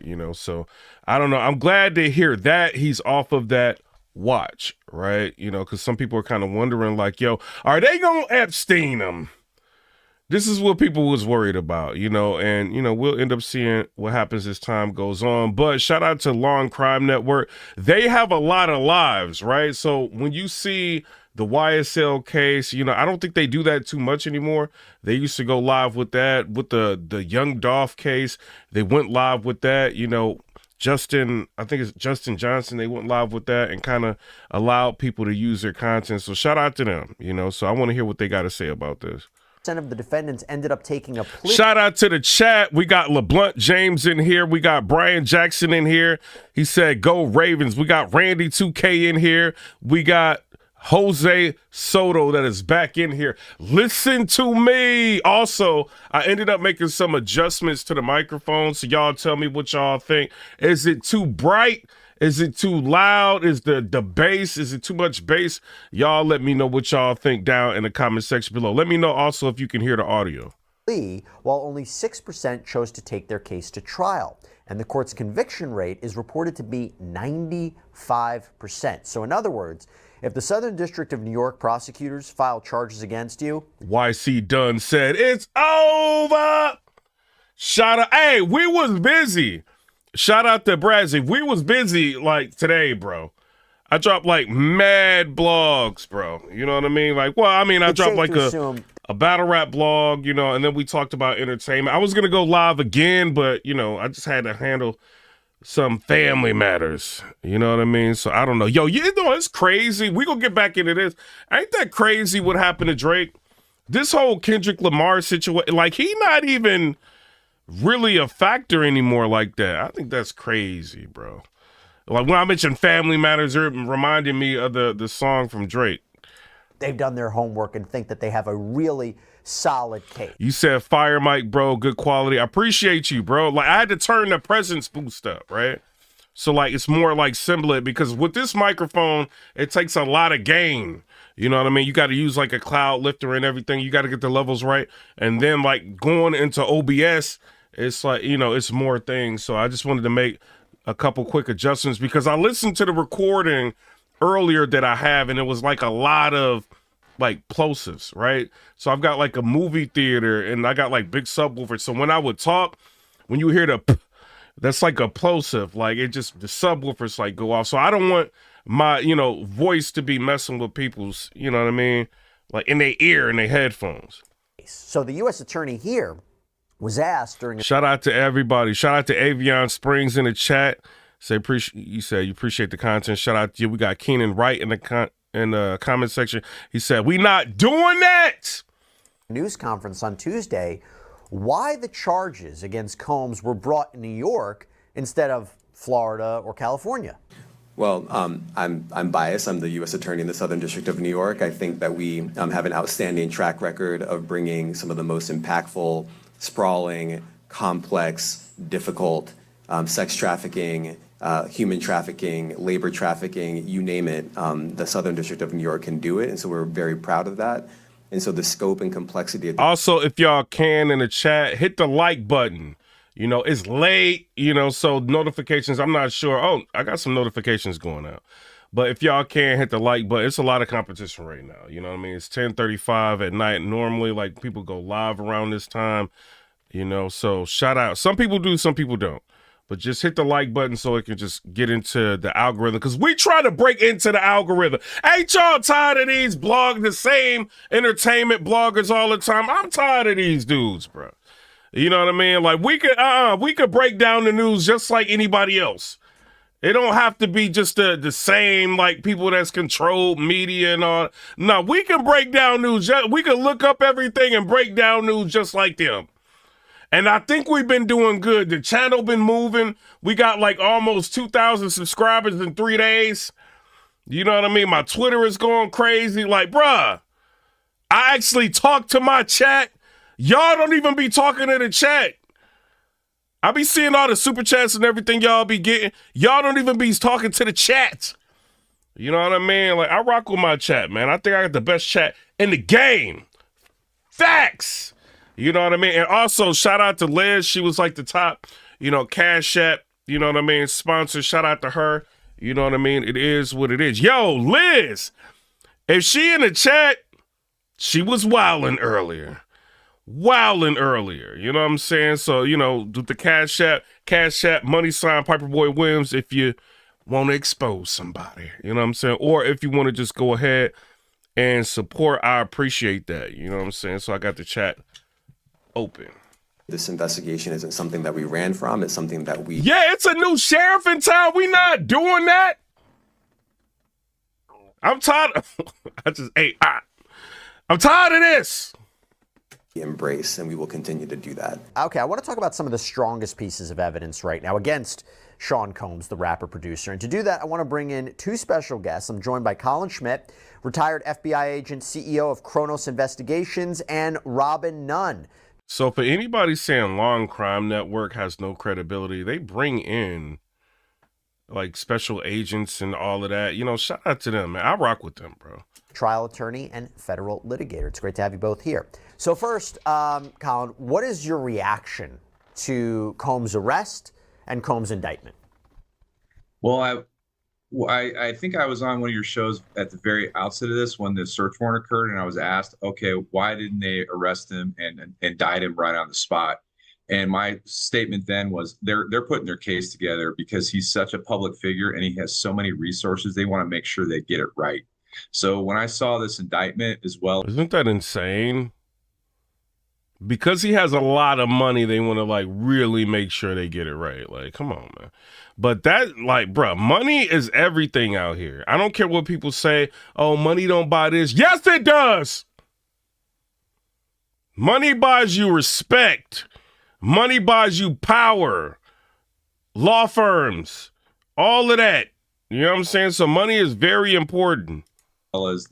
you know. So I don't know. I'm glad to hear that he's off of that watch, right? You know, because some people are kind of wondering, like, yo, are they gonna Epstein him? This is what people was worried about, you know, and, you know, we'll end up seeing what happens as time goes on. But shout out to Law and Crime Network. They have a lot of lives, right? So when you see the YSL case, you know, I don't think they do that too much anymore. They used to go live with that, with the Young Dolph case. They went live with that, you know. I think it's Justin Johnson, they went live with that and kind of allowed people to use their content. So shout out to them, you know. So I want to hear what they got to say about this. Of the defendants ended up taking a plea. Shout out to the chat. We got LeBlunt James in here. We got Brian Jackson in here. He said, go Ravens. We got Randy 2K in here. We got Jose Soto that is back in here. Listen to me. Also, I ended up making some adjustments to the microphone, so y'all tell me what y'all think. Is it too bright? Is it too loud? Is the bass? Is it too much bass? Y'all let me know what y'all think down in the comment section below. Let me know also if you can hear the audio. While only 6% chose to take their case to trial. And the court's conviction rate is reported to be 95%. So in other words, if the Southern District of New York prosecutors file charges against you, YC Dunn said, it's over. Shout out. Hey, we was busy. Shout out to Brazzy. We was busy like today, bro. I dropped like mad blogs, bro. You know what I mean? Like, well, I mean, I dropped like a battle rap blog, you know, and then we talked about entertainment. I was going to go live again, but, you know, I just had to handle some family matters. You know what I mean? So I don't know. Yo, you know, it's crazy. We going to get back into this. Ain't that crazy what happened to Drake? This whole Kendrick Lamar situation, like, he not even really a factor anymore like that. I think that's crazy, bro. Like when I mentioned family matters, it reminded me of the song from Drake. They've done their homework and think that they have a really solid case. You said fire mic, bro, good quality. I appreciate you, bro. Like I had to turn the presence boost up, right? So like it's more like similar because with this microphone, it takes a lot of gain. You know what I mean? You got to use like a cloud lifter and everything. You got to get the levels right. And then like going into OBS, it's like, you know, it's more things. So I just wanted to make a couple quick adjustments because I listened to the recording earlier that I have, and it was like a lot of like plosives, right? So I've got like a movie theater and I got like big subwoofers. So when I would talk, when you hear the p, that's like a plosive, like it just, the subwoofers like go off. So I don't want my, you know, voice to be messing with people's, you know what I mean? Like in their ear and their headphones. So the U.S. attorney here was asked during shout out to everybody. Shout out to Avion Springs in the chat. You said you appreciate the content. Shout out to you. We got Keenan Wright in the comment section. He said, we not doing that. News conference on Tuesday, why the charges against Combs were brought in New York instead of Florida or California. Well, I'm biased. I'm the U.S. Attorney in the Southern District of New York. I think that we have an outstanding track record of bringing some of the most impactful, sprawling, complex, difficult sex trafficking, human trafficking, labor trafficking, you name it. The Southern District of New York can do it, and so we're very proud of that. And so the scope and complexity of also, if y'all can in the chat, hit the like button. You know, it's late, you know, so notifications, I'm not sure. Oh, I got some notifications going out. But if y'all can hit the like button, it's a lot of competition right now. You know what I mean? It's 10:35 at night. Normally, like, people go live around this time, you know, so shout out. Some people do, some people don't. But just hit the like button so it can just get into the algorithm. Because we try to break into the algorithm. Ain't y'all tired of these the same entertainment bloggers all the time? I'm tired of these dudes, bro. You know what I mean? Like we could break down the news just like anybody else. It don't have to be just the same like people that's controlled media and all. No, we can break down news. We can look up everything and break down news just like them. And I think we've been doing good. The channel been moving. We got like almost 2,000 subscribers in 3 days. You know what I mean? My Twitter is going crazy. Like, bruh, I actually talk to my chat. Y'all don't even be talking to the chat. I be seeing all the super chats and everything y'all be getting. Y'all don't even be talking to the chat. You know what I mean? Like, I rock with my chat, man. I think I got the best chat in the game. Facts. You know what I mean? And also, shout out to Liz. She was like the top Cash App, you know what I mean? Sponsor, shout out to her. You know what I mean? It is what it is. Yo, Liz, if she in the chat, she was wilding earlier. You know what I'm saying? So, do the Cash App, money sign, Piperboy Williams, if you want to expose somebody, you know what I'm saying? Or if you want to just go ahead and support, I appreciate that. You know what I'm saying? So I got the chat open. This investigation isn't something that we ran from. It's something that we... Yeah, it's a new sheriff in town. We not doing that. I'm tired of... I'm tired of this. embrace, and we will continue to do that. Okay, I want to talk about some of the strongest pieces of evidence right now against Sean Combs, the rapper producer. And to do that, I want to bring in two special guests. I'm joined by Colin Schmidt, retired FBI agent, CEO of Kronos Investigations, and Robin Nunn. So for anybody saying Law and Crime Network has no credibility, they bring in like special agents and all of that. Shout out to them, man. I rock with them, bro. Trial attorney and federal litigator. It's great to have you both here. So first, Colin, what is your reaction to Combs' arrest and Combs' indictment? Well, I think I was on one of your shows at the very outset of this when the search warrant occurred, and I was asked, okay, why didn't they arrest him and indict him right on the spot? And my statement then was they're putting their case together because he's such a public figure and he has so many resources. They want to make sure they get it right. So when I saw this indictment as well, isn't that insane? Because he has a lot of money, they want to like really make sure they get it right. Like, come on, man. But that, like, bro, money is everything out here. I don't care what people say. Oh, money don't buy this. Yes, it does. Money buys you respect. Money buys you power. Law firms, all of that. You know what I'm saying? So money is very important. As well as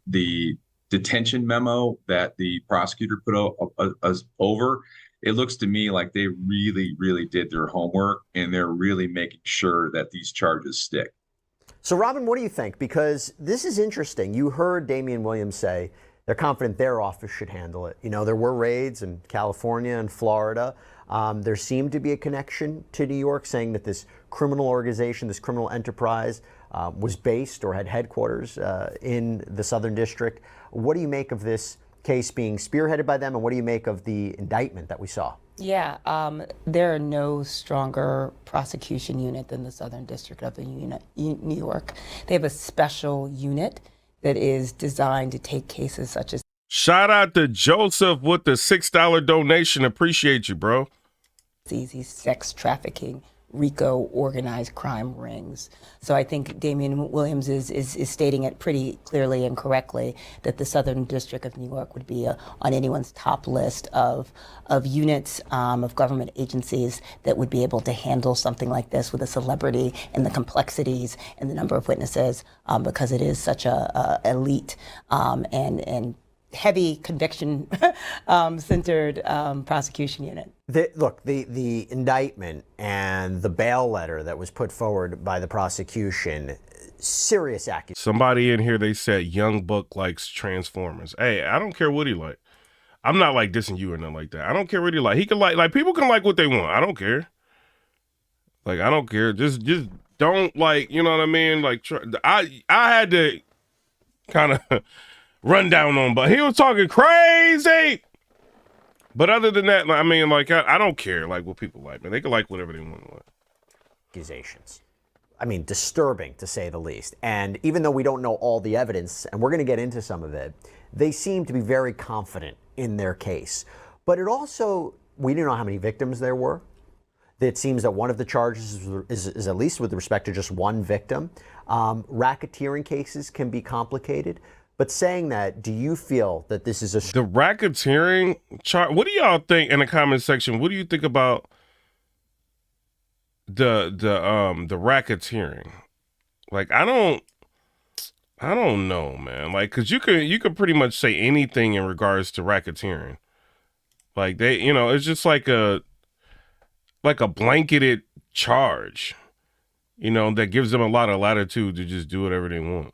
the detention memo that the prosecutor put us over, it looks to me like they really, really did their homework and they're really making sure that these charges stick. So, Robin, what do you think? Because this is interesting. You heard Damian Williams say they're confident their office should handle it. There were raids in California and Florida. There seemed to be a connection to New York, saying that this criminal organization, this criminal enterprise, was based or had headquarters in the Southern District. What do you make of this case being spearheaded by them, and what do you make of the indictment that we saw? Yeah, there are no stronger prosecution unit than the Southern District of New York. They have a special unit that is designed to take cases such as... Shout out to Joseph with the $6 donation. Appreciate you, bro. These sex trafficking, RICO organized crime rings. So I think Damian Williams is stating it pretty clearly and correctly that the Southern District of New York would be on anyone's top list of units of government agencies that would be able to handle something like this with a celebrity and the complexities and the number of witnesses because it is such a elite and heavy conviction centered prosecution unit. The indictment and the bail letter that was put forward by the prosecution, serious accusation. Somebody in here, they said Young Buck likes Transformers. Hey, I don't care what he like. I'm not like dissing you or nothing like that. I don't care what he like. He can like people can like what they want. I don't care. Like, I don't care. Just don't like, you know what I mean? Like, I had to kind of run down on him, but he was talking crazy. But other than that, I mean, like, I don't care, like, what people like, man. They can like whatever they want. Accusations. I mean, disturbing, to say the least. And even though we don't know all the evidence, and we're going to get into some of it, they seem to be very confident in their case. But it also, we didn't know how many victims there were. It seems that one of the charges is at least with respect to just one victim. Racketeering cases can be complicated. But saying that, do you feel that this is the racketeering chart? What do y'all think in the comment section? What do you think about the racketeering? Like, I don't know, man. Like, cause you could pretty much say anything in regards to racketeering. Like, they, it's just like a blanketed charge, that gives them a lot of latitude to just do whatever they want.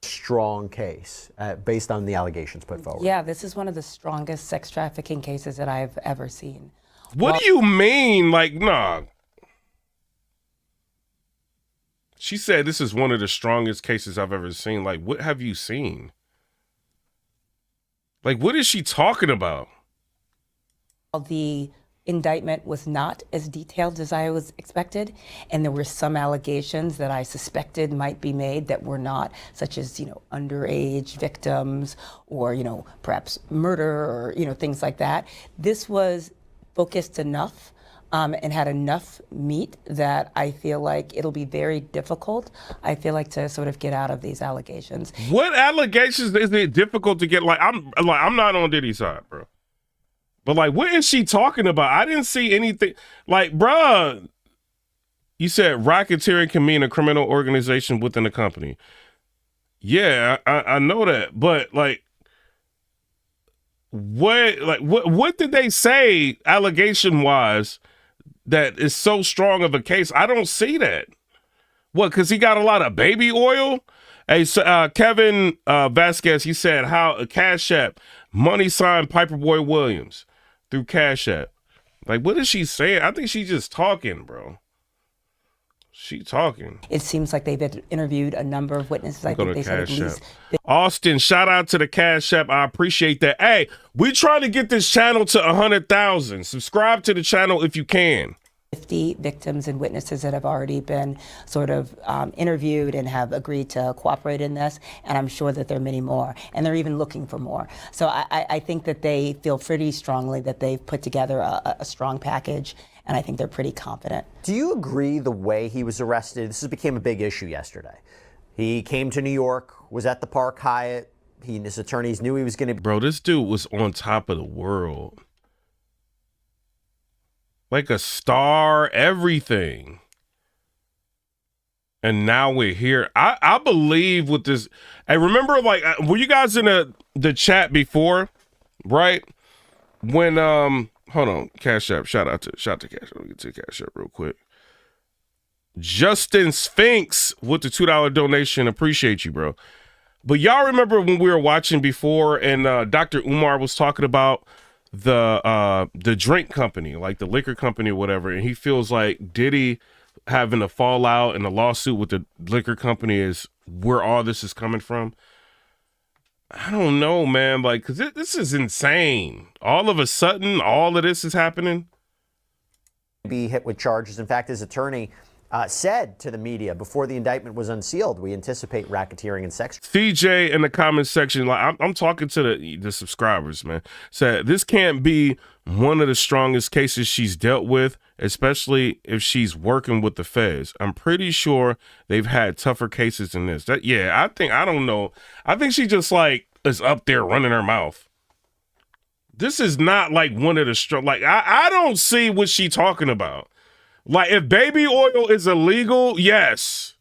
Strong case based on the allegations put forward. Yeah, this is one of the strongest sex trafficking cases that I've ever seen. What do you mean? Like, nah. She said this is one of the strongest cases I've ever seen. Like, what have you seen? Like, what is she talking about? The indictment was not as detailed as I was expected, and there were some allegations that I suspected might be made that were not, such as, underage victims or, perhaps murder or, things like that. This was focused enough and had enough meat that I feel like it'll be very difficult, to sort of get out of these allegations. What allegations is it difficult to get? I'm not on Diddy's side, bro. But like, what is she talking about? I didn't see anything. Like, bruh, you said racketeering can mean a criminal organization within a company. Yeah, I know that. But like, what did they say allegation wise that is so strong of a case? I don't see that. What? Because he got a lot of baby oil. Hey, Kevin Vasquez, he said how a Cash App money signed Piperboy Williams through Cash App. Like, what is she saying? I think she's just talking, bro. She talking. It seems like they've interviewed a number of witnesses. I think they said at least. Austin, shout out to the Cash App. I appreciate that. Hey, we trying to get this channel to 100,000. Subscribe to the channel if you can. 50 victims and witnesses that have already been sort of interviewed and have agreed to cooperate in this, and I'm sure that there are many more, and they're even looking for more. So I think that they feel pretty strongly that they've put together a strong package, and I think they're pretty confident. Do you agree the way he was arrested? This became a big issue yesterday. He came to New York, was at the Park Hyatt. He and his attorneys knew he was going to. Bro, this dude was on top of the world. Like a star, everything. And now we're here. I believe with this. I remember, like, were you guys in the chat before, right? When hold on, Cash App. Shout out to Cash App. Let me get to Cash App real quick. Justin Sphinx with the $2 donation. Appreciate you, bro. But y'all remember when we were watching before, and Dr. Umar was talking about the drink company, like the liquor company or whatever, and he feels like Diddy having a fallout and a lawsuit with the liquor company is where all this is coming from. I don't know, man. Like, because this is insane. All of a sudden, all of this is happening. Be hit with charges. In fact, his attorney said to the media before the indictment was unsealed, we anticipate racketeering and sex. CJ in the comments section, like I'm talking to the subscribers, man, said this can't be one of the strongest cases she's dealt with, especially if she's working with the feds. I'm pretty sure they've had tougher cases than this. I don't know. I think she just like is up there running her mouth. This is not like one of the strong. Like I don't see what she talking about. Like, if baby oil is illegal, yes.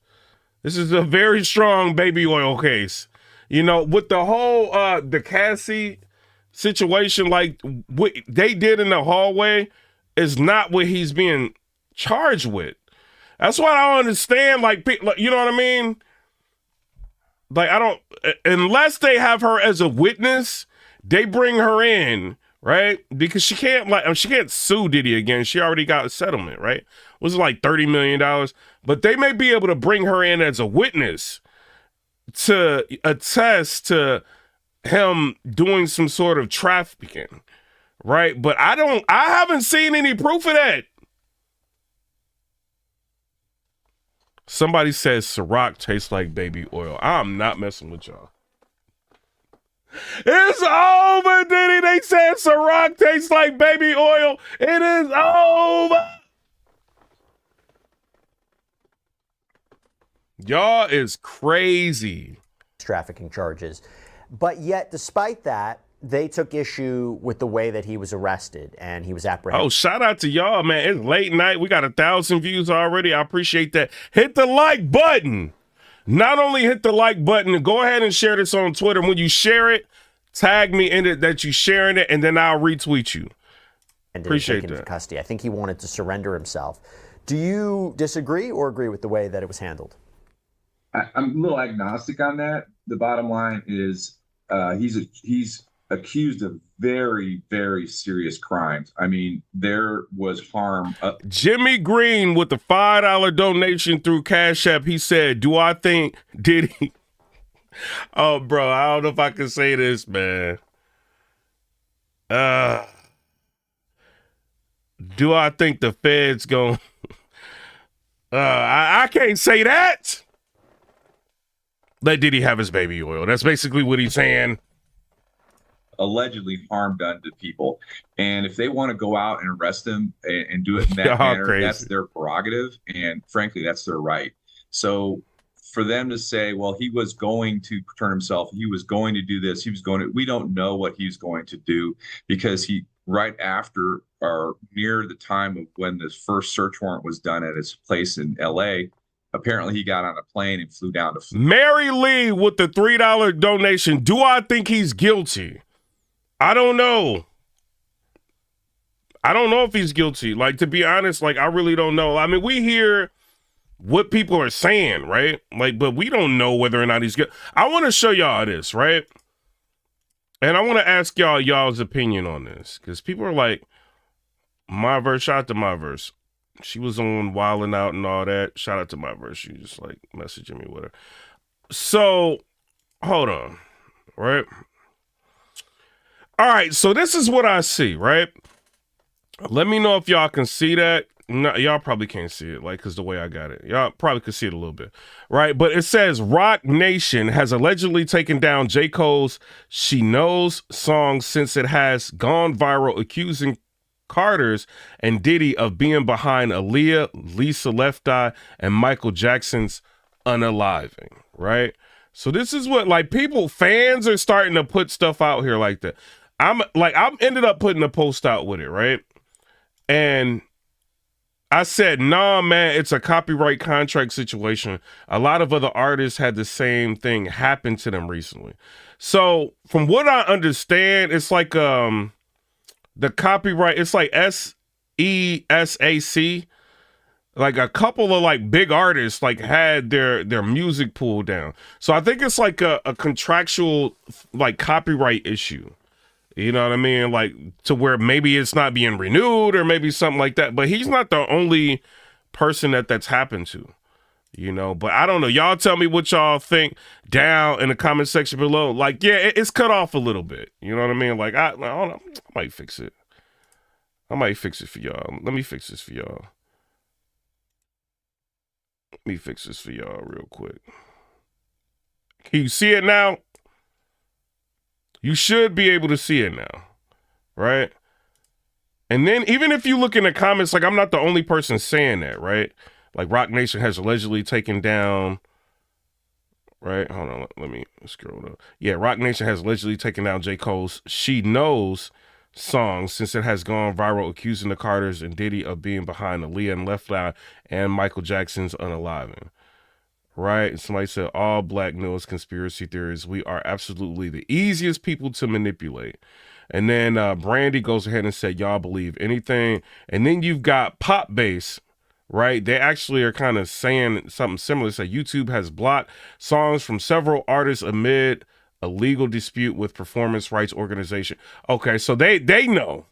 This is a very strong baby oil case. With the whole the Cassie situation, like what they did in the hallway is not what he's being charged with. That's why I don't understand, like, you know what I mean? Like, I don't, unless they have her as a witness, they bring her in, right? Because she can't sue Diddy again. She already got a settlement, right? Was it like $30 million? But they may be able to bring her in as a witness to attest to him doing some sort of trafficking, right? But I haven't seen any proof of that. Somebody says Ciroc tastes like baby oil. I'm not messing with y'all. It's over, Diddy. They said Ciroc tastes like baby oil. It is over. Y'all is crazy. Trafficking charges. But yet, despite that, they took issue with the way that he was arrested and he was apprehended. Oh, shout out to y'all, man. It's late night. We got 1,000 views already. I appreciate that. Hit the like button. Not only hit the like button, go ahead and share this on Twitter. When you share it, tag me in it that you're sharing it, and then I'll retweet you. And appreciate that. Into custody. I think he wanted to surrender himself. Do you disagree or agree with the way that it was handled? I'm a little agnostic on that. The bottom line is he's accused of very, very serious crimes. I mean, there was harm. Jimmy Green with the $5 donation through Cash App. He said, "Do I think Diddy?" Oh, bro, I don't know if I can say this, man. Do I think the Fed's going? I can't say that. Let Diddy have his baby oil. That's basically what he's saying. Allegedly harm done to people, and if they want to go out and arrest them and do it in that manner, crazy. That's their prerogative, and frankly, that's their right. So for them to say, well, he was going to turn himself, he was going to do this, he was going to, we don't know what he's going to do, because he, right after or near the time of when this first search warrant was done at his place in LA, apparently he got on a plane and flew down to Florida. Mary Lee with the $3 donation. Do I think he's guilty? I don't know. I don't know if he's guilty. Like, to be honest, like, I really don't know. I mean, we hear what people are saying, right? Like, but we don't know whether or not he's guilty. I want to show y'all this, right? And I want to ask y'all's opinion on this, because people are like, my verse, shout out to my verse. She was on Wildin' Out and all that. Shout out to my verse. She just like messaging me with her. So, hold on, right? All right, so this is what I see, right? Let me know if y'all can see that. No, y'all probably can't see it, like, because the way I got it. Y'all probably could see it a little bit, right? But it says Rock Nation has allegedly taken down J. Cole's She Knows song since it has gone viral, accusing Carter's and Diddy of being behind Aaliyah, Lisa Left Eye, and Michael Jackson's Unaliving, right? So this is what, like, fans are starting to put stuff out here like that. I'm ended up putting a post out with it, right? And I said, nah, man, it's a copyright contract situation. A lot of other artists had the same thing happen to them recently. So from what I understand, it's like the copyright, it's like SESAC. Like a couple of like big artists like had their music pulled down. So I think it's like a contractual like copyright issue. You know what I mean? Like, to where maybe it's not being renewed or maybe something like that. But he's not the only person that's happened to, you know. But I don't know. Y'all tell me what y'all think down in the comment section below. Like, yeah, it's cut off a little bit. You know what I mean? Like, I don't know. I might fix it. I might fix it for y'all. Let me fix this for y'all. Let me fix this for y'all real quick. Can you see it now? You should be able to see it now, right? And then even if you look in the comments, like, I'm not the only person saying that, right? Like, Rock Nation has allegedly taken down, right? Hold on, let me scroll up. Yeah, Rock Nation has allegedly taken down J. Cole's She Knows song since it has gone viral, accusing the Carters and Diddy of being behind Aaliyah and Left Eye and Michael Jackson's Unaliving. Right? Somebody said, all black news conspiracy theories. We are absolutely the easiest people to manipulate. And then Brandy goes ahead and said, y'all believe anything. And then you've got Pop Bass, right? They actually are kind of saying something similar. Say YouTube has blocked songs from several artists amid a legal dispute with performance rights organization. Okay, so they know.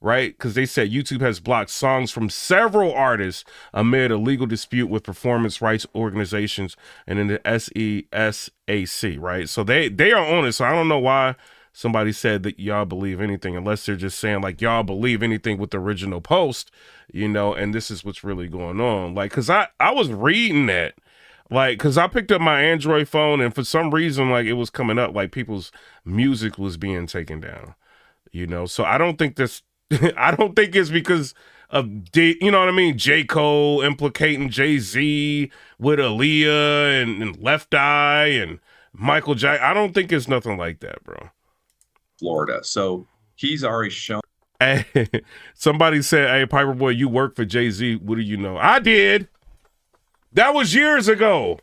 Right? Because they said YouTube has blocked songs from several artists amid a legal dispute with performance rights organizations and in the SESAC, right? So they are on it. So I don't know why somebody said that y'all believe anything, unless they're just saying like y'all believe anything with the original post, you know, and this is what's really going on. Like, because I was reading that, like, because I picked up my Android phone and for some reason, like, it was coming up like people's music was being taken down, you know? So I don't think this, I don't think it's because of, you know what I mean? J. Cole implicating Jay-Z with Aaliyah and Left Eye and Michael Jackson. I don't think it's nothing like that, bro. Florida. So he's already shown. Hey, somebody said, hey, Piper Boy, you work for Jay-Z. What do you know? I did. That was years ago.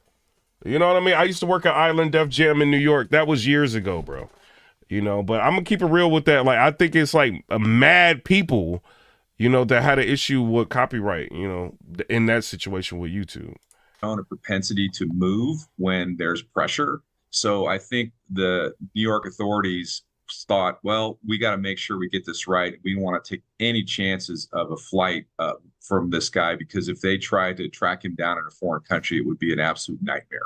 You know what I mean? I used to work at Island Def Jam in New York. That was years ago, bro. You know, but I'm gonna keep it real with that. Like, I think it's like a mad people, you know, that had an issue with copyright, you know, in that situation with YouTube. On a propensity to move when there's pressure. So I think the New York authorities thought, well, we got to make sure we get this right. We don't want to take any chances of a flight from this guy, because if they tried to track him down in a foreign country, it would be an absolute nightmare.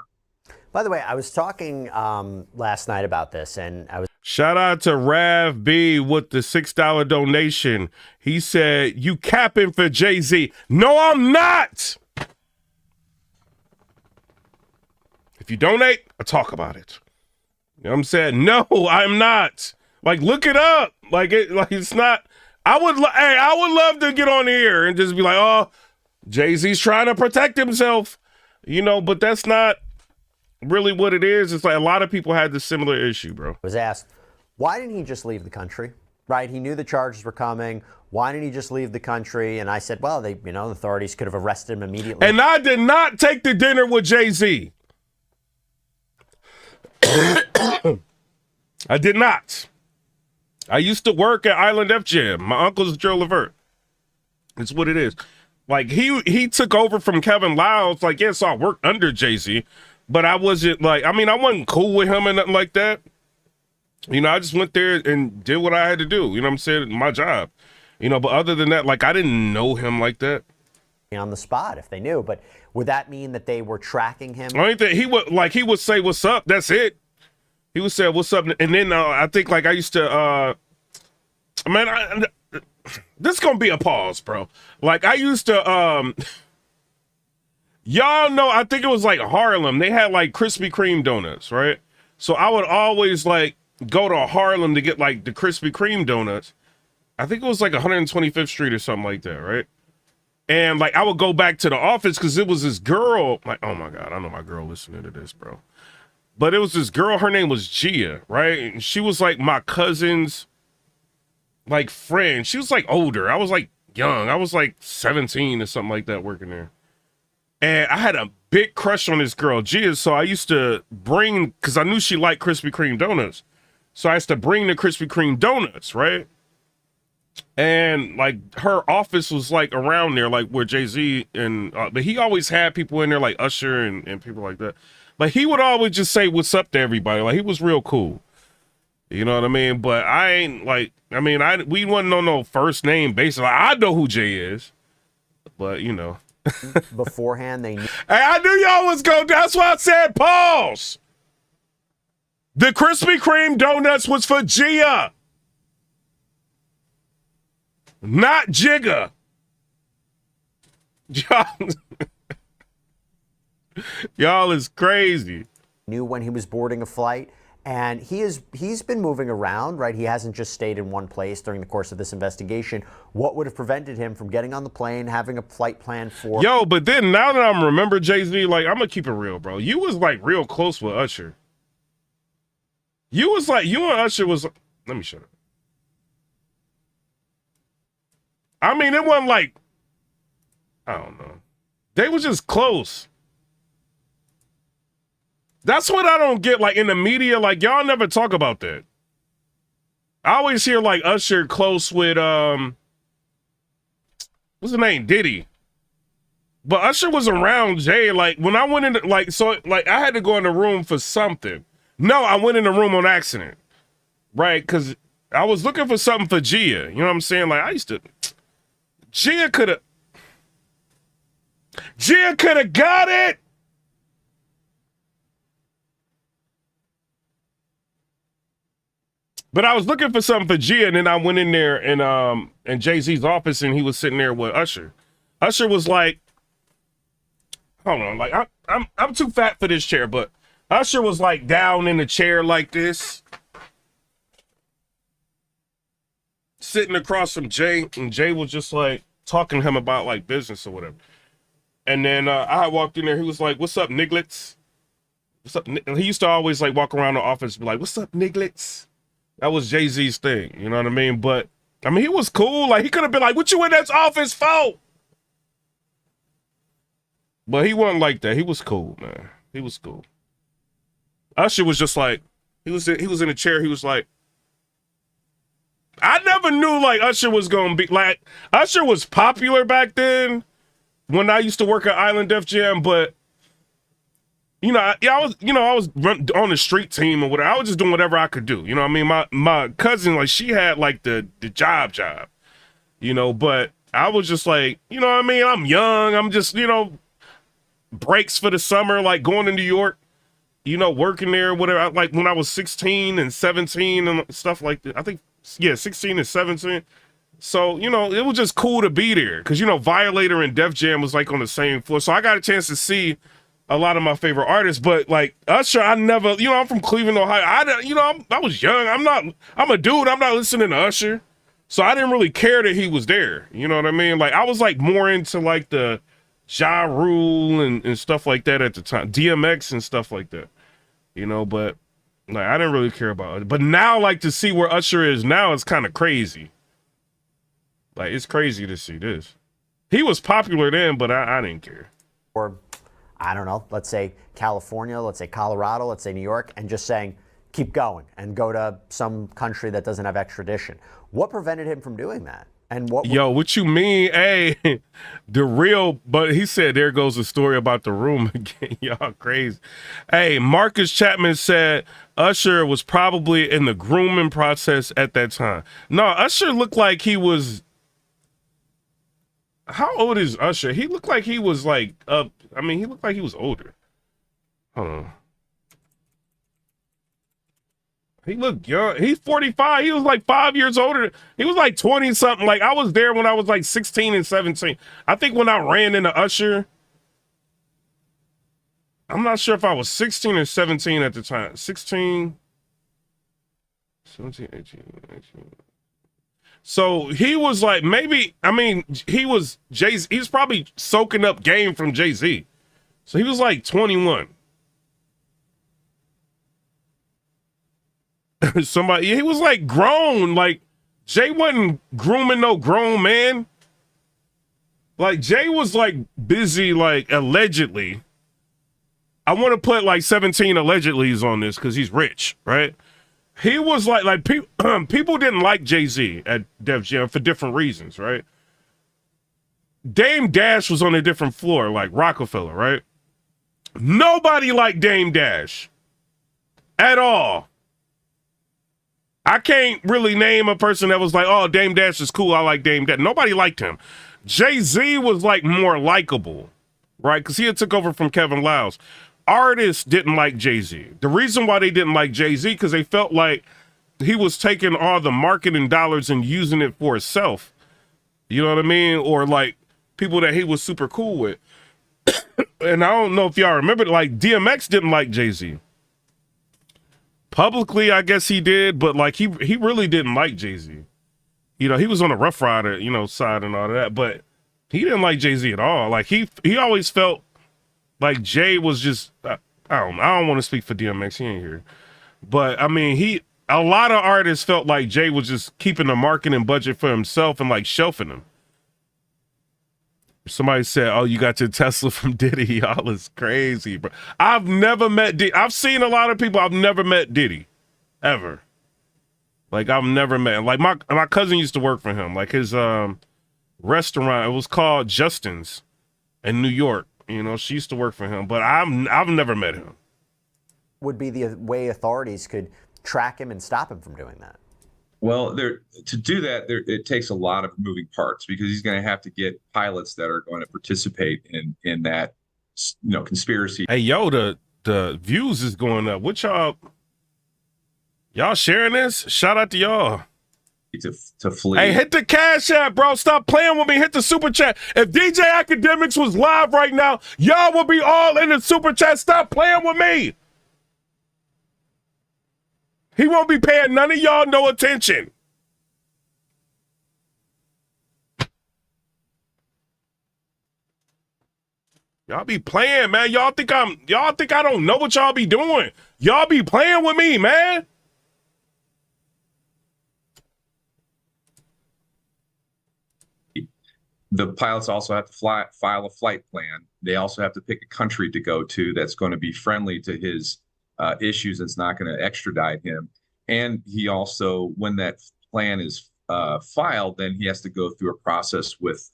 By the way, I was talking last night about this, and I was. Shout out to Rav B with the $6 donation. He said, "You capping for Jay-Z." No, I'm not. If you donate, I'll talk about it. You know what I'm saying? No, I'm not. Like, look it up. Like it's not. I would love to get on here and just be like, oh, Jay-Z's trying to protect himself, you know, but that's not really what it is. It's like a lot of people had this similar issue, bro. Was asked, why didn't he just leave the country? Right? He knew the charges were coming. Why didn't he just leave the country? And I said, well, the authorities could have arrested him immediately. And I did not take the dinner with Jay-Z. I did not. I used to work at Island F Jam. My uncle's Joe Levert. It's what it is. Like he took over from Kevin Liles. Like, yes, I worked under Jay-Z, but I wasn't like, I wasn't cool with him and nothing like that. You know, I just went there and did what I had to do. You know what I'm saying? My job. You know, but other than that, like, I didn't know him like that. On the spot if they knew, but would that mean that they were tracking him? I think he would say, "What's up?" That's it. He would say, "What's up?" And then I think like I used to, this is gonna be a pause, bro. Like I used to, y'all know, I think it was like Harlem. They had like Krispy Kreme donuts, right? So I would always like go to Harlem to get like the Krispy Kreme donuts. I think it was like 125th Street or something like that, right? And like I would go back to the office because it was this girl. Like, oh my God, I know my girl listening to this, bro. But it was this girl, her name was Gia, right? And she was like my cousin's like friend. She was like older. I was like young. I was like 17 or something like that working there. And I had a big crush on this girl, Gia. So I used to bring, because I knew she liked Krispy Kreme donuts. So I used to bring the Krispy Kreme donuts, right? And like her office was like around there, like where Jay-Z and, but he always had people in there like Usher and people like that. But he would always just say, "What's up" to everybody. Like he was real cool. You know what I mean? But I ain't like, we wasn't on no first name basis. Like, I know who Jay is, but you know. Beforehand, they knew. Hey, I knew y'all was going, that's why I said pause. The Krispy Kreme donuts was for Gia. Not Jigga. Y'all is crazy. Knew when he was boarding a flight, and he's been moving around, right? He hasn't just stayed in one place during the course of this investigation. What would have prevented him from getting on the plane, having a flight plan for? Yo, but then now that I'm remember Jay-Z, like I'm gonna keep it real, bro. You was like real close with Usher. You and Usher was. Let me shut up. It wasn't like, I don't know. They was just close. That's what I don't get, like in the media, like y'all never talk about that. I always hear like Usher close with, what's his name? Diddy. But Usher was around Jay, like when I went in, like, so like I had to go in the room for something. No, I went in the room on accident, right? Because I was looking for something for Gia. You know what I'm saying? Like I used to, Gia could have got it. But I was looking for something for Gia, and then I went in there in Jay-Z's office, and he was sitting there with Usher. Usher was like, hold on, like I'm too fat for this chair, but Usher was like down in the chair like this, sitting across from Jay, and Jay was just like talking to him about like business or whatever. And then I walked in there, he was like, "What's up, nigglets? What's up?" He used to always like walk around the office and be like, "What's up, nigglets?" That was Jay-Z's thing, you know what I mean? But he was cool. Like he could have been like, "What you in that office for?" But he wasn't like that. He was cool, man. He was cool. Usher was just like, he was in a chair. He was like, I never knew like Usher was gonna be like, Usher was popular back then when I used to work at Island Def Jam, but I was on the street team or whatever. I was just doing whatever I could do. You know what I mean? My cousin, like, she had like the job, but I was just like, you know what I mean? I'm young. I'm just, breaks for the summer, like going to New York, working there, whatever. Like when I was 16 and 17 and stuff like that. I think, 16 and 17. So, it was just cool to be there because, Violator and Def Jam was like on the same floor. So I got a chance to see a lot of my favorite artists, but like Usher, I never, I'm from Cleveland, Ohio. I was young. I'm a dude. I'm not listening to Usher. So I didn't really care that he was there. You know what I mean? Like I was like more into like the Ja Rule and stuff like that at the time, DMX and stuff like that, but like I didn't really care about it. But now, like, to see where Usher is now is kind of crazy. Like, it's crazy to see this. He was popular then, but I didn't care. Or, I don't know, let's say California, let's say Colorado, let's say New York, and just saying, keep going and go to some country that doesn't have extradition. What prevented him from doing that? And what you mean? Hey, but he said, there goes the story about the room again. Y'all crazy. Hey, Marcus Chapman said Usher was probably in the grooming process at that time. No, Usher looked like he was, how old is Usher? He looked like he was like he looked like he was older. Hold on. He looked young. He's 45. He was like 5 years older. He was like 20 something. Like I was there when I was like 16 and 17. I think when I ran into Usher, I'm not sure if I was 16 or 17 at the time. 16, 17, 18, 19. So he was like, he was Jay-Z. He was probably soaking up game from Jay-Z. So he was like 21. He was like grown. Like Jay wasn't grooming no grown man. Like Jay was like busy, like allegedly. I want to put like 17 allegedlys on this because he's rich, right? He was like people didn't like Jay-Z at Def Jam for different reasons, right? Dame Dash was on a different floor, like Rockefeller, right? Nobody liked Dame Dash at all. I can't really name a person that was like, oh, Dame Dash is cool. I like Dame Dash. Nobody liked him. Jay-Z was like more likable, right? Because he had took over from Kevin Liles. Artists didn't like Jay-Z. The reason why they didn't like Jay-Z because they felt like he was taking all the marketing dollars and using it for himself. You know what I mean? Or like people that he was super cool with. And I don't know if y'all remember, like DMX didn't like Jay-Z. Publicly, I guess he did, but like he really didn't like Jay-Z. He was on the Rough Rider, side and all of that, but he didn't like Jay-Z at all. Like he always felt like Jay was just I don't want to speak for DMX, he ain't here. But I mean, a lot of artists felt like Jay was just keeping the marketing budget for himself and like shelving them. Somebody said, oh, you got your Tesla from Diddy. Y'all is crazy, bro. I've never met Diddy. I've seen a lot of people. I've never met Diddy, ever. Like, I've never met him. Like, my cousin used to work for him. Like, his restaurant, it was called Justin's in New York. She used to work for him. But I've never met him. would be the way authorities could track him and stop him from doing that? Well, to do that, it takes a lot of moving parts because he's going to have to get pilots that are going to participate in that, conspiracy. Hey, yo, the views is going up. What y'all sharing this? Shout out to y'all. To flee. Hey, hit the Cash App, bro. Stop playing with me. Hit the Super Chat. If DJ Academics was live right now, y'all would be all in the Super Chat. Stop playing with me. He won't be paying none of y'all no attention. Y'all be playing, man. Y'all think I don't know what y'all be doing. Y'all be playing with me, man. The pilots also have to file a flight plan. They also have to pick a country to go to that's going to be friendly to his issues. It's not going to extradite him. And he also, when that plan is filed, then he has to go through a process with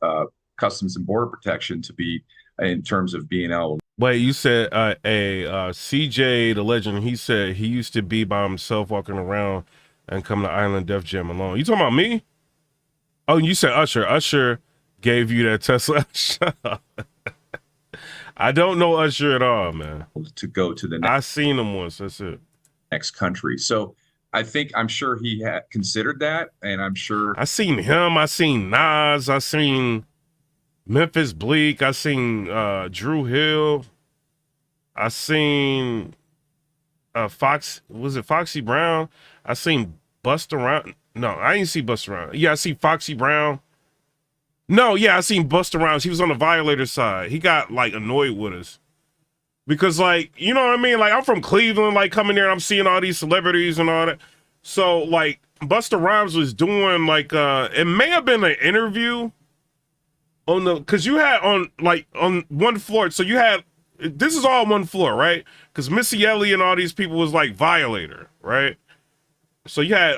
Customs and Border Protection to be, in terms of being able Wait, you said CJ the legend. He said he used to be by himself walking around and come to Island Def Jam alone. You talking about me? Oh, you said Usher. Usher gave you that Tesla. I don't know Usher at all, man. To go to the I seen him once. That's it. next country. So I'm sure he had considered that, and I'm sure I seen him. I seen Nas. I seen Memphis Bleak. I seen Drew Hill. I seen Foxy Brown? I seen Busta Rhymes. No, I didn't see Busta Rhymes. Yeah, I see Foxy Brown. No, yeah, I seen Busta Rhymes. He was on the Violator side. He got like annoyed with us. Because like, you know what I mean? Like I'm from Cleveland, like coming there and I'm seeing all these celebrities and all that. So like Busta Rhymes was doing like it may have been an interview on the, cause you had on one floor. So you had, this is all one floor, right? Cause Missy Elliott and all these people was like Violator, right? So you had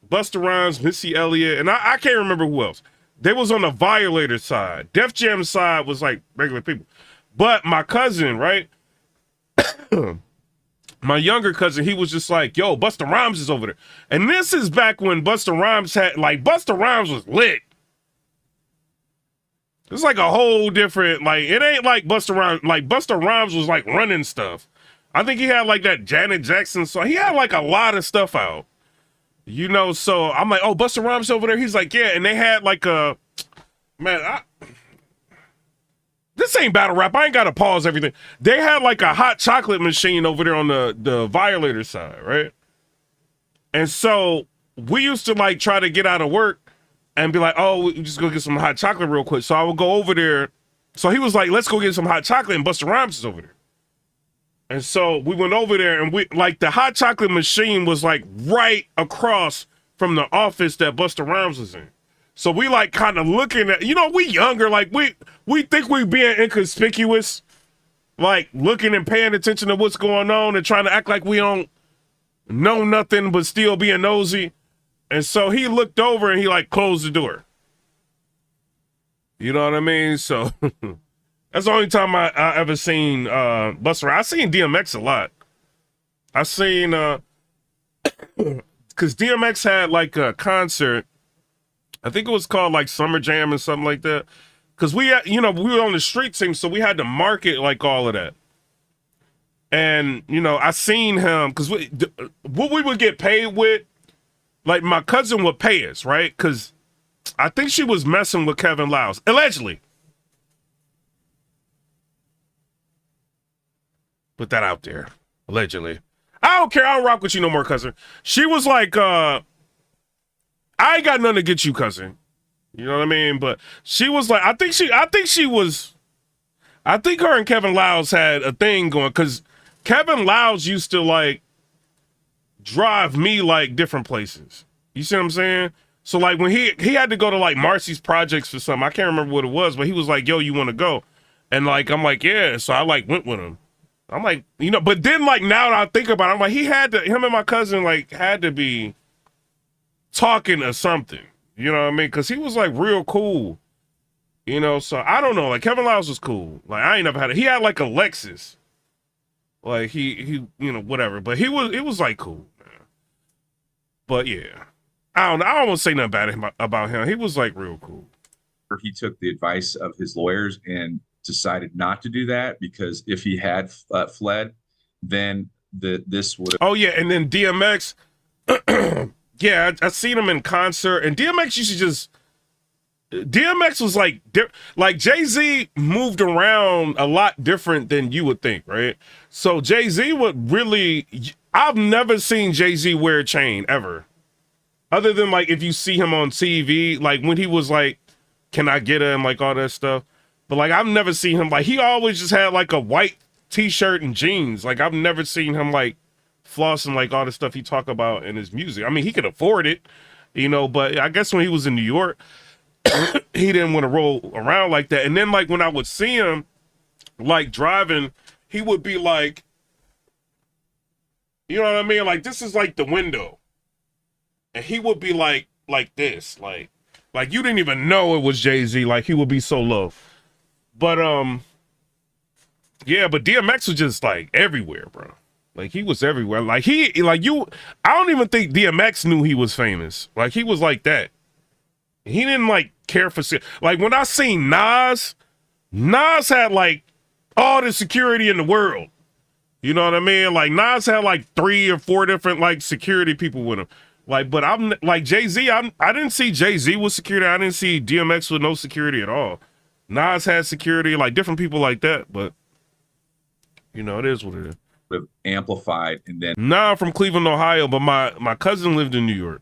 Busta Rhymes, Missy Elliott, and I can't remember who else. They was on the Violator side. Def Jam side was like regular people. But my cousin, right? My younger cousin, he was just like, yo, Busta Rhymes is over there. And this is back when Busta Rhymes Busta Rhymes was lit. It's like a whole different, like, it ain't like Busta Rhymes was like running stuff. I think he had like that Janet Jackson song. He had like a lot of stuff out. You know, so I'm like, oh, Busta Rhymes over there? He's like, yeah. And they had like a, this ain't battle rap. I ain't got to pause everything. They had like a hot chocolate machine over there on the Violator side, right? And so we used to like try to get out of work and be like, oh, we just go get some hot chocolate real quick. So I would go over there. So he was like, let's go get some hot chocolate, and Busta Rhymes is over there. And so we went over there, and we like the hot chocolate machine was like right across from the office that Busta Rhymes was in. So we like kind of looking at, you know, we younger, like we think we being inconspicuous, like looking and paying attention to what's going on and trying to act like we don't know nothing but still being nosy. And so he looked over and he like closed the door. You know what I mean? So that's the only time I ever seen Busta Rhymes. I seen DMX a lot. I seen because DMX had like a concert. I think it was called like Summer Jam and something like that. Because we were on the street team, so we had to market like all of that. And, you know, I seen him, because what we would get paid with, like my cousin would pay us, right? Because I think she was messing with Kevin Liles, allegedly. Put that out there, allegedly. I don't care, I don't rock with you no more, cousin. She was like, I ain't got nothing to get you, cousin. You know what I mean? But she was like, I think her and Kevin Liles had a thing going, because Kevin Liles used to like drive me like different places. You see what I'm saying? So like when he had to go to like Marcy's Projects or something, I can't remember what it was, but he was like, yo, you want to go? And like, I'm like, yeah. So I like went with him. I'm like, you know, but then like now that I think about it, I'm like, him and my cousin like had to be talking or something, you know what I mean? Because he was like real cool, you know. So I don't know, like Kevin Liles was cool. Like I ain't never had it. He had like a Lexus, like he you know, whatever. But it was like cool, man. But yeah, I don't want to say nothing bad about him. He was like real cool. he took the advice of his lawyers and decided not to do that, because if he had fled, then this would have. Oh yeah, and then DMX. Yeah, I seen him in concert, and DMX used to just. DMX was like Jay-Z moved around a lot different than you would think, right? So Jay-Z would really. I've never seen Jay-Z wear a chain ever, other than like if you see him on TV, like when he was like, "Can I get her?" and like all that stuff. But like I've never seen him like he always just had like a white T-shirt and jeans. Like I've never seen him like flossing like all the stuff he talk about in his music. I mean, he could afford it, you know, but I guess when he was in New York, he didn't want to roll around like that. And then like when I would see him like driving, he would be like, you know what I mean? Like this is like the window. And he would be like this, like you didn't even know it was Jay-Z. Like he would be so low. But Yeah, but DMX was just like everywhere, bro. Like he was everywhere. Like I don't even think DMX knew he was famous. Like he was like that. He didn't like care for like when I seen Nas had like all the security in the world. You know what I mean? Like Nas had like 3 or 4 different like security people with him. Like, but I'm like Jay-Z, I didn't see Jay-Z with security. I didn't see DMX with no security at all. Nas had security, like different people like that, but you know, it is what it is. But amplified and then Nah, I'm from Cleveland, Ohio, but my cousin lived in New York.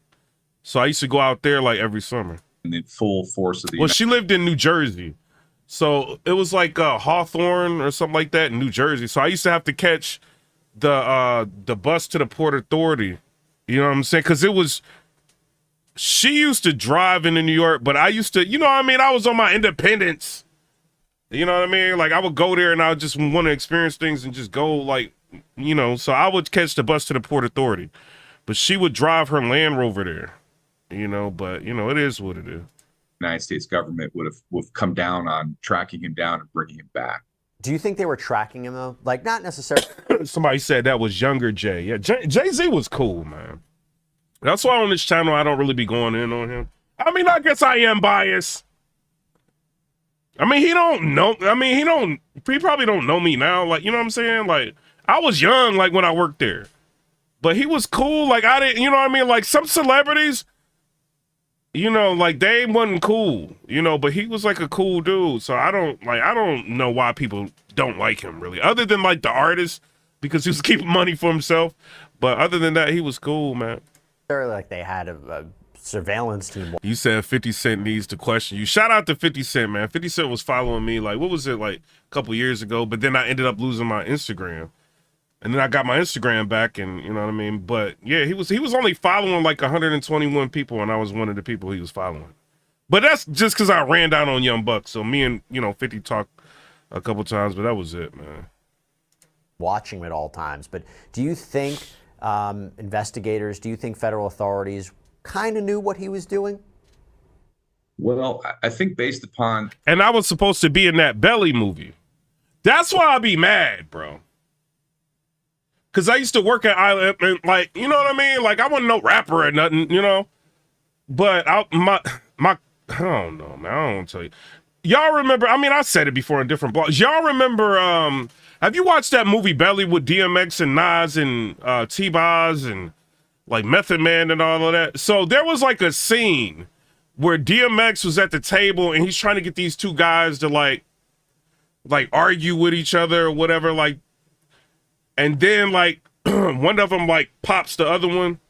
So I used to go out there like every summer. and then full force of the Well, she lived in New Jersey. So it was like Hawthorne or something like that in New Jersey. So I used to have to catch the bus to the Port Authority. You know what I'm saying? Because she used to drive into New York, but I used to, you know what I mean? I was on my independence. You know what I mean? Like I would go there and I would just want to experience things and just go like, you know, so I would catch the bus to the Port Authority. But she would drive her Land Rover there, you know, but, you know, it is what it is. United States government would have come down on tracking him down and bringing him back. Do you think they were tracking him though? Like not necessarily. Somebody said that was younger Jay. Yeah, Jay-Z was cool, man. That's why on this channel I don't really be going in on him. I mean, I guess I am biased. I mean, he probably don't know me now. Like, you know what I'm saying? Like, I was young, like, when I worked there. But he was cool. Like, I didn't, you know what I mean? Like, some celebrities, you know, like, they wasn't cool, you know, but he was, like, a cool dude. So I don't know why people don't like him, really. Other than, like, the artist, because he was keeping money for himself. But other than that, he was cool, man. Like they had a surveillance team. You said 50 Cent needs to question you. Shout out to 50 Cent, man. 50 Cent was following me, like, what was it, like, a couple years ago? But then I ended up losing my Instagram. And then I got my Instagram back, and you know what I mean? But yeah, he was only following like 121 people, and I was one of the people he was following. But that's just because I ran down on Young Buck. So me and, you know, 50 talked a couple times, but that was it, man. Watching him at all times. But do you think investigators, do you think federal authorities kind of knew what he was doing? Well, I think based upon... And I was supposed to be in that Belly movie. That's why I be mad, bro. Because I used to work at Island, and like, you know what I mean? Like, I wasn't no rapper or nothing, you know? But I don't know, man. I don't want to tell you. Y'all remember, I mean, I said it before in different blogs. Y'all remember, have you watched that movie Belly with DMX and Nas and T-Boz and like Method Man and all of that? So there was like a scene where DMX was at the table and he's trying to get these two guys to like argue with each other or whatever, like, and then like one of them like pops the other one.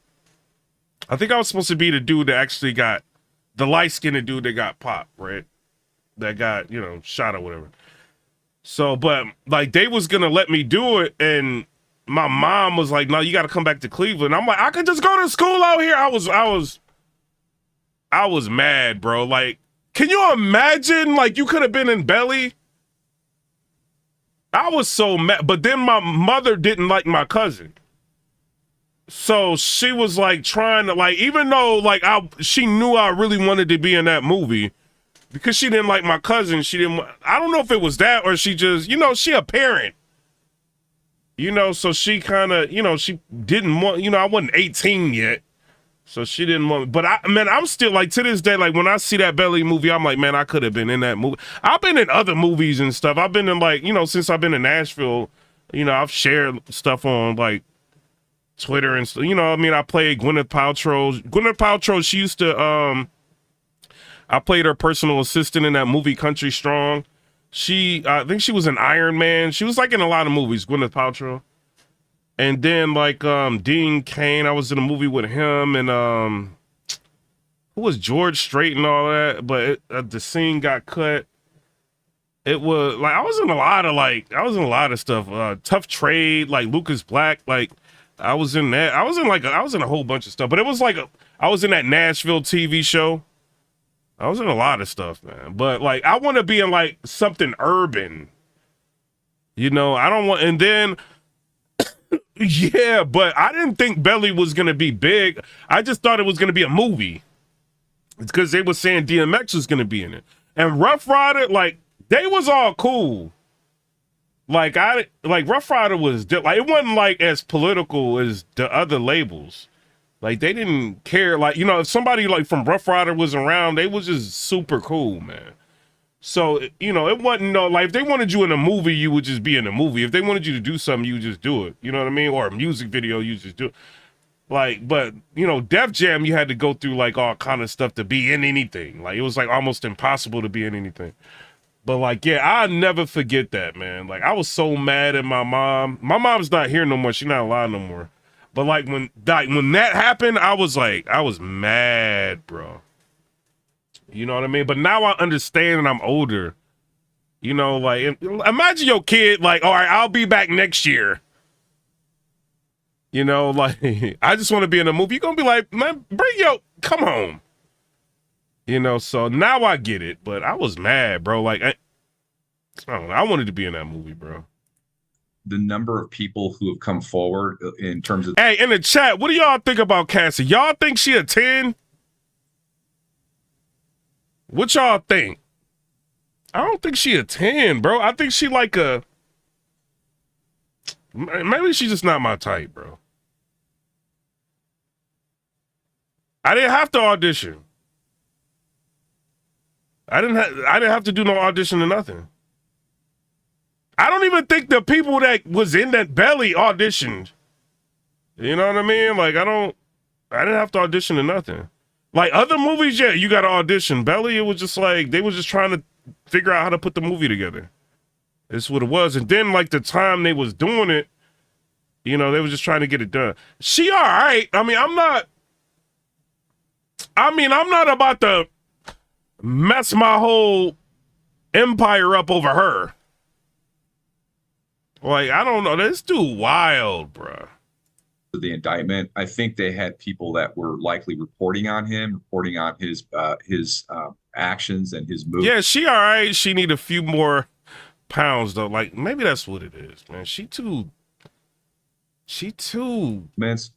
I think I was supposed to be the dude that actually got the light-skinned dude that got popped, right? That got, you know, shot or whatever. So, but like they was gonna let me do it, and my mom was like, "No, you got to come back to Cleveland." I'm like, "I could just go to school out here." I was mad, bro. Like, can you imagine? Like, you could have been in Belly. I was so mad, but then my mother didn't like my cousin, so she was like trying to like, even though like she knew I really wanted to be in that movie. Because she didn't like my cousin, I don't know if it was that or she just, you know, she a parent. You know, so she kind of, you know, she didn't want, you know, I wasn't 18 yet. So she didn't want, but I'm still like, to this day, like when I see that Belly movie, I'm like, man, I could have been in that movie. I've been in other movies and stuff. I've been in like, you know, since I've been in Nashville, you know, I've shared stuff on like Twitter and stuff. You know, I mean, I played Gwyneth Paltrow, she used to, I played her personal assistant in that movie Country Strong. I think she was in Iron Man. She was like in a lot of movies, Gwyneth Paltrow. And then like Dean Cain, I was in a movie with him, and who was George Strait and all that, but the scene got cut. It was like I was in a lot of stuff. Tough Trade, like Lucas Black, like I was in that. I was in a whole bunch of stuff, but it was like I was in that Nashville TV show. I was in a lot of stuff, man. But like, I want to be in like something urban. You know, I don't want, and then, yeah, but I didn't think Belly was going to be big. I just thought it was going to be a movie. It's because they were saying DMX was going to be in it. And Rough Rider, like, they was all cool. Like Rough Rider was like, it wasn't like as political as the other labels. Like they didn't care. Like, you know, if somebody like from Rough Rider was around, they was just super cool, man. So, you know, it wasn't like if they wanted you in a movie, you would just be in a movie. If they wanted you to do something, you would just do it. You know what I mean? Or a music video, you just do it. Like, but you know, Def Jam, you had to go through like all kind of stuff to be in anything. Like it was like almost impossible to be in anything. But like, yeah, I'll never forget that, man. Like I was so mad at my mom. My mom's not here no more. She's not alive no more. But like when that happened, I was mad, bro. You know what I mean? But now I understand and I'm older. You know, like imagine your kid like, all right, I'll be back next year. You know, like I just want to be in a movie. You're gonna be like, man, come home. You know, so now I get it, but I was mad, bro. Like, I don't know, I wanted to be in that movie, bro. The number of people who have come forward in terms of... Hey, in the chat, what do y'all think about Cassie? Y'all think she a 10? What y'all think? I don't think she a 10, bro. I think she like a... Maybe she's just not my type, bro. I didn't have to audition. I didn't have to do no audition or nothing. I don't even think the people that was in that belly auditioned. You know what I mean? Like I didn't have to audition or nothing. Like other movies, yeah, you got to audition. Belly, it was just like they was just trying to figure out how to put the movie together. That's what it was. And then like the time they was doing it, you know, they was just trying to get it done. She all right. I mean, I'm not about to mess my whole empire up over her. Like, I don't know. This dude wild, bro. The indictment, I think they had people that were likely reporting on his actions and his moves. Yeah, she all right. She need a few more pounds though. Like maybe that's what it is, man. She too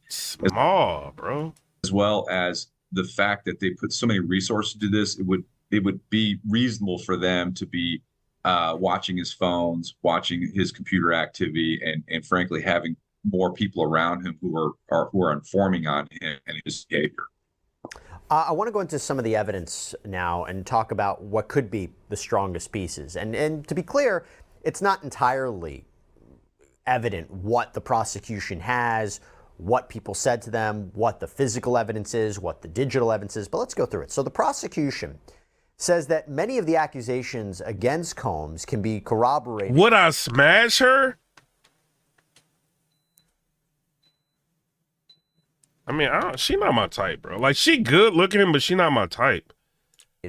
small, bro. As well as the fact that they put so many resources to this, it would be reasonable for them to be watching his phones, watching his computer activity, and frankly having more people around him who are informing on him and his behavior. I want to go into some of the evidence now and talk about what could be the strongest pieces. And to be clear, it's not entirely evident what the prosecution has, what people said to them, what the physical evidence is, what the digital evidence is, but let's go through it. So the prosecution says that many of the accusations against Combs can be corroborated. Would I smash her? I mean, she not my type, bro. Like, she good looking, but she not my type.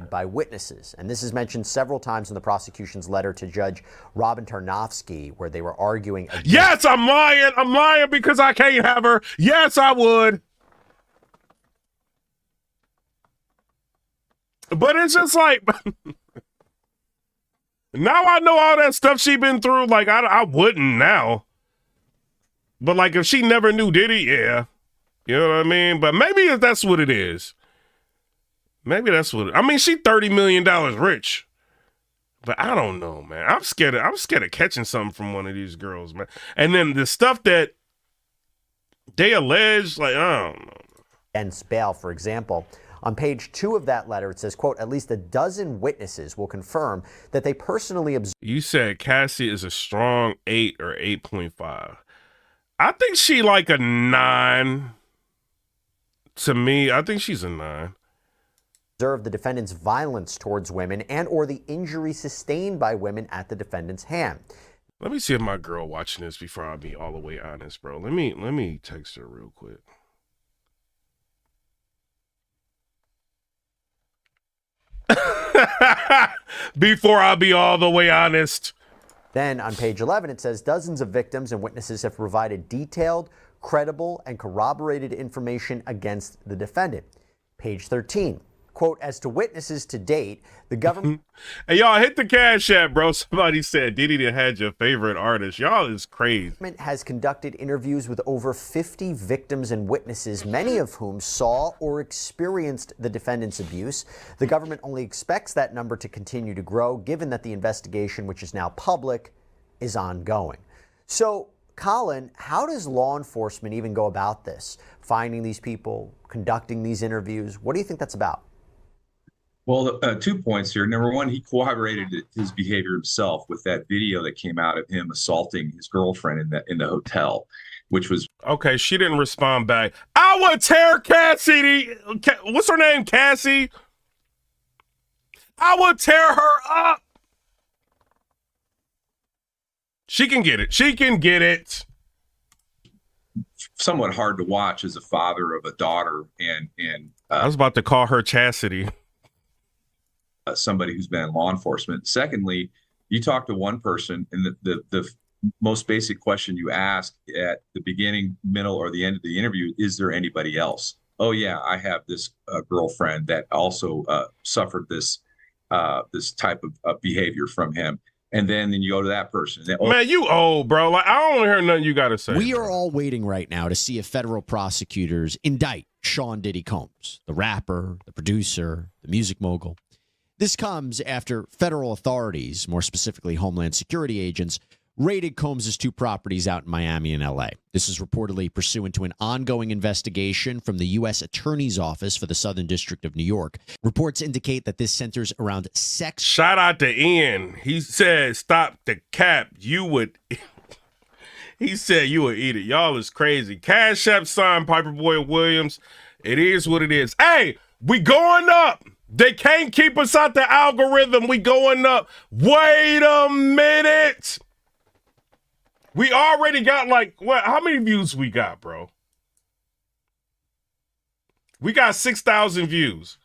By witnesses. And this is mentioned several times in the prosecution's letter to Judge Robin Tarnofsky, where they were arguing against... Yes, I'm lying. I'm lying because I can't have her. Yes, I would. But it's just like... now I know all that stuff she been through. Like, I wouldn't now. But, like, if she never knew Diddy, yeah. You know what I mean? But maybe that's what it is. Maybe that's what I mean, she $30 million rich. But I don't know, man. I'm scared of catching something from one of these girls, man. And then the stuff that they allege, like, I don't know. Against bail, for example. On page 2 of that letter, it says, quote, at least a dozen witnesses will confirm that they personally observed. You said Cassie is a strong 8 or 8.5. I think she like a 9. To me, I think she's a 9. Observe the defendant's violence towards women and or the injury sustained by women at the defendant's hand. Let me see if my girl watching this before I be all the way honest, bro. Let me text her real quick. Before I be all the way honest. Then on page 11, it says dozens of victims and witnesses have provided detailed, credible, and corroborated information against the defendant. Page 13. Quote, as to witnesses to date, the government... Hey, y'all, hit the Cash App, bro. Somebody said Diddy done had your favorite artist. Y'all is crazy. The government has conducted interviews with over 50 victims and witnesses, many of whom saw or experienced the defendant's abuse. The government only expects that number to continue to grow, given that the investigation, which is now public, is ongoing. So, Colin, how does law enforcement even go about this? Finding these people, conducting these interviews? What do you think that's about? Well, 2 points here. Number one, he corroborated his behavior himself with that video that came out of him assaulting his girlfriend in the hotel, which was Okay, she didn't respond back. I would tear Cassie. What's her name? Cassie. I would tear her up. She can get it. She can get it. somewhat hard to watch as a father of a daughter and I was about to call her Chastity. Somebody who's been in law enforcement. Secondly, you talk to one person, and the most basic question you ask at the beginning, middle, or the end of the interview, is there anybody else? Oh yeah, I have this girlfriend that also suffered this this type of behavior from him. And then you go to that person. Then, oh, Man, you old, bro. Like, I don't want to hear nothing you got to say. We bro. are all waiting right now to see if federal prosecutors indict Sean Diddy Combs, the rapper, the producer, the music mogul. This comes after federal authorities, more specifically Homeland Security agents, raided Combs' two properties out in Miami and L.A. This is reportedly pursuant to an ongoing investigation from the U.S. Attorney's Office for the Southern District of New York. Reports indicate that this centers around sex. Shout out to Ian. He said, stop the cap. You would... He said you would eat it. Y'all is crazy. Cash App sign Piper Boy Williams. It is what it is. Hey, we going up. They can't keep us out the algorithm. We going up. Wait a minute. We already got like, what? How many views we got, bro? We got 6,000 views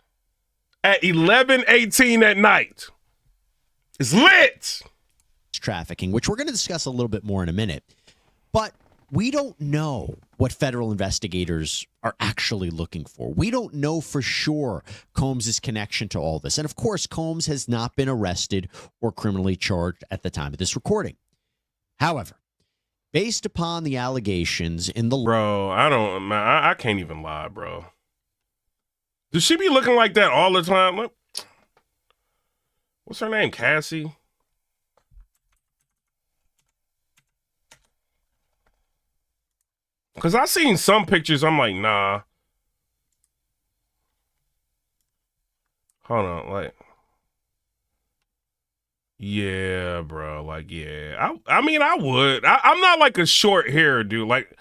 at 11:18 at night. It's lit. Trafficking, which we're going to discuss a little bit more in a minute. But we don't know what federal investigators are actually looking for. We don't know for sure Combs' connection to all this. And of course, Combs has not been arrested or criminally charged at the time of this recording. However, based upon the allegations in the... Bro, I can't even lie, bro. Does she be looking like that all the time? Look, what's her name? Cassie? Because I seen some pictures, I'm like, nah. Hold on, like... Yeah, bro. Like, yeah. I mean, I would. I'm not like a short hair dude. Like,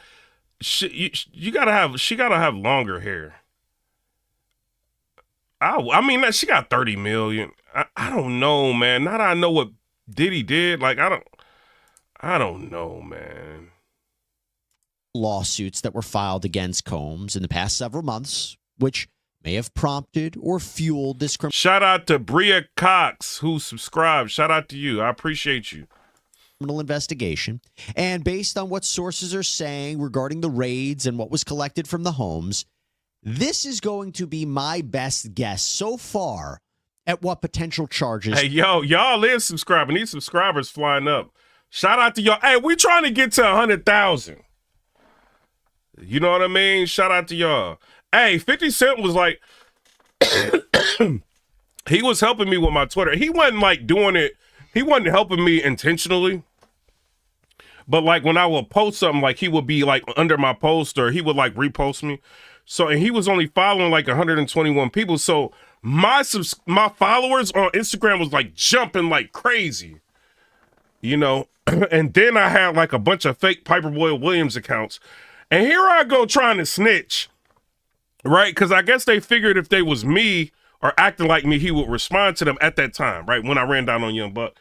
she gotta have longer hair. I mean, she got 30 million. I don't know, man. Now that I know what Diddy did, like, I don't know, man. Lawsuits that were filed against Combs in the past several months, which may have prompted or fueled this Shout out to Bria Cox, who subscribed. Shout out to you. I appreciate you. criminal investigation. And based on what sources are saying regarding the raids and what was collected from the homes, this is going to be my best guess so far at what potential charges. Hey, y'all is subscribing. These subscribers flying up. Shout out to y'all. Hey, we trying to get to 100,000. You know what I mean? Shout out to y'all. Hey, 50 Cent was like, he was helping me with my Twitter. He wasn't like doing it. He wasn't helping me intentionally. But like when I would post something, like he would be like under my post or he would like repost me. So, and he was only following like 121 people. So my followers on Instagram was like jumping like crazy, you know? And then I had like a bunch of fake Piper Boy Williams accounts. And here I go trying to snitch, right? Because I guess they figured if they was me or acting like me, he would respond to them at that time, right? When I ran down on Young Buck.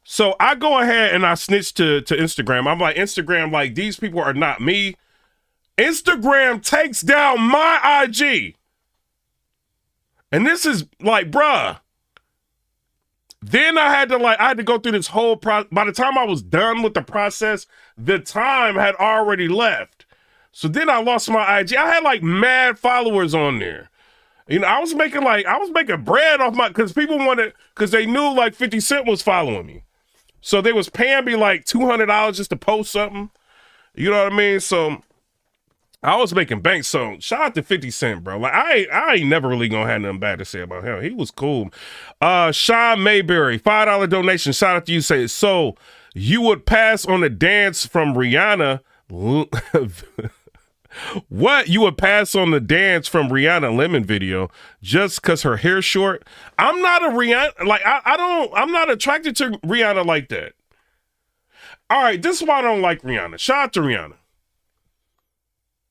So I go ahead and I snitch to Instagram. I'm like, Instagram, like, these people are not me. Instagram takes down my IG. And this is like, bruh. Then I had to go through this whole process. By the time I was done with the process, the time had already left. So then I lost my IG. I had like mad followers on there. You know, I was making bread off because people wanted, because they knew like 50 Cent was following me. So they was paying me like $200 just to post something. You know what I mean? So I was making bank. So shout out to 50 Cent, bro. Like I ain't never really gonna have nothing bad to say about him. He was cool. Sean Mayberry, $5 donation. Shout out to you. Say, so You would pass on the dance from Rihanna. What? You would pass on the dance from Rihanna Lemon video just because her hair's short? I'm not a Rihanna. Like, I'm not attracted to Rihanna like that. All right, this is why I don't like Rihanna. Shout out to Rihanna.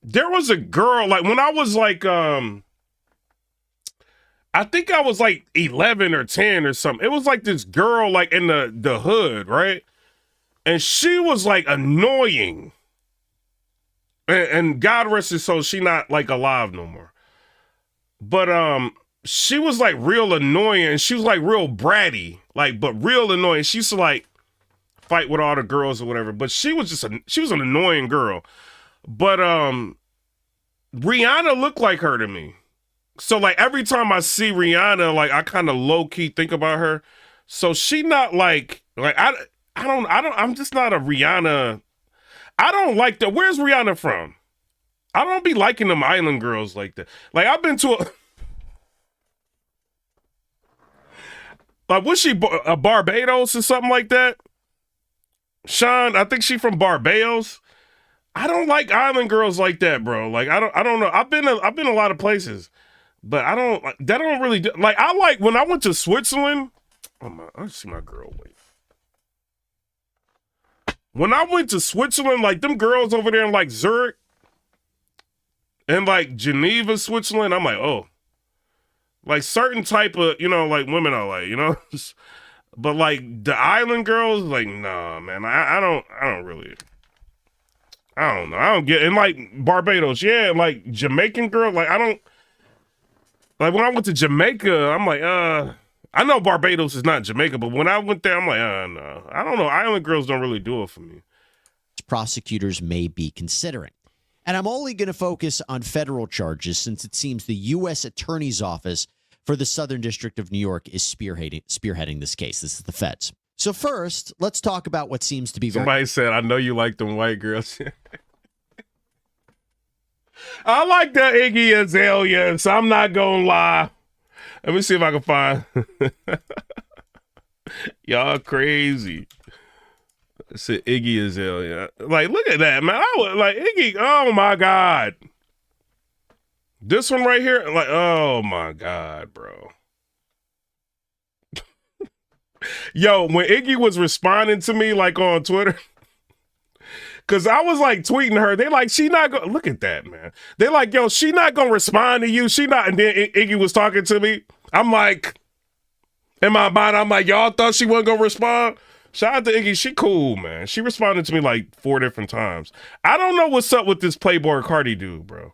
There was a girl, like, when I was like, I think I was like 11 or 10 or something. It was like this girl, like, in the hood, right? And she was, like, annoying. And God rest her soul, she not, like, alive no more. But, she was, like, real annoying. And she was, like, real bratty. Like, but real annoying. She used to, like, fight with all the girls or whatever. But she was just, she was an annoying girl. But, Rihanna looked like her to me. So, like, every time I see Rihanna, like, I kind of low-key think about her. So she not, like, I'm just not a Rihanna. I don't like that. Where's Rihanna from? I don't be liking them island girls like that. Like, I've been to like, was she a Barbados or something like that? Sean, I think she from Barbados. I don't like island girls like that, bro. Like, I don't know. I've been a lot of places, but that don't really do, like, I like when I went to Switzerland. I see my girl. Wait. When I went to Switzerland, like, them girls over there in, like, Zurich and, like, Geneva, Switzerland, I'm like, oh. Like, certain type of, like, women I like, But, like, the island girls, like, nah, man. I don't really. I don't know. I don't get, and, like, Barbados, yeah, like, Jamaican girl, like, I don't, like, when I went to Jamaica, I'm like, I know Barbados is not Jamaica, but when I went there, I'm like, no. I don't know. Island girls don't really do it for me. Prosecutors may be considering. And I'm only going to focus on federal charges since it seems the U.S. Attorney's Office for the Southern District of New York is spearheading this case. This is the feds. So first, let's talk about what seems to be Somebody said, I know you like them white girls. I like that Iggy Azalea, so I'm not going to lie. Let me see if I can find. Y'all crazy. It's an Iggy Azalea. Like, look at that, man. I was like, Iggy, oh my God. This one right here, like, oh my God, bro. Yo, when Iggy was responding to me, like, on Twitter, because I was, like, tweeting her, they like, she not going, look at that, man. They like, yo, she not going to respond to you. She not, and then Iggy was talking to me. I'm like, in my mind, I'm like, y'all thought she wasn't going to respond? Shout out to Iggy. She cool, man. She responded to me like 4 different times. I don't know what's up with this Playboy Cardi dude, bro.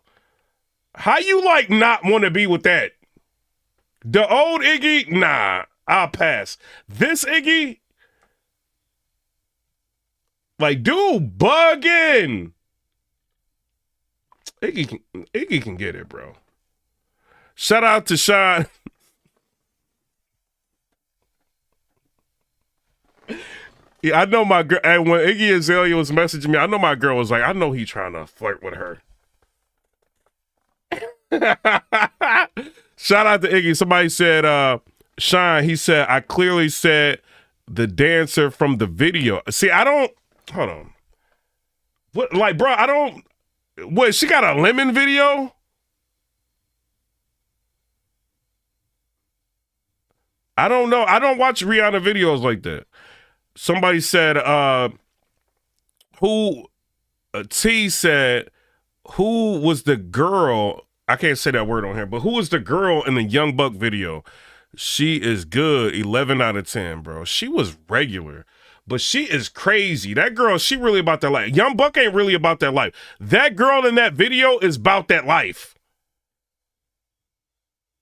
How you, like, not want to be with that? The old Iggy? Nah, I'll pass. This Iggy? Like, dude, bugging. Iggy can get it, bro. Shout out to Sean. Yeah, I know my girl. And when Iggy Azalea was messaging me, I know my girl was like, I know he trying to flirt with her. Shout out to Iggy. Somebody said, Sean, he said, I clearly said the dancer from the video. See, I don't, hold on. What, like, bro, I don't, what, she got a lemon video? I don't know. I don't watch Rihanna videos like that. Somebody said, T said, who was the girl? I can't say that word on here, but who was the girl in the Young Buck video? She is good. 11 out of 10, bro. She was regular, but she is crazy. That girl, she really about that life. Young Buck ain't really about that life. That girl in that video is about that life.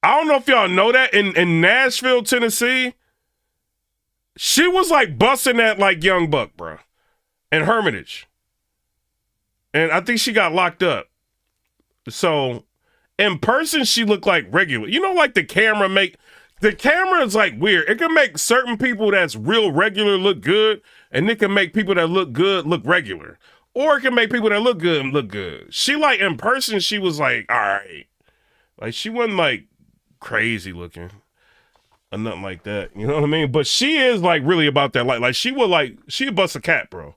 I don't know if y'all know that in Nashville, Tennessee, she was like busting that like Young Buck, bro, in Hermitage. And I think she got locked up. So in person, she looked like regular. You know, like the camera is like weird. It can make certain people that's real regular look good, and it can make people that look good look regular. Or it can make people that look good. She like in person, she was like, all right. Like she wasn't like crazy looking. or nothing like that. You know what I mean? But she is like really about that. Like she would bust a cat, bro.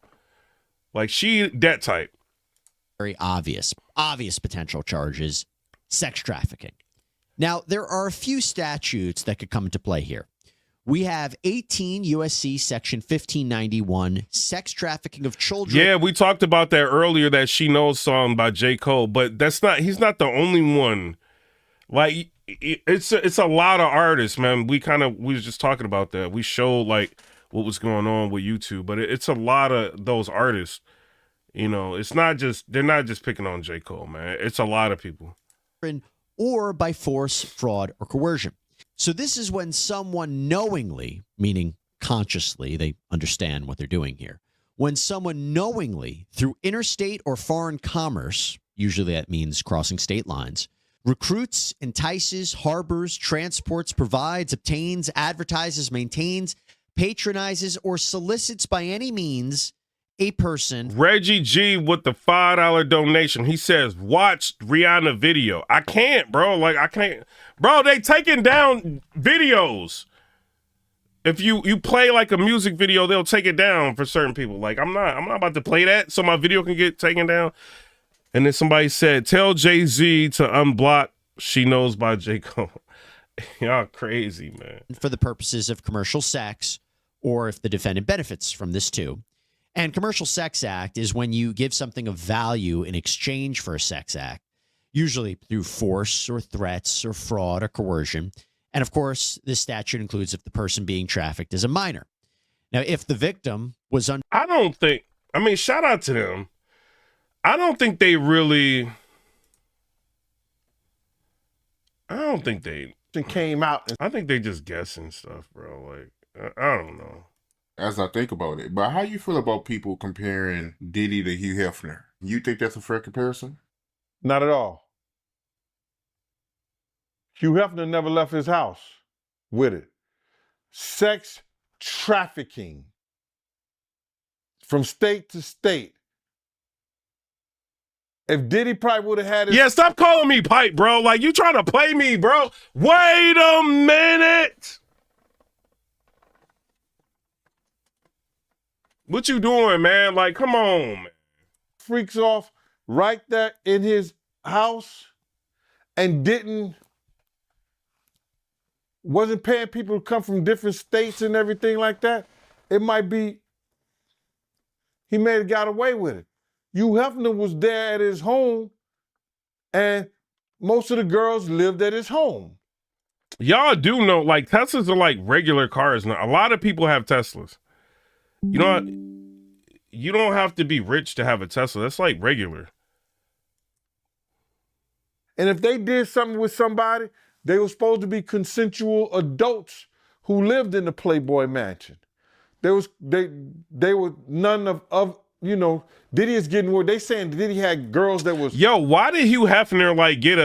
Like she that type. Very obvious potential charges, sex trafficking. Now, there are a few statutes that could come into play here. We have 18 USC section 1591, sex trafficking of children. Yeah, we talked about that earlier, that She Knows song by J. Cole, but he's not the only one. Like it's a lot of artists, man. We was just talking about that. We showed like what was going on with YouTube, but it's a lot of those artists. You know, they're not just picking on J. Cole, man. It's a lot of people. Or by force, fraud, or coercion. So this is when someone knowingly, meaning consciously, they understand what they're doing here. When someone knowingly, through interstate or foreign commerce, usually that means crossing state lines, recruits, entices, harbors, transports, provides, obtains, advertises, maintains, patronizes, or solicits by any means a person. Reggie G with the $5 donation. He says, watch Rihanna video. I can't, bro. Like, I can't. Bro, they taking down videos. If you play like a music video, they'll take it down for certain people. Like, I'm not about to play that so my video can get taken down. And then somebody said, tell Jay-Z to unblock She Knows by J. Cole. Y'all crazy, man. For the purposes of commercial sex, or if the defendant benefits from this too. And Commercial Sex Act is when you give something of value in exchange for a sex act, usually through force or threats or fraud or coercion. And of course, this statute includes if the person being trafficked is a minor. Now, if the victim was shout out to them. I don't think they came out. I think they just guessing stuff, bro. Like, I don't know. As I think about it. But how you feel about people comparing Diddy to Hugh Hefner? You think that's a fair comparison? Not at all. Hugh Hefner never left his house with it. Sex trafficking from state to state. If Diddy probably would have had his... Yeah, stop calling me pipe, bro. Like, you trying to play me, bro. Wait a minute. What you doing, man? Like, come on, man. Freaks off right there in his house and wasn't paying people to come from different states and everything like that. It might be he may have got away with it. Hugh Hefner was there at his home, and most of the girls lived at his home. Y'all do know, like, Teslas are like regular cars now. A lot of people have Teslas. You know what? You don't have to be rich to have a Tesla. That's like regular. And if they did something with somebody, they were supposed to be consensual adults who lived in the Playboy Mansion. They were none of you know, Diddy is getting where they saying Diddy had girls that was... Yo, why did Hugh Hefner like get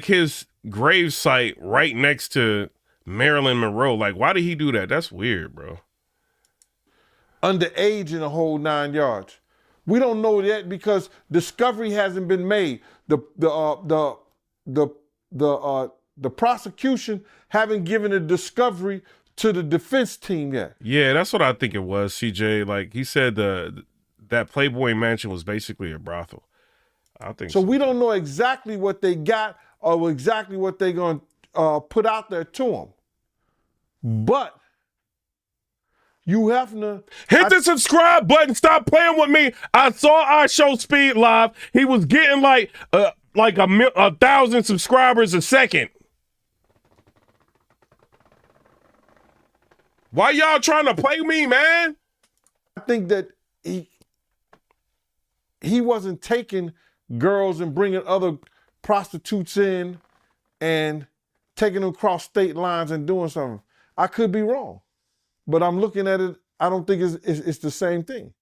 his grave site right next to Marilyn Monroe? Like, why did he do that? That's weird, bro. Underage in the whole 9 yards. We don't know that because discovery hasn't been made. The prosecution haven't given a discovery to the defense team yet. Yeah, that's what I think it was, CJ. Like, he said that Playboy Mansion was basically a brothel. I think so. We don't know exactly what they got or exactly what they're going to put out there to them. But Hugh Hefner... Hit the subscribe button. Stop playing with me. I saw our show Speed Live. He was getting like 1,000 subscribers a second. Why y'all trying to play me, man? I think that he wasn't taking girls and bringing other prostitutes in and taking them across state lines and doing something. I could be wrong, but I'm looking at it. I don't think it's the same thing.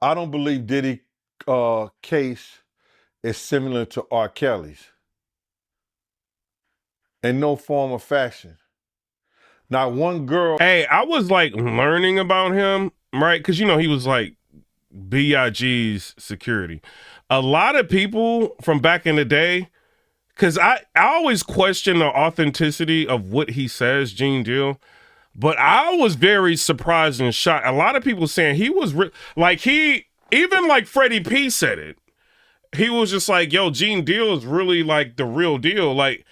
I don't believe Diddy case is similar to R. Kelly's in no form or fashion. Not one girl. Hey, I was like learning about him, right? Because, you know, he was like B.I.G.'s security. A lot of people from back in the day because I always question the authenticity of what he says, Gene Deal. But I was very surprised and shocked. A lot of people saying he was even like Freddy P said it. He was just like, yo, Gene Deal is really like the real deal. Like,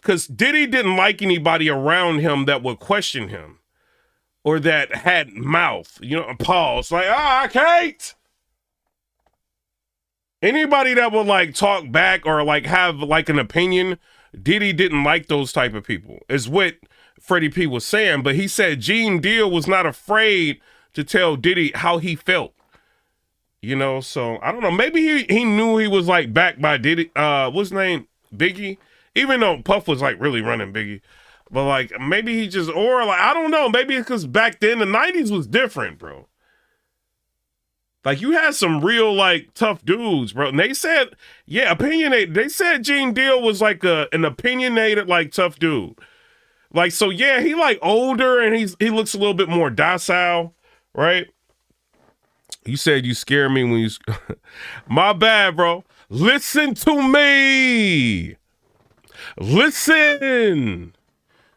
because Diddy didn't like anybody around him that would question him or that had mouth, pause. Like, I can't. Anybody that would like talk back or like have like an opinion, Diddy didn't like those type of people, is what Freddie P was saying. But he said Gene Deal was not afraid to tell Diddy how he felt. So I don't know. Maybe he knew he was like backed by Diddy. What's his name? Biggie. Even though Puff was like really running Biggie. But like maybe he just, or like, I don't know. Maybe it's because back then the 90s was different, bro. Like, you had some real, like, tough dudes, bro. And they said, yeah, opinionated. They said Gene Deal was, like, an opinionated, like, tough dude. Like, so, yeah, he, like, older and he looks a little bit more docile, right? You said you scare me when you... My bad, bro. Listen to me. Listen.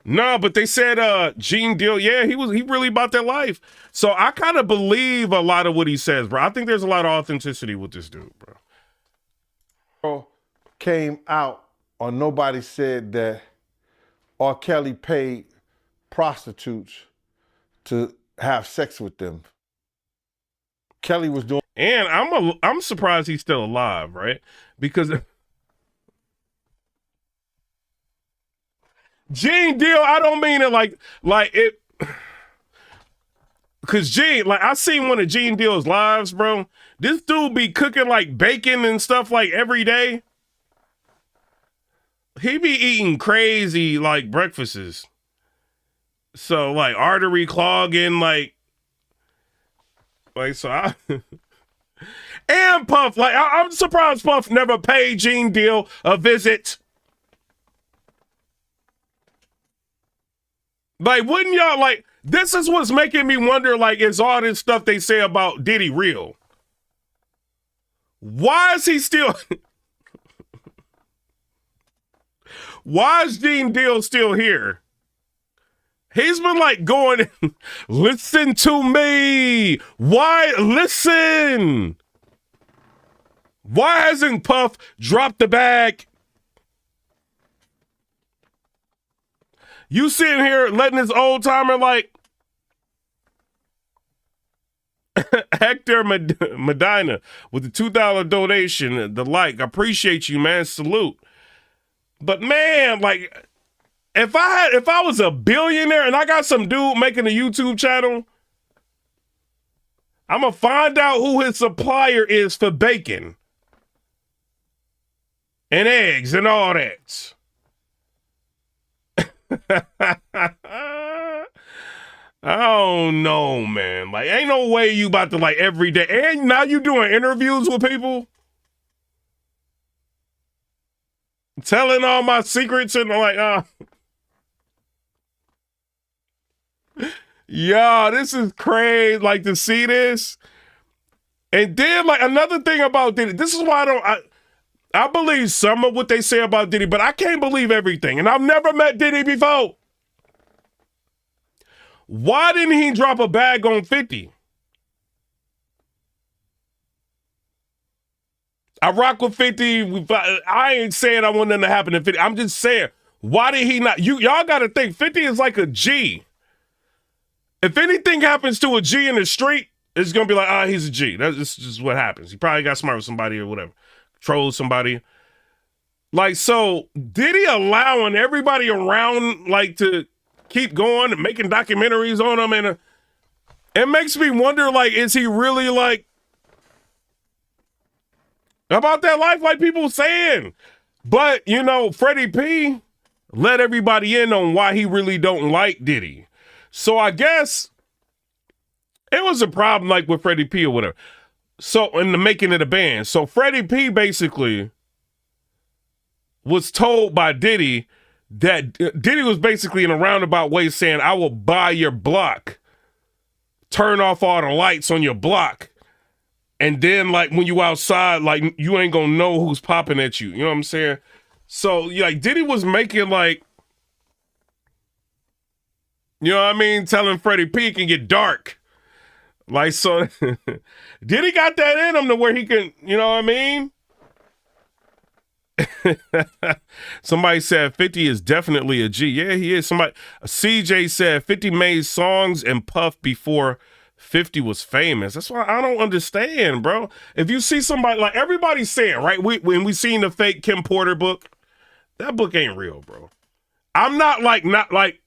No, but they said Gene Deal, yeah, he really about that life. So I kind of believe a lot of what he says, bro. I think there's a lot of authenticity with this dude, bro. Came out or nobody said that R. Kelly paid prostitutes to have sex with them. Kelly was doing, and I'm surprised he's still alive, right? Because Gene Deal, I don't mean it like it. Cause Gene, like I seen one of Gene Deal's lives, bro. This dude be cooking like bacon and stuff like every day. He be eating crazy like breakfasts. So like artery clogging, like so I and Puff, like I'm surprised Puff never paid Gene Deal a visit. Like, wouldn't y'all like? This is what's making me wonder, like, is all this stuff they say about Diddy real? Why is he still... Why is Gene Deal still here? He's been, like, going, listen to me. Why? Listen. Why hasn't Puff dropped the bag? You sitting here letting this old timer like Hector Medina with the $2 donation, the like. I appreciate you, man. Salute. But man, like if I was a billionaire and I got some dude making a YouTube channel, I'm gonna find out who his supplier is for bacon and eggs and all that. I don't know, man. Like, ain't no way you about to like every day. And now you doing interviews with people, telling all my secrets and like, yeah, this is crazy. Like to see this, and then like another thing about Diddy. This is why I believe some of what they say about Diddy, but I can't believe everything. And I've never met Diddy before. Why didn't he drop a bag on 50? I rock with 50. I ain't saying I want nothing to happen to 50. I'm just saying, why did he not? Y'all got to think, 50 is like a G. If anything happens to a G in the street, it's going to be like, he's a G. That's just what happens. He probably got smart with somebody or whatever. Troll somebody. Like, so Diddy allowing everybody around like to keep going and making documentaries on him, and it makes me wonder, like, is he really like about that life like people saying? But Freddy P let everybody in on why he really don't like Diddy. So I guess it was a problem like with Freddy P or whatever. So in the making of the band. So Freddy P basically was told by Diddy that Diddy was basically in a roundabout way saying, I will buy your block, turn off all the lights on your block, and then like when you outside, like you ain't gonna know who's popping at you. You know what I'm saying? So like Diddy was making like, you know what I mean, telling Freddy P can get dark. Like, so Diddy got that in him to where he can, you know what I mean? Somebody said 50 is definitely a G. Yeah, he is. CJ said 50 made songs and Puff before 50 was famous. That's why I don't understand, bro. If you see somebody, like everybody's saying, right? When we seen the fake Kim Porter book, that book ain't real, bro. I'm not like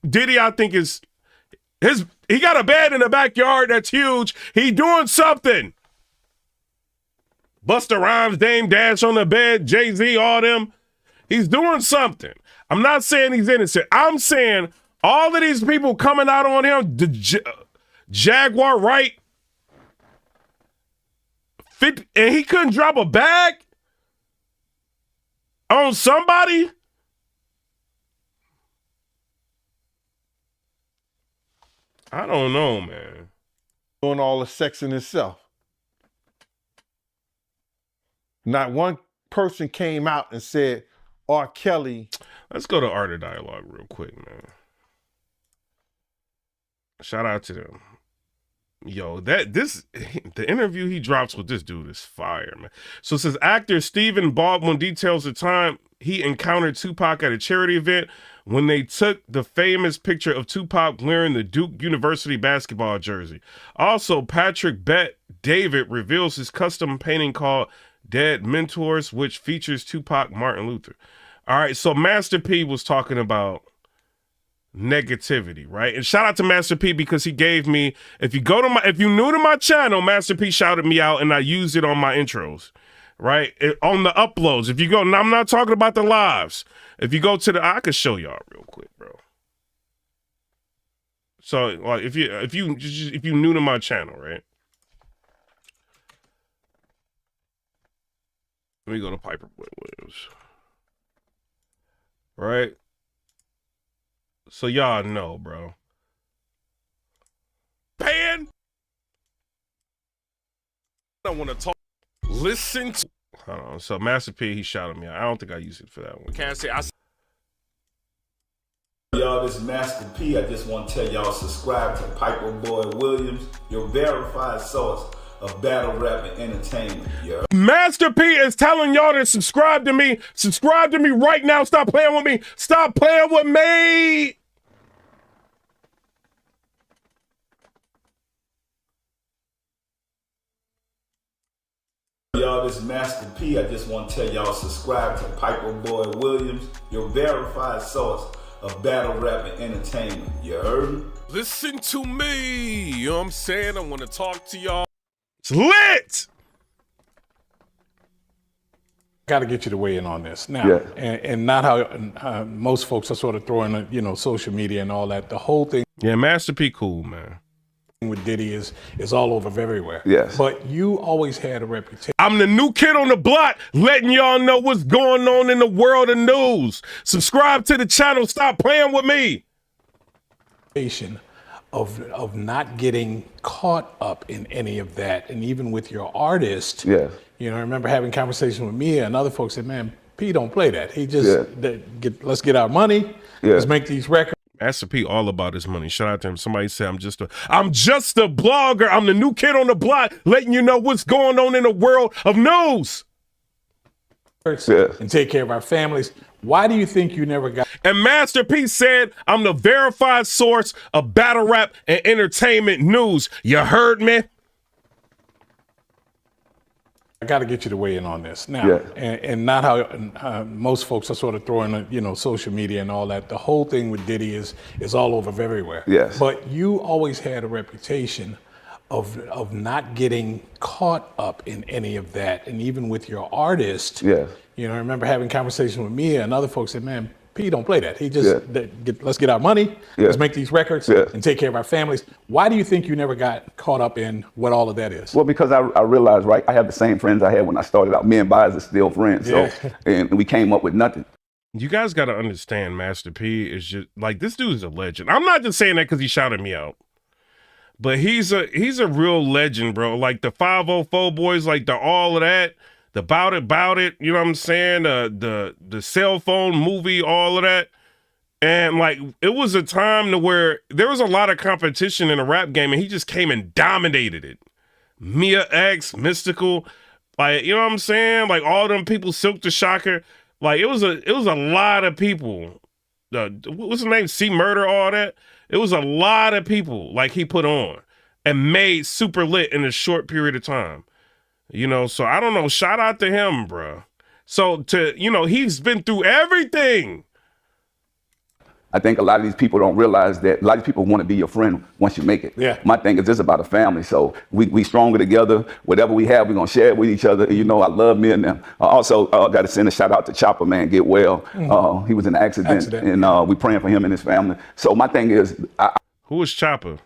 Diddy, I think he got a bed in the backyard that's huge. He doing something. Busta Rhymes, Dame Dash on the bed, Jay-Z, all them. He's doing something. I'm not saying he's innocent. I'm saying all of these people coming out on him, Jaguar Wright, and he couldn't drop a bag on somebody. I don't know, man. Doing all the sex in itself. Not one person came out and said, R. Kelly. Let's go to Art of Dialogue real quick, man. Shout out to them. Yo, the interview he drops with this dude is fire, man. So it says actor Stephen Baldwin details the time he encountered Tupac at a charity event when they took the famous picture of Tupac wearing the Duke University basketball jersey. Also, Patrick Bet David reveals his custom painting called Dead Mentors, which features Tupac, Martin Luther. All right, so Master P was talking about negativity, right? And shout out to Master P because he gave me, if you new to my channel, Master P shouted me out and I used it on my intros, right? On the uploads. If you go, now I'm not talking about the lives. If you go to I could show y'all real quick, bro. So like if you new to my channel, right? Let me go to Piper Williams. Right? So y'all know, bro. Pan. I want to talk. Listen to. Hold on. So Master P, he shouted me out. I don't think I used it for that one. Can't say I. Y'all, this is Master P. I just want to tell y'all subscribe to Piper Boy Williams, your verified source of battle rap and entertainment. Yeah. Master P is telling y'all to subscribe to me. Subscribe to me right now. Stop playing with me. Stop playing with me. Y'all, this is Master P. I just want to tell y'all subscribe to Piper Boy Williams, your verified source of battle rap and entertainment. You heard me? Listen to me. You know what I'm saying? I want to talk to y'all. It's lit. Got to get you to weigh in on this now, and not how most folks are sort of throwing, social media and all that. The whole thing. Yeah, Master P, cool, man. With Diddy is all over everywhere. Yes. But you always had a reputation. I'm the new kid on the block, letting y'all know what's going on in the world of news. Subscribe to the channel. Stop playing with me. Of not getting caught up in any of that, and even with your artist. Yes. I remember having conversations with Mia and other folks said, man, P don't play that. He just, let's get our money. Let's make these records. Master P all about his money. Shout out to him. Somebody said, I'm just a blogger. I'm the new kid on the block, letting you know what's going on in the world of news. And take care of our families. Why do you think you never got? And Master P said, I'm the verified source of battle rap and entertainment news. You heard me? I got to get you to weigh in on this now, and not how most folks are sort of throwing, social media and all that. The whole thing with Diddy is all over everywhere. Yes. But you always had a reputation of not getting caught up in any of that, and even with your artist. Yes. I remember having conversations with Mia and other folks said, man, P don't play that. He just, let's get our money, let's make these records and take care of our families. Why do you think you never got caught up in what all of that is? Well, because I realized, right, I have the same friends I had when I started out. Me and Byers are still friends. So, and we came up with nothing. You guys got to understand, Master P is just, like, this dude is a legend. I'm not just saying that because he shouted me out. But he's a real legend, bro. Like the 504 boys, like all of that. The Bout It, you know what I'm saying? The cell phone movie, all of that. And like, it was a time to where there was a lot of competition in the rap game, and he just came and dominated it. Mia X, Mystical, like, you know what I'm saying? Like all them people, Silk the Shocker. Like it was a lot of people. What's his name? C Murder, all that. It was a lot of people like he put on and made super lit in a short period of time. You know, so I don't know. Shout out to him, bro. So he's been through everything. I think a lot of these people don't realize that a lot of people want to be your friend once you make it. Yeah. My thing is this about a family. So we stronger together. Whatever we have, we're going to share it with each other. You know, I love me and them. I also got to send a shout out to Chopper, man. Get well. He was in an accident. And we praying for him and his family. So my thing is. Who is Chopper?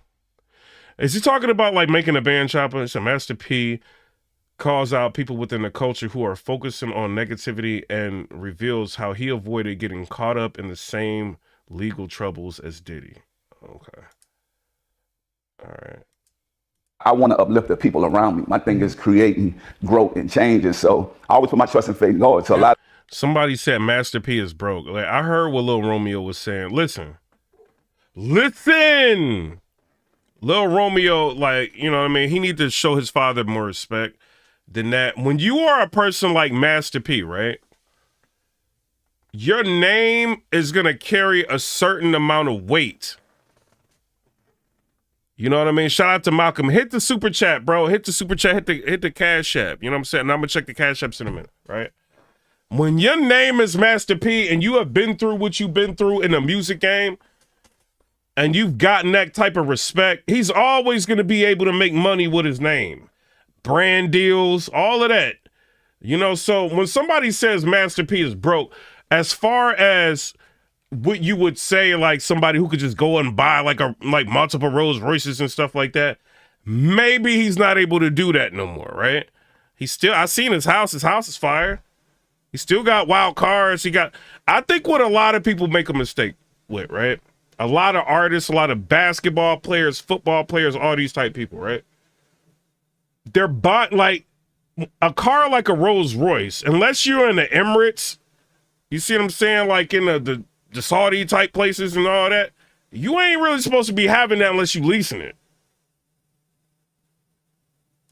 Is he talking about like making a band, Chopper? It's a Master P. Calls out people within the culture who are focusing on negativity and reveals how he avoided getting caught up in the same legal troubles as Diddy. Okay. All right. I want to uplift the people around me. My thing is creating growth and changes. So I always put my trust and faith in God. So a lot. Somebody said Master P is broke. Like I heard what Lil Romeo was saying. Listen. Lil Romeo, like, you know what I mean? He needs to show his father more respect than that. When you are a person like Master P, right? Your name is going to carry a certain amount of weight. You know what I mean? Shout out to Malcolm. Hit the super chat, bro. Hit the super chat. Hit the Cash App. You know what I'm saying? And I'm going to check the Cash Apps in a minute, right? When your name is Master P and you have been through what you've been through in the music game and you've gotten that type of respect, he's always going to be able to make money with his name. Brand deals, all of that. You know, so when somebody says Master P is broke, as far as what you would say, like somebody who could just go and buy like multiple Rolls Royces and stuff like that, maybe he's not able to do that no more, right? I seen his house. His house is fire. He still got wild cars. I think what a lot of people make a mistake with, right? A lot of artists, a lot of basketball players, football players, all these type people, right? They're bought like a car like a Rolls Royce, unless you're in the Emirates. You see what I'm saying? Like in the Saudi type places and all that. You ain't really supposed to be having that unless you leasing it.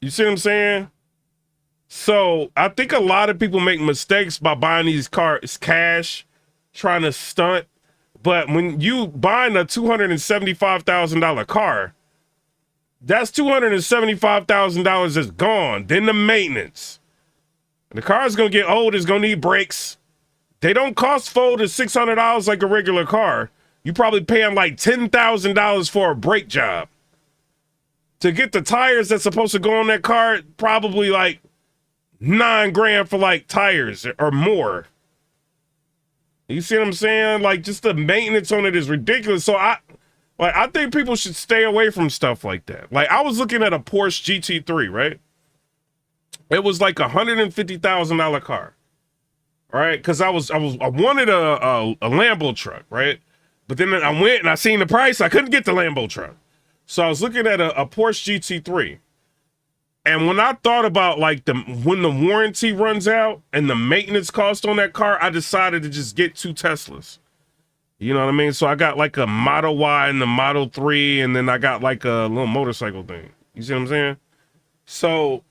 You see what I'm saying? So I think a lot of people make mistakes by buying these cars cash, trying to stunt. But when you buying a $275,000 car, that's $275,000 that's gone. Then the maintenance. The car's gonna get old. It's gonna need brakes. They don't cost $400 to $600 like a regular car. You probably paying like $10,000 for a brake job. To get the tires that's supposed to go on that car, probably like $9,000 for like tires or more. You see what I'm saying? Like just the maintenance on it is ridiculous. So I think people should stay away from stuff like that. Like I was looking at a Porsche GT3, right? It was like $150,000 car. Right, because I wanted a Lambo truck, right? But then I went and I seen the price. I couldn't get the Lambo truck, so I was looking at a Porsche GT3. And when I thought about like when the warranty runs out and the maintenance cost on that car, I decided to just get 2 Teslas. You know what I mean? So I got like a Model Y and the Model 3, and then I got like a little motorcycle thing. You see what I'm saying? So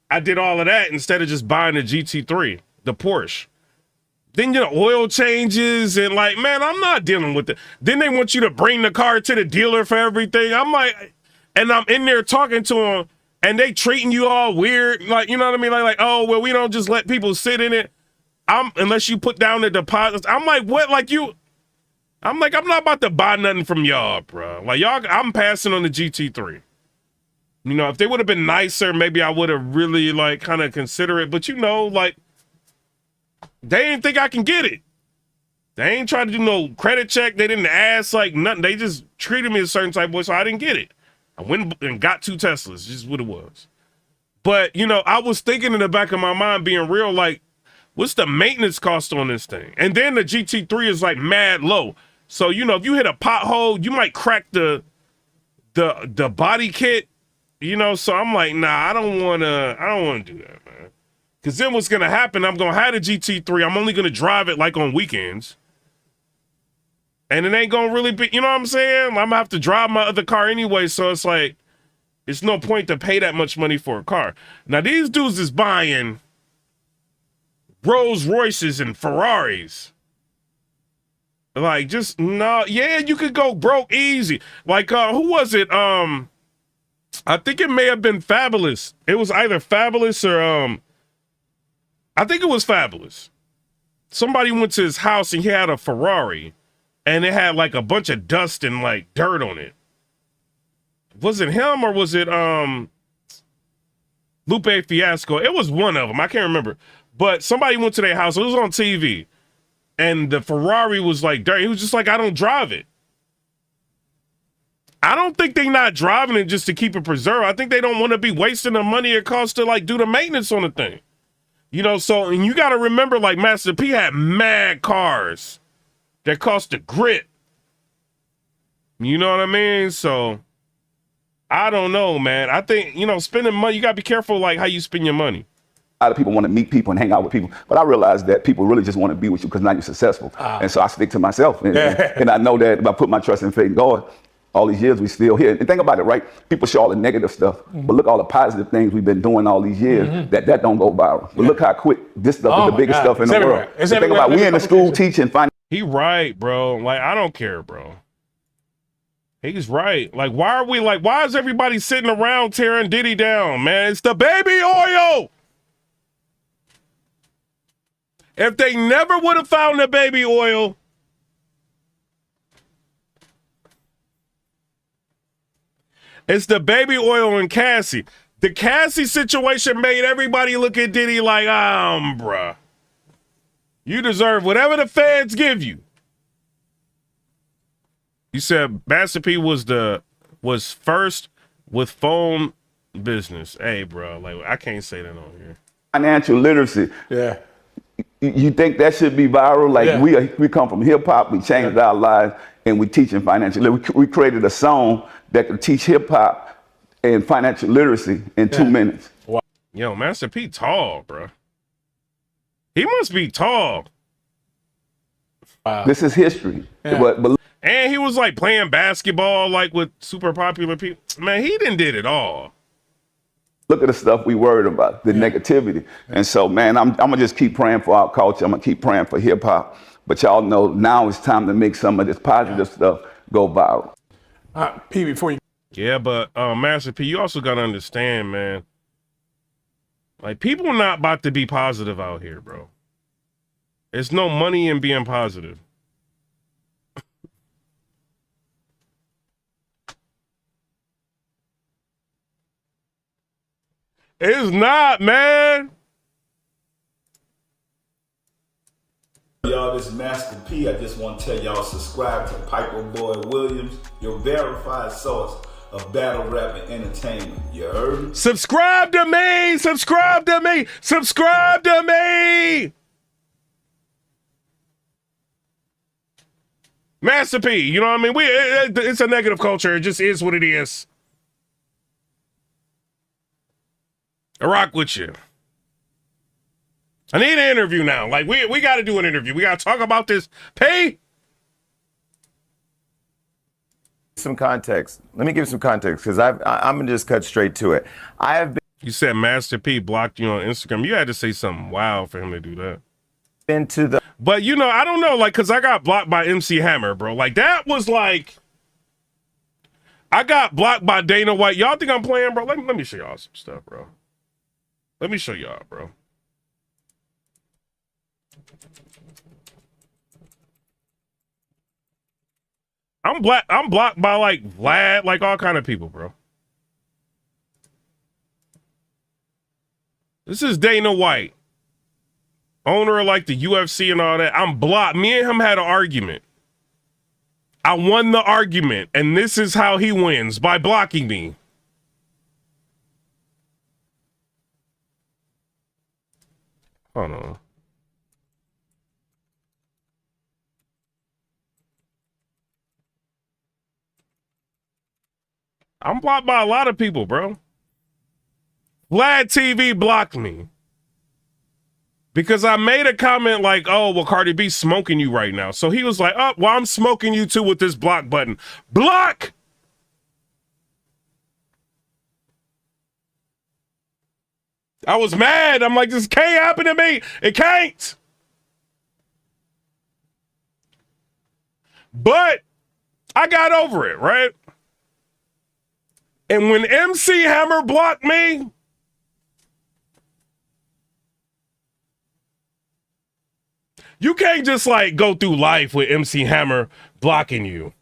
I did all of that instead of just buying the GT3, the Porsche. Then, you know, oil changes and like, man, I'm not dealing with it. Then they want you to bring the car to the dealer for everything. I'm like, and I'm in there talking to them and they treating you all weird. Like, you know what I mean? Like, oh, well, we don't just let people sit in it. Unless you put down the deposits. I'm like, what? I'm not about to buy nothing from y'all, bro. Like y'all, I'm passing on the GT3. You know, if they would have been nicer, maybe I would have really like kind of consider it. But you know, like, they didn't think I can get it. They ain't trying to do no credit check. They didn't ask like nothing. They just treated me a certain type of way, so I didn't get it. I went and got 2 Teslas, just what it was. But, you know, I was thinking in the back of my mind, being real, like, what's the maintenance cost on this thing? And then the GT3 is like mad low. So, you know, if you hit a pothole, you might crack the body kit, you know? So I'm like, nah, I don't want to do that, man. Because then what's going to happen, I'm going to have the GT3. I'm only going to drive it like on weekends. And it ain't going to really be, you know what I'm saying? I'm going to have to drive my other car anyway. So it's like, it's no point to pay that much money for a car. Now, these dudes is buying Rolls Royces and Ferraris. Like, just, no, yeah, you could go broke easy. Like, who was it? I think it may have been Fabulous. It was either Fabulous or, I think it was Fabulous. Somebody went to his house and he had a Ferrari and it had like a bunch of dust and like dirt on it. Was it him or was it Lupe Fiasco? It was one of them. I can't remember. But somebody went to their house. It was on TV. And the Ferrari was like dirty. He was just like, I don't drive it. I don't think they're not driving it just to keep it preserved. I think they don't want to be wasting the money it costs to like do the maintenance on the thing. You know, so, and you got to remember, like, Master P had mad cars that cost a grit. You know what I mean? So, I don't know, man. I think, you know, spending money, you got to be careful, like, how you spend your money. A lot of people want to meet people and hang out with people, but I realize that people really just want to be with you because now you're successful. And so I stick to myself. And I know that if I put my trust and faith in God, all these years we still here. And think about it, right? People show all the negative stuff, but look all the positive things we've been doing all these years that don't go viral. But look how quick this stuff is the biggest stuff in the world. Think about we in the school teaching finance. He right, bro. Like, I don't care, bro. He's right. Like, why is everybody sitting around tearing Diddy down, man? It's the baby oil. If they never would have found the baby oil, it's the baby oil and Cassie. The Cassie situation made everybody look at Diddy like, bruh. You deserve whatever the feds give you. You said Master P was first with phone business. Hey, bro, like I can't say that on here. Financial literacy. Yeah. You think that should be viral? Like we come from hip hop, we changed our lives, and we teaching financial literacy. We created a song that could teach hip hop and financial literacy in 2 minutes. Wow. Yo, Master P tall, bro. He must be tall. Wow. This is history. Yeah. But and he was like playing basketball like with super popular people. Man, he done did it all. Look at the stuff we worried about, the negativity. And so, man, I'm gonna just keep praying for our culture. I'm gonna keep praying for hip hop. But y'all know now it's time to make some of this positive stuff go viral. P, before you. Yeah, but Master P, you also gotta understand, man. Like, people are not about to be positive out here, bro. There's no money in being positive. It's not, man. Y'all, this is Master P. I just want to tell y'all, subscribe to Piper Boy Williams, your verified source of battle rap and entertainment. You heard me? Subscribe to me. Subscribe to me. Subscribe to me. Master P, you know what I mean? It's a negative culture. It just is what it is. I rock with you. I need an interview now. Like, we got to do an interview. We got to talk about this. P? Some context. Let me give some context because I'm going to just cut straight to it. I have You said Master P blocked you on Instagram. You had to say something wild for him to do that. been to the... But, you know, I don't know, like, because I got blocked by MC Hammer, bro. Like, that was like... I got blocked by Dana White. Y'all think I'm playing, bro? Let me show y'all some stuff, bro. Let me show y'all, bro. I'm blocked by like Vlad, like all kind of people, bro. This is Dana White, owner of like the UFC and all that. I'm blocked. Me and him had an argument. I won the argument, and this is how he wins, by blocking me. Hold on. I'm blocked by a lot of people, bro. Vlad TV blocked me. Because I made a comment like, oh, well, Cardi B smoking you right now. So he was like, oh, well, I'm smoking you too with this block button. Block! I was mad. I'm like, this can't happen to me. It can't. But I got over it, right? And when MC Hammer blocked me, you can't just like go through life with MC Hammer blocking you.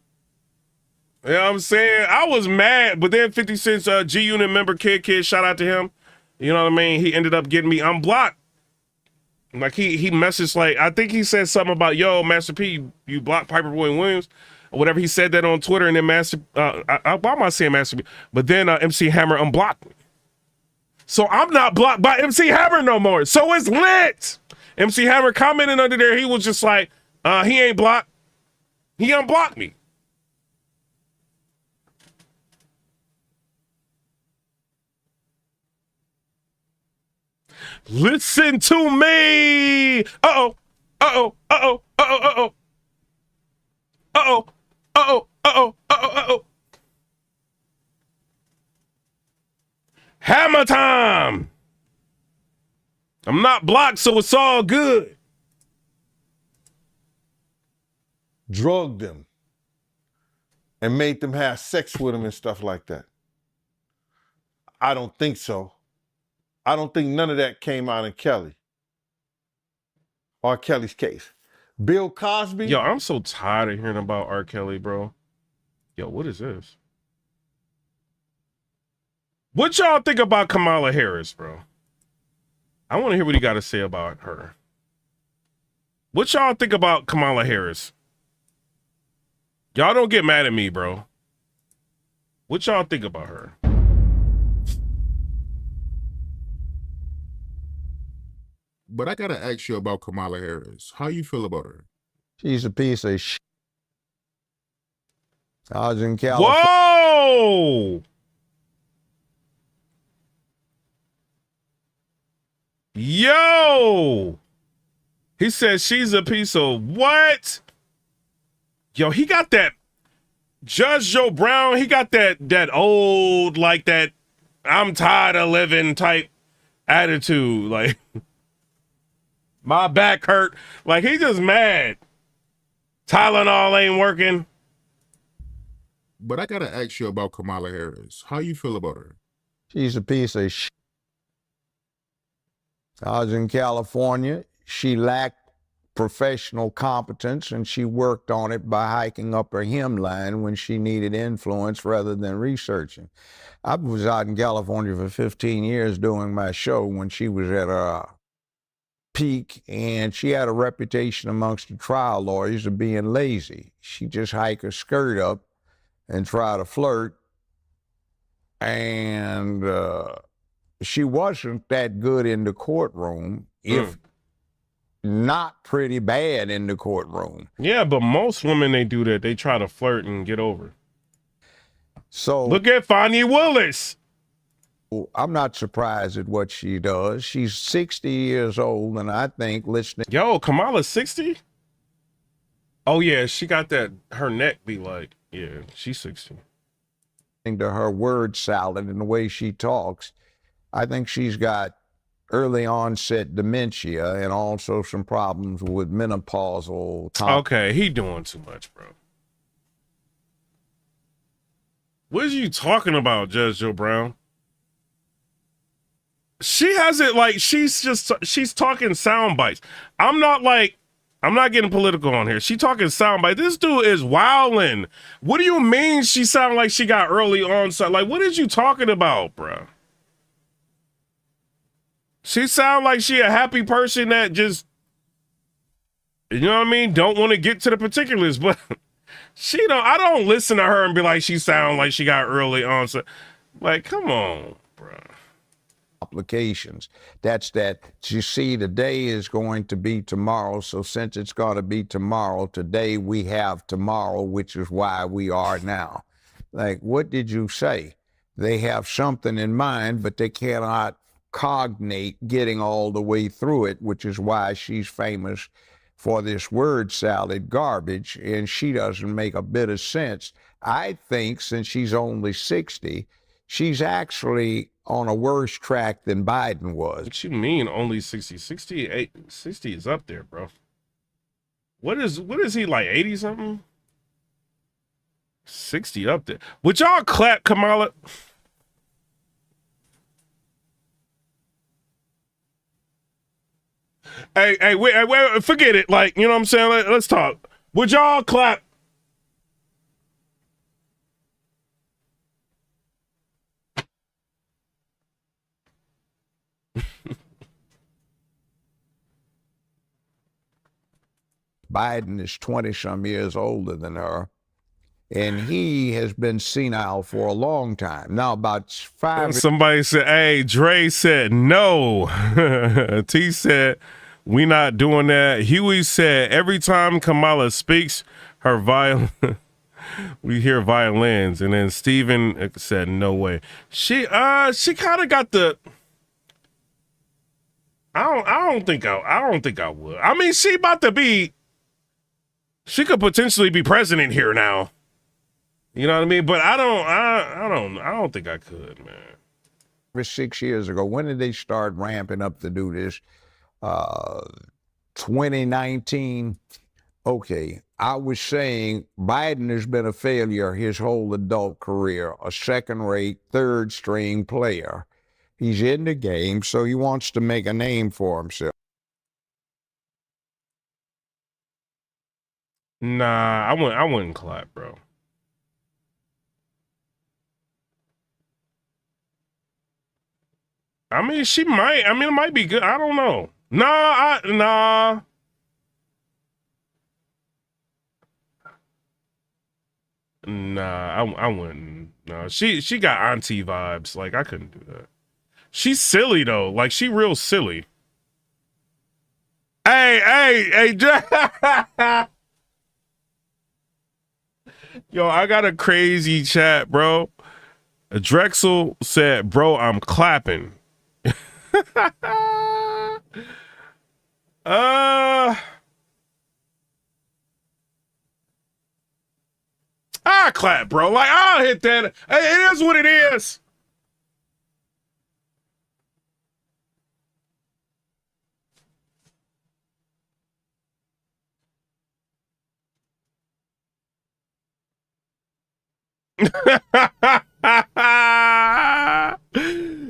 You know what I'm saying? I was mad, but then 50 Cent's G-Unit member Kid, shout out to him. You know what I mean? He ended up getting me unblocked. Like he messaged like, I think he said something about, yo, Master P, you blocked Piper Boy Williams. Or whatever, he said that on Twitter, and then why am I saying Master P? But then MC Hammer unblocked me. So I'm not blocked by MC Hammer no more. So it's lit. MC Hammer commenting under there, he was just like, he ain't blocked. He unblocked me. Listen to me. Uh-oh. Uh-oh. Uh-oh. Uh-oh. Uh-oh. Uh-oh. Uh-oh. Uh-oh. Uh-oh. Uh-oh. Hammer time. I'm not blocked, so it's all good. Drugged them and made them have sex with him and stuff like that. I don't think so. I don't think none of that came out in Kelly or Kelly's case. Bill Cosby. Yo, I'm so tired of hearing about R. Kelly, bro. Yo, what is this? What y'all think about Kamala Harris, bro? I want to hear what he got to say about her. What y'all think about Kamala Harris? Y'all don't get mad at me, bro. What y'all think about her? But I gotta ask you about Kamala Harris. How you feel about her? She's a piece of shit. I was in California. Whoa! Yo! He says she's a piece of what? Yo, he got that Judge Joe Brown, he got that old, like that I'm tired of living type attitude. Like, my back hurt. Like, he just mad. Tylenol ain't working. But I gotta ask you about Kamala Harris. How you feel about her? She's a piece of shit. I was in California. She lacked professional competence, and she worked on it by hiking up her hemline when she needed influence rather than researching. I was out in California for 15 years doing my show when she was at her peak, and she had a reputation amongst the trial lawyers of being lazy. She just hike her skirt up and try to flirt, and she wasn't that good in the courtroom, if not pretty bad in the courtroom. Yeah, but most women, they do that. They try to flirt and get over. So look at Fonnie Willis. I'm not surprised at what she does. She's 60 years old, and I think listening. Yo, Kamala's 60? Oh, yeah, she got that, her neck be like, yeah, she's 60. To her word salad and the way she talks, I think she's got early onset dementia and also some problems with menopausal. Okay, he doing too much, bro. What are you talking about, Judge Joe Brown? She has it like she's talking sound bites. I'm not getting political on here. She talking sound bites. This dude is wilding. What do you mean she sounded like she got early onset? Like, what is you talking about, bro? She sound like she a happy person that just, you know what I mean, don't want to get to the particulars, but I don't listen to her and be like, she sound like she got early onset. Like, come on, bro. Applications. That's that. You see, today is going to be tomorrow. So since it's going to be tomorrow, today we have tomorrow, which is why we are now. Like, what did you say? They have something in mind, but they cannot cognate getting all the way through it, which is why she's famous for this word salad garbage, and she doesn't make a bit of sense. I think since she's only 60, she's actually on a worse track than Biden was. What you mean only 60? 68, 60 is up there, bro. What is he, like 80 something? 60 up there. Would y'all clap Kamala? Hey, wait, forget it. Like, you know what I'm saying? Let's talk. Would y'all clap? Biden is 20-some years older than her, and he has been senile for a long time. Now, about 5... Somebody said, hey, Dre said no. T said, we not doing that. Huey said, every time Kamala speaks, her we hear violins. And then Steven said, no way. She kind of got the... I don't think I would. I mean, she about to be... She could potentially be president here now. You know what I mean? But I don't think I could, man. 6 years ago, when did they start ramping up to do this? 2019. Okay, I was saying Biden has been a failure his whole adult career, a second-rate, third-string player. He's in the game, so he wants to make a name for himself. Nah, I wouldn't clap, bro. I mean, she might. I mean, it might be good. I don't know. Nah. Nah, I wouldn't. No, she got auntie vibes. Like, I couldn't do that. She's silly though. Like, she real silly. Hey. Yo, I got a crazy chat, bro. Drexel said, bro, I'm clapping. I clap, bro. Like, I'll hit that. It is what it is.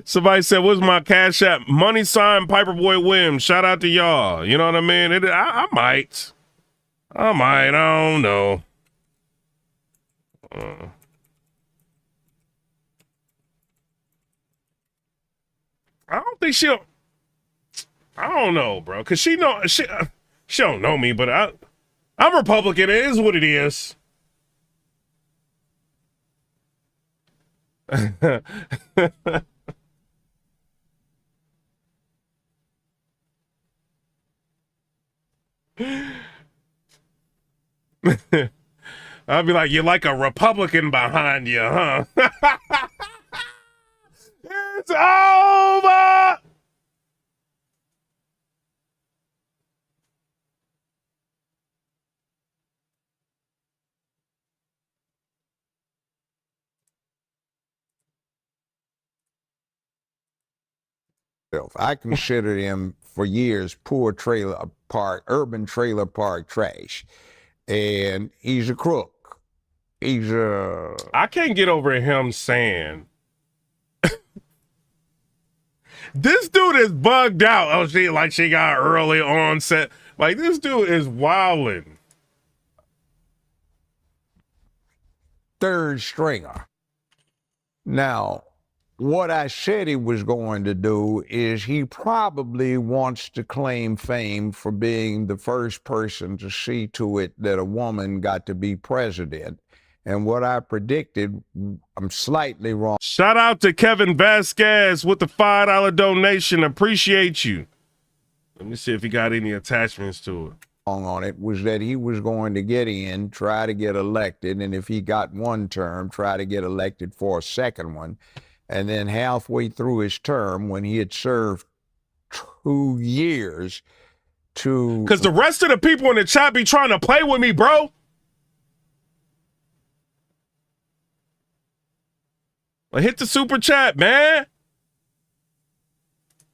Somebody said, what's my cash app? Money sign Piperboy Williams. Shout out to y'all. You know what I mean? I might. I don't know. I don't think she'll. I don't know, bro. Cause she don't know me, but I'm Republican. It is what it is. I'll be like, you're like a Republican behind you, huh? It's over. I considered him for years poor urban trailer park trash. And he's a crook. I can't get over him saying, this dude is bugged out. Oh, she got early onset. Like, this dude is wilding. Third stringer. Now, what I said he was going to do is he probably wants to claim fame for being the first person to see to it that a woman got to be president. And what I predicted, I'm slightly wrong. Shout out to Kevin Vasquez with the $5 donation. Appreciate you. Let me see if he got any attachments to it. On it was that he was going to get in, try to get elected, and if he got one term, try to get elected for a second one. And then halfway through his term, when he had served 2 years to... Because the rest of the people in the chat be trying to play with me, bro. Like, hit the super chat, man.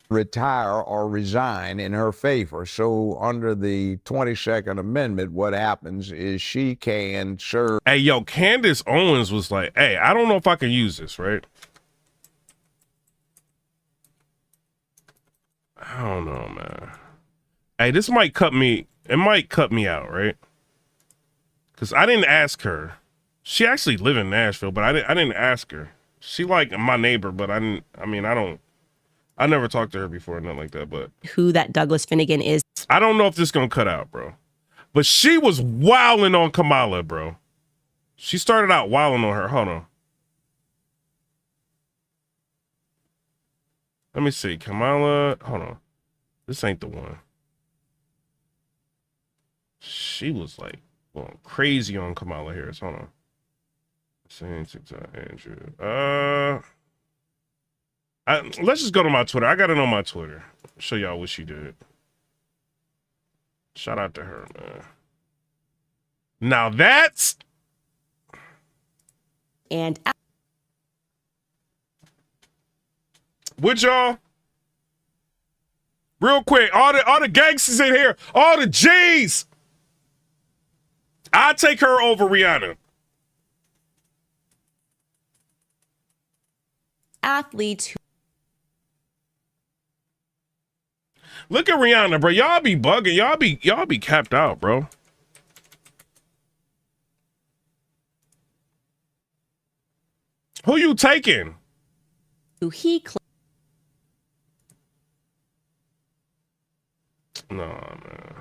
Retire or resign in her favor. So under the 22nd Amendment, what happens is she can serve... Hey, yo, Candace Owens was like, hey, I don't know if I can use this, right? I don't know, man. Hey, this might cut me. It might cut me out, right? Because I didn't ask her. She actually lived in Nashville, but I didn't ask her. She like my neighbor, but I never talked to her before, nothing like that. But who that Douglas Finnegan is. I don't know if this gonna cut out, bro. But she was wilding on Kamala, bro. She started out wilding on her. Hold on. Let me see. Kamala. Hold on. This ain't the one. She was like going crazy on Kamala Harris. Hold on. Saying TikTok, Andrew. Let's just go to my Twitter. I got it on my Twitter. Show y'all what she did. Shout out to her, man. Now that's... And... Would y'all? Real quick, all the gangsters in here, all the G's. I take her over Rihanna. Athletes who... Look at Rihanna, bro. Y'all be bugging. Y'all be capped out, bro. Who you taking? Who he claims... No, man.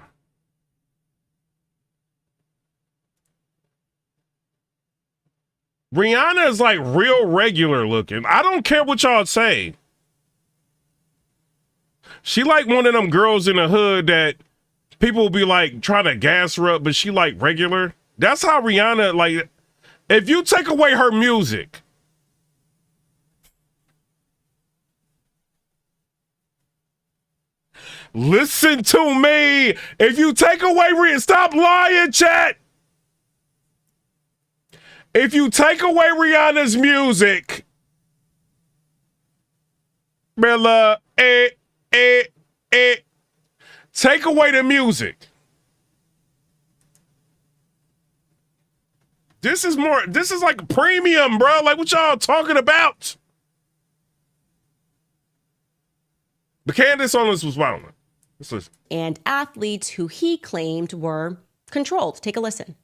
Rihanna is like real regular looking. I don't care what y'all say. She like one of them girls in the hood that people will be like trying to gas her up, but she like regular. That's how Rihanna, like, if you take away her music, listen to me. If you take away Rihanna, stop lying, chat. If you take away Rihanna's music, Bella, take away the music. This is like premium, bro. Like, what y'all talking about? The Candace Owens was violent. Let's listen. And athletes who he claimed were controlled. Take a listen.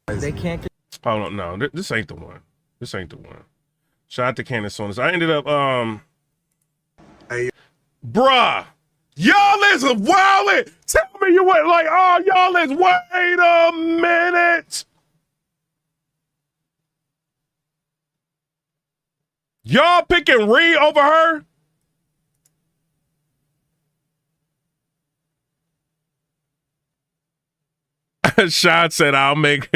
They can't... Oh, no, this ain't the one. This ain't the one. Shout out to Candace Owens. I ended up, Hey. Bruh, y'all is wildin'. Tell me you went like, oh, y'all is, wait a minute. Y'all picking Ree over her? Sean said, I'll make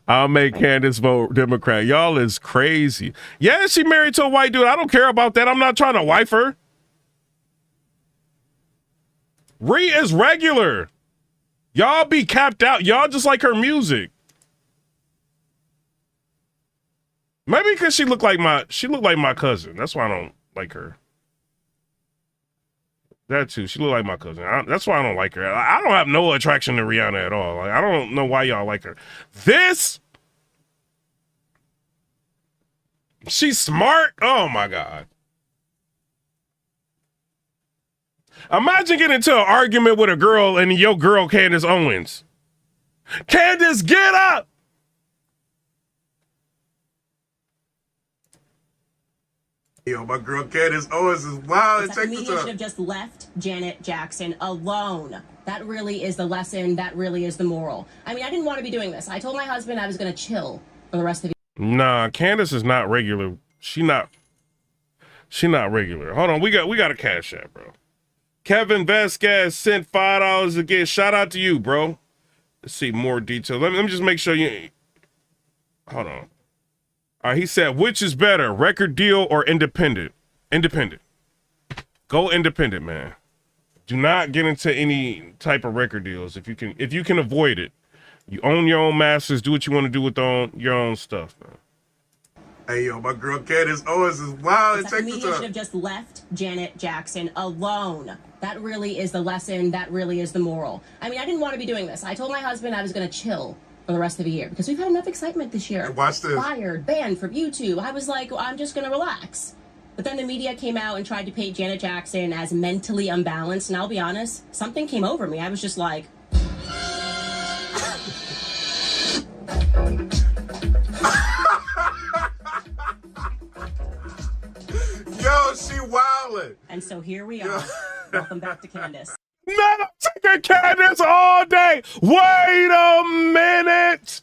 Candace vote Democrat. Y'all is crazy. Yeah, she married to a white dude. I don't care about that. I'm not trying to wife her. Ree is regular. Y'all be capped out. Y'all just like her music. Maybe because she looked like my cousin. That's why I don't like her. That too. She looked like my cousin. That's why I don't like her. I don't have no attraction to Rihanna at all. Like, I don't know why y'all like her. She's smart. Oh my God. Imagine getting into an argument with a girl and your girl Candace Owens. Candace, get up. Yo, my girl Candace Owens is wild. The media should have just left Janet Jackson alone. That really is the lesson. That really is the moral. I mean, I didn't want to be doing this. I told my husband I was going to chill for the rest of the... Nah, Candace is not regular. She not regular. Hold on, we got a cash app, bro. Kevin Vasquez sent $5 again. Shout out to you, bro. Let's see more details. Let me just make sure you... Hold on. He said, which is better, record deal or independent? Independent. Go independent, man. Do not get into any type of record deals if you can avoid it. You own your own masters. Do what you want to do with your own stuff, man. Hey, yo, my girl Candace Owens is wild. It's like the media should have just left Janet Jackson alone. That really is the lesson. That really is the moral. I mean, I didn't want to be doing this. I told my husband I was going to chill for the rest of the year because we've had enough excitement this year. Hey, watch this. Fired, banned from YouTube. I was like, well, I'm just going to relax. But then the media came out and tried to paint Janet Jackson as mentally unbalanced. And I'll be honest, something came over me. I was just like... Yo, she wildin'. And so here we are. Welcome back to Candace. Man, I'm taking Candace all day. Wait a minute.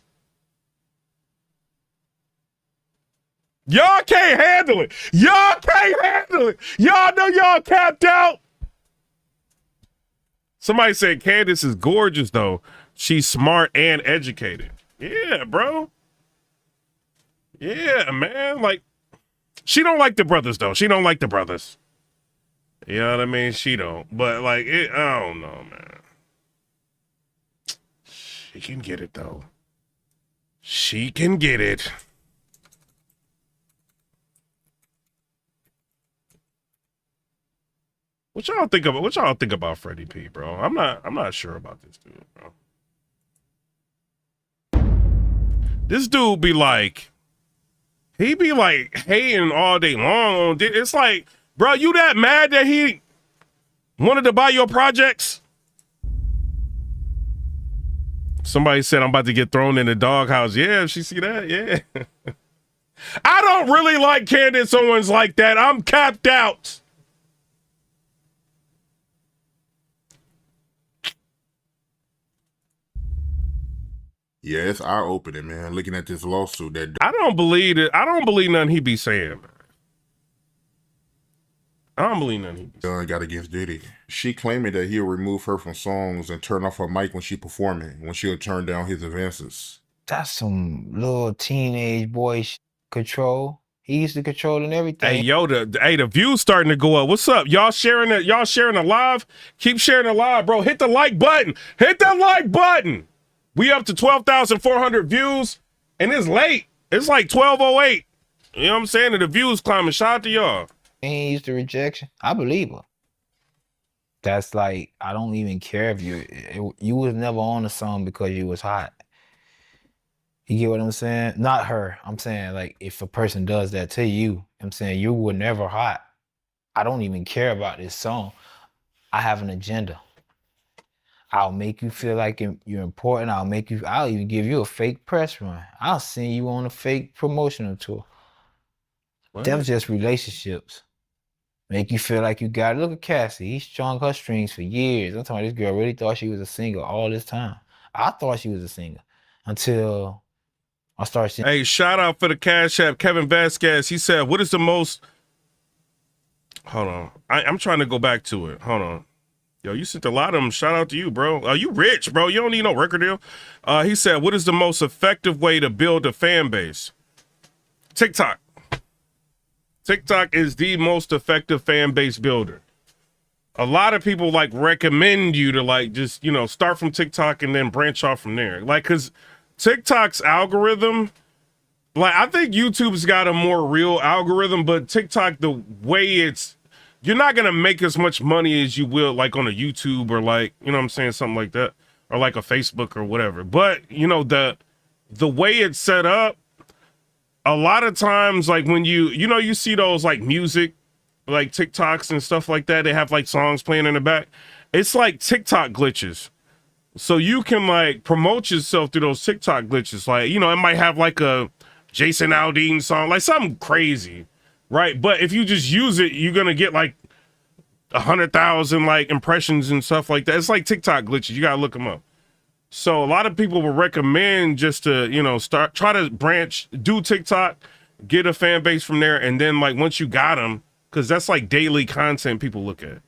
Y'all can't handle it. Y'all can't handle it. Y'all know y'all capped out. Somebody said Candace is gorgeous, though. She's smart and educated. Yeah, bro. Yeah, man. Like, she don't like the brothers, though. She don't like the brothers. You know what I mean? She don't. But, like, I don't know, man. She can get it, though. She can get it. What y'all think about Freddy P, bro? I'm not sure about this dude, bro. This dude be like, he be like hating all day long. It's like, bro, you that mad that he wanted to buy your projects? Somebody said I'm about to get thrown in the doghouse. Yeah, she see that? Yeah. I don't really like Candace Owens like that. I'm capped out. Yeah, it's eye-opening, man, looking at this lawsuit. I don't believe it. I don't believe nothing he be saying, man. I don't believe nothing he be saying. Got against Diddy. She claiming that he'll remove her from songs and turn off her mic when she performing, when she'll turn down his advances. That's some little teenage boy control. He used to control and everything. Hey, yo, the views starting to go up. What's up? Y'all sharing it? Y'all sharing the live? Keep sharing the live, bro. Hit the like button. Hit the like button. We up to 12,400 views, and it's late. It's like 12:08. You know what I'm saying? And the views climbing. Shout out to y'all. He used to rejection. I believe her. That's like, I don't even care if you was never on a song because you was hot. You get what I'm saying? Not her. I'm saying, like, if a person does that to you, I'm saying you were never hot. I don't even care about this song. I have an agenda. I'll make you feel like you're important. I'll even give you a fake press run. I'll send you on a fake promotional tour. What? Them just relationships. Make you feel like you got it. Look at Cassie. He strung her strings for years. I'm talking about this girl really thought she was a singer all this time. I thought she was a singer until I started seeing. Hey, shout out for the Cash App. Kevin Vasquez, he said, what is the most... Hold on. I'm trying to go back to it. Hold on. Yo, you sent a lot of them. Shout out to you, bro. You rich, bro. You don't need no record deal. He said, what is the most effective way to build a fan base? TikTok. TikTok is the most effective fan base builder. A lot of people like recommend you to like just, you know, start from TikTok and then branch off from there. Like, cause TikTok's algorithm, like I think YouTube's got a more real algorithm, but TikTok, the way it's, you're not going to make as much money as you will like on a YouTube or like, you know what I'm saying? Something like that, or like a Facebook or whatever. But you know, the way it's set up, a lot of times, like when you see those like music, like TikToks and stuff like that, they have like songs playing in the back. It's like TikTok glitches. So you can like promote yourself through those TikTok glitches. Like, you know, it might have like a Jason Aldean song, like something crazy, right? But if you just use it, you're going to get like 100,000 like impressions and stuff like that. It's like TikTok glitches. You got to look them up. So a lot of people will recommend just to, you know, try to do TikTok, get a fan base from there. And then like, once you got them, cause that's like daily content people look at,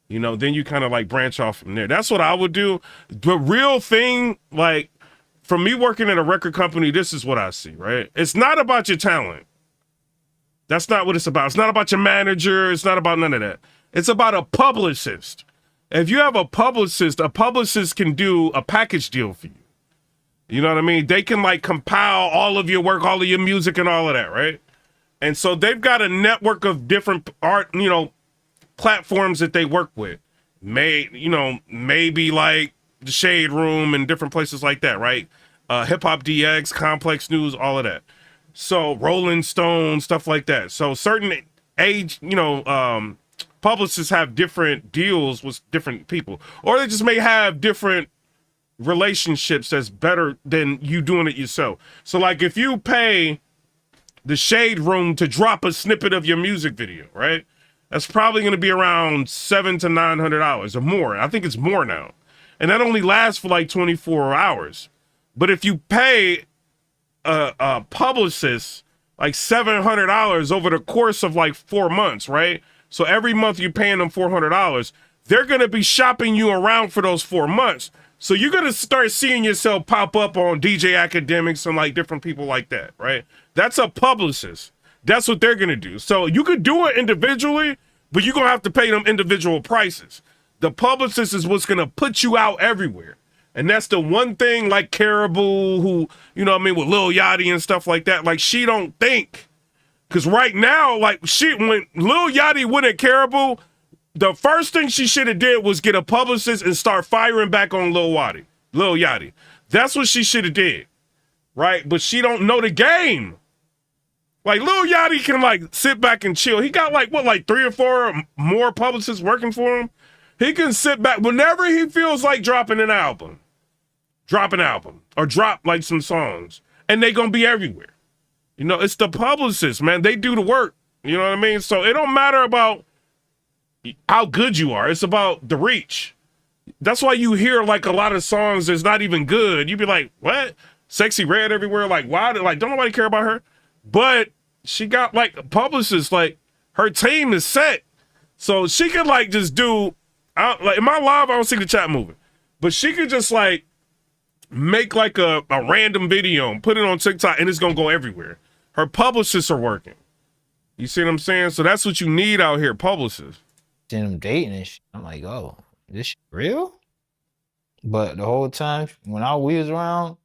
you know, then you kind of like branch off from there. That's what I would do. The real thing, like from me working at a record company, this is what I see, right? It's not about your talent. That's not what it's about. It's not about your manager. It's not about none of that. It's about a publicist. If you have a publicist can do a package deal for you. You know what I mean? They can like compile all of your work, all of your music and all of that, right? And so they've got a network of different art, platforms that they work with. Maybe like the Shade Room and different places like that, right? Hip Hop DX, Complex News, all of that. So Rolling Stone, stuff like that. So certain publicists have different deals with different people, or they just may have different relationships that's better than you doing it yourself. So like if you pay the Shade Room to drop a snippet of your music video, right? That's probably going to be around $700 to $900 or more. I think it's more now. And that only lasts for like 24 hours. But if you pay a publicist like $700 over the course of like 4 months, right? So every month you're paying them $400. They're going to be shopping you around for those 4 months. So you're going to start seeing yourself pop up on DJ Academics and like different people like that, right? That's a publicist. That's what they're going to do. So you could do it individually, but you're going to have to pay them individual prices. The publicist is what's going to put you out everywhere. And that's the one thing like Caribou, who, with Lil Yachty and stuff like that, like she don't think. Because right now, like when Lil Yachty went at Caribou, the first thing she should have did was get a publicist and start firing back on Lil Yachty. That's what she should have did, right? But she don't know the game. Like Lil Yachty can like sit back and chill. He got like 3 or 4 more publicists working for him. He can sit back whenever he feels like dropping an album or drop like some songs, and they gonna be everywhere. It's the publicists, man. They do the work. You know what I mean? So it don't matter about how good you are. It's about the reach. That's why you hear like a lot of songs that's not even good. You be like, what? Sexy Red everywhere. Like, why? Like, don't nobody care about her? But she got like publicists, like her team is set. So she could like just do, like in my live, I don't see the chat moving, but she could just like make like a random video and put it on TikTok and it's going to go everywhere. Her publicists are working. You see what I'm saying? So that's what you need out here, publicists. Seeing them dating and shit, I'm like, oh, this shit real? But the whole time when we was around,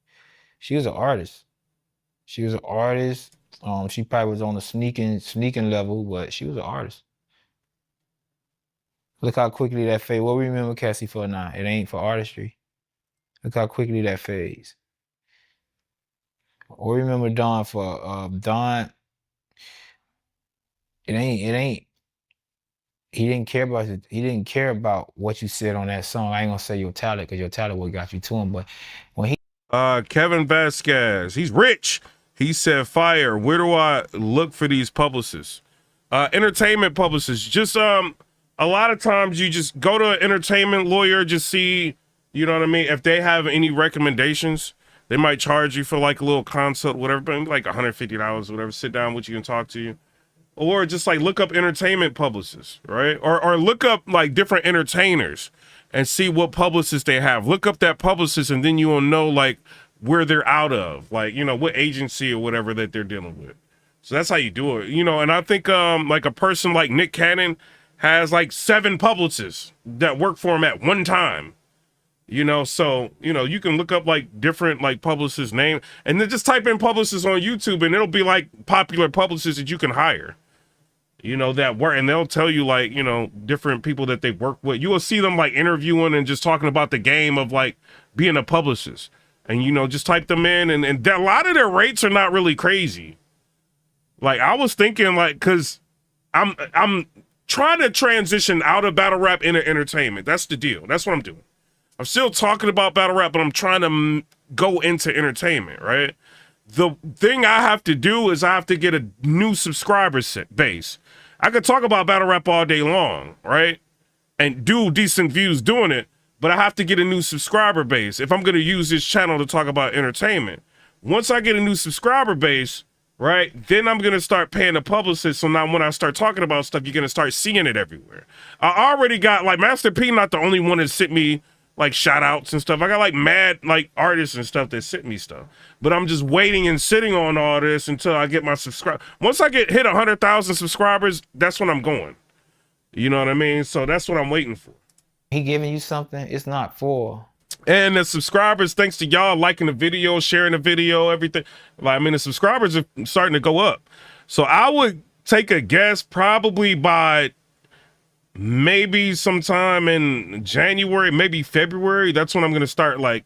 she was an artist. She probably was on the sneaking level, but she was an artist. Look how quickly that fade. What we remember Cassie for now? It ain't for artistry. Look how quickly that fades. Or remember Don for Don. It ain't. He didn't care about what you said on that song. I ain't gonna say your talent, because your talent would got you to him. But when he Kevin Vasquez, he's rich. He said, fire. Where do I look for these publicists? Entertainment publicists. Just a lot of times you just go to an entertainment lawyer, just see, you know what I mean? If they have any recommendations, they might charge you for like a little consult, whatever, but like $150, whatever, sit down with you and talk to you. Or just like look up entertainment publicists, right? Or look up like different entertainers and see what publicists they have. Look up that publicist and then you will know like where they're out of, like, what agency or whatever that they're dealing with. So that's how you do it, and I think like a person like Nick Cannon has like 7 publicists that work for him at one time. So, you can look up like different like publicists' name and then just type in publicists on YouTube and it'll be like popular publicists that you can hire, that work, and they'll tell you like, different people that they work with. You will see them like interviewing and just talking about the game of like being a publicist, and, just type them in and a lot of their rates are not really crazy. Like I was thinking like, cause I'm trying to transition out of battle rap into entertainment. That's the deal. That's what I'm doing. I'm still talking about battle rap, but I'm trying to go into entertainment, right? The thing I have to do is I have to get a new subscriber base. I could talk about battle rap all day long, right? And do decent views doing it, but I have to get a new subscriber base if I'm going to use this channel to talk about entertainment. Once I get a new subscriber base, right, then I'm going to start paying the publicist. So now when I start talking about stuff, you're going to start seeing it everywhere. I already got, like, Master P not the only one that sent me like shout outs and stuff. I got like mad like artists and stuff that sent me stuff. But I'm just waiting and sitting on all this until I get my subscribe. Once I hit 100,000 subscribers, that's when I'm going. You know what I mean? So that's what I'm waiting for. He giving you something, it's not for. And the subscribers, thanks to y'all liking the video, sharing the video, everything. Like, I mean, the subscribers are starting to go up. So I would take a guess probably by maybe sometime in January, maybe February. That's when I'm going to start like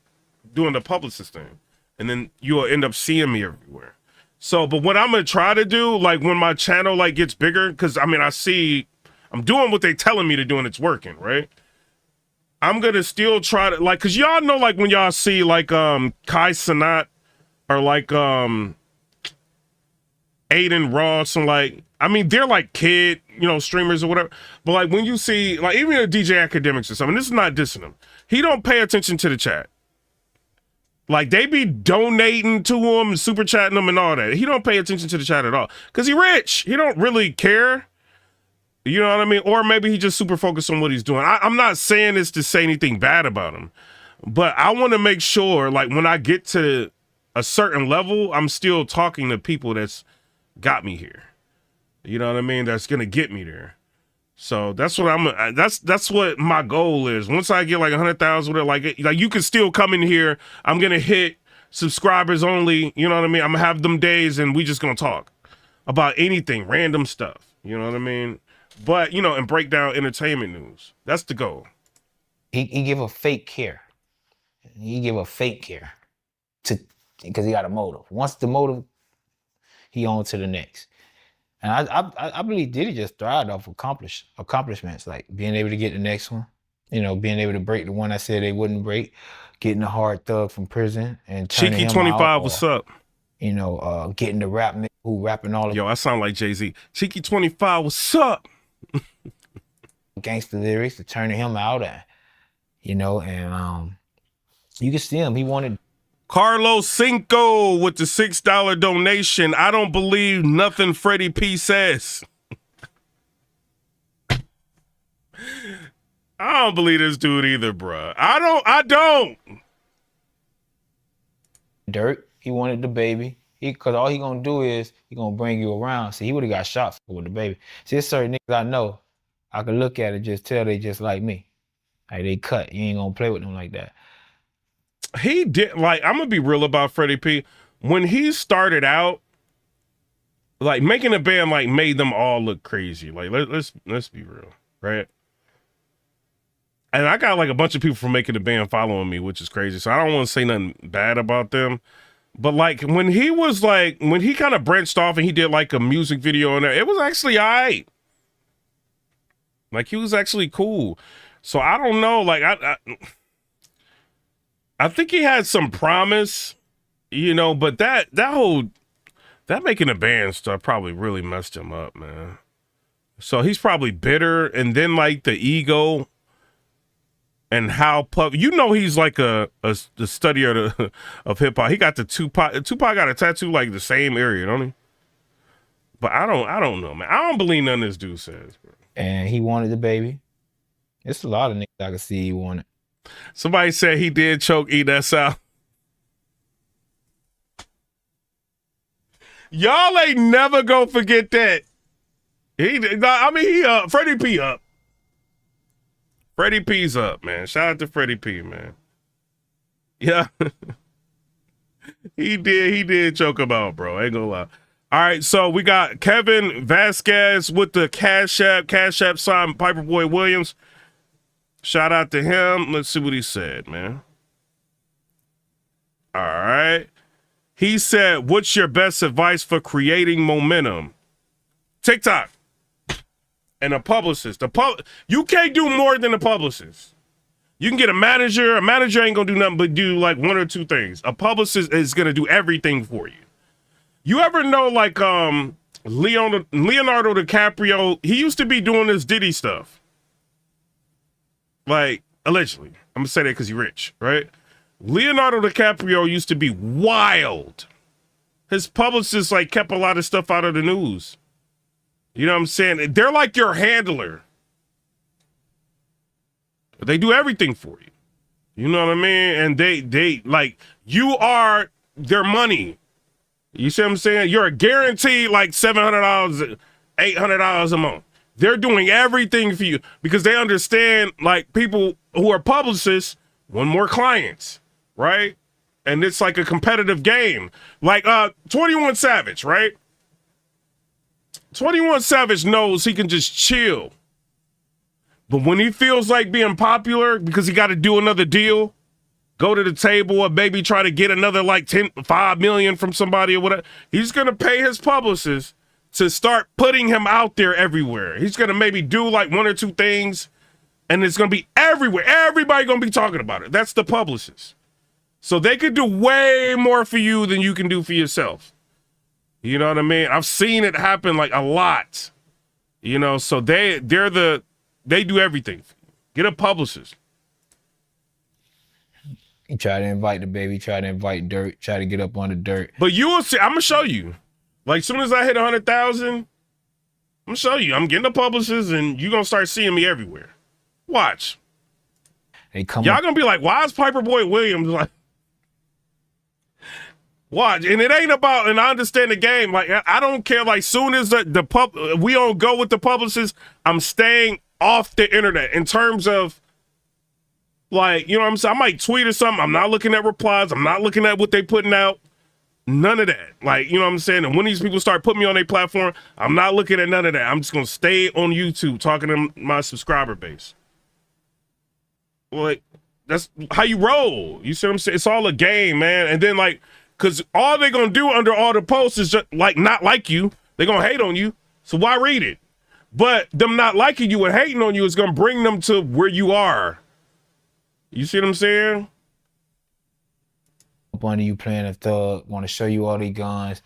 doing the publicist thing. And then you'll end up seeing me everywhere. So, but what I'm going to try to do, like when my channel like gets bigger, because I mean, I'm doing what they telling me to do and it's working, right? I'm going to still try to like, because y'all know like when y'all see like Kai Cenat or like Aiden Ross and like, I mean, they're like kid, streamers or whatever. But like when you see like even the DJ Academics or something, this is not dissing him. He don't pay attention to the chat. Like they be donating to him and super chatting him and all that. He don't pay attention to the chat at all because he rich. He don't really care. You know what I mean? Or maybe he just super focused on what he's doing. I'm not saying this to say anything bad about him, but I want to make sure, like, when I get to a certain level, I'm still talking to people that's got me here. You know what I mean? That's gonna get me there. So that's what that's what my goal is. Once I get like 100,000, like you can still come in here. I'm gonna hit subscribers only. You know what I mean? I'm gonna have them days, and we just gonna talk about anything, random stuff. You know what I mean? But, and break down entertainment news. That's the goal. He give a fake care. He give a fake care because he got a motive. Once the motive, he on to the next. And I believe Diddy just thrived off accomplishments, like being able to get the next one, being able to break the one I said they wouldn't break, getting a hard thug from prison and turning Cheeky him 25, out, what's up? Getting the rap nigga who rapping all of Yo, I sound like Jay-Z. Cheeky 25, what's up? Gangster lyrics to turning him out at, you can see him. He wanted Carlos Cinco with the $6 donation. I don't believe nothing Freddy P says. I don't believe this dude either, bruh. I don't. Dirt. He wanted the baby. Because all he gonna do is he gonna bring you around. See, he would have got shot with the baby. See, there's certain niggas I know, I can look at it, just tell they just like me. Like they cut. You ain't gonna play with them like that. He did, like, I'm gonna be real about Freddy P. When he started out, like making a band like made them all look crazy. Like let's be real, right? And I got like a bunch of people from making the band following me, which is crazy. So I don't want to say nothing bad about them. But like when he kind of branched off and he did like a music video in there, it was actually all right. Like he was actually cool. So I don't know. Like I think he had some promise, but that making a band stuff probably really messed him up, man. So he's probably bitter, and then like the ego and how he's like a studier of hip hop. He got the Tupac got a tattoo like the same area, don't he? But I don't know, man. I don't believe nothing this dude says, bro. And he wanted the baby. It's a lot of niggas I can see he wanted. Somebody said he did choke E.S. out. Y'all ain't never gonna forget that. Freddy P up. Freddy P's up, man. Shout out to Freddy P, man. Yeah. He did choke him out, bro. Ain't gonna lie. All right, so we got Kevin Vasquez with the Cash App sign Piper Boy Williams. Shout out to him. Let's see what he said, man. All right. He said, what's your best advice for creating momentum? TikTok. And a publicist. You can't do more than a publicist. You can get a manager. A manager ain't gonna do nothing but do like one or two things. A publicist is gonna do everything for you. You ever know like Leonardo DiCaprio? He used to be doing this Diddy stuff. Like, allegedly. I'm gonna say that because he's rich, right? Leonardo DiCaprio used to be wild. His publicist like kept a lot of stuff out of the news. You know what I'm saying? They're like your handler. They do everything for you. You know what I mean? And they like, you are their money. You see what I'm saying? You're a guaranteed like $700, $800 a month. They're doing everything for you because they understand, like, people who are publicists want more clients, right? And it's like a competitive game. Like 21 Savage, right? 21 Savage knows he can just chill. But when he feels like being popular because he got to do another deal, go to the table or maybe try to get another like 5 million from somebody or whatever, he's going to pay his publicist to start putting him out there everywhere. He's going to maybe do like one or two things and it's going to be everywhere. Everybody going to be talking about it. That's the publicist. So they could do way more for you than you can do for yourself. You know what I mean? I've seen it happen like a lot. You know, so they do everything. Get a publicist. He tried to invite the baby, tried to invite Dirt, tried to get up on the Dirt. But you will see, I'm gonna show you. Like, as soon as I hit 100,000, I'm gonna show you. I'm getting a publicist and you're gonna start seeing me everywhere. Watch. Y'all gonna be like, why is Piper Boy Williams like? Watch, and it ain't about, and I understand the game. Like, I don't care. Like, soon as we don't go with the publicist, I'm staying off the internet in terms of, like, you know what I'm saying? I might tweet or something. I'm not looking at replies. I'm not looking at what they putting out. None of that. Like, you know what I'm saying? And when these people start putting me on their platform, I'm not looking at none of that. I'm just gonna stay on YouTube talking to my subscriber base. Like, that's how you roll. You see what I'm saying? It's all a game, man. And then, like, because all they're going to do under all the posts is just, like, not like you. They're going to hate on you. So why read it? But them not liking you and hating on you is going to bring them to where you are. You see what I'm saying? Up under you playing a thug, want to show you all these guns,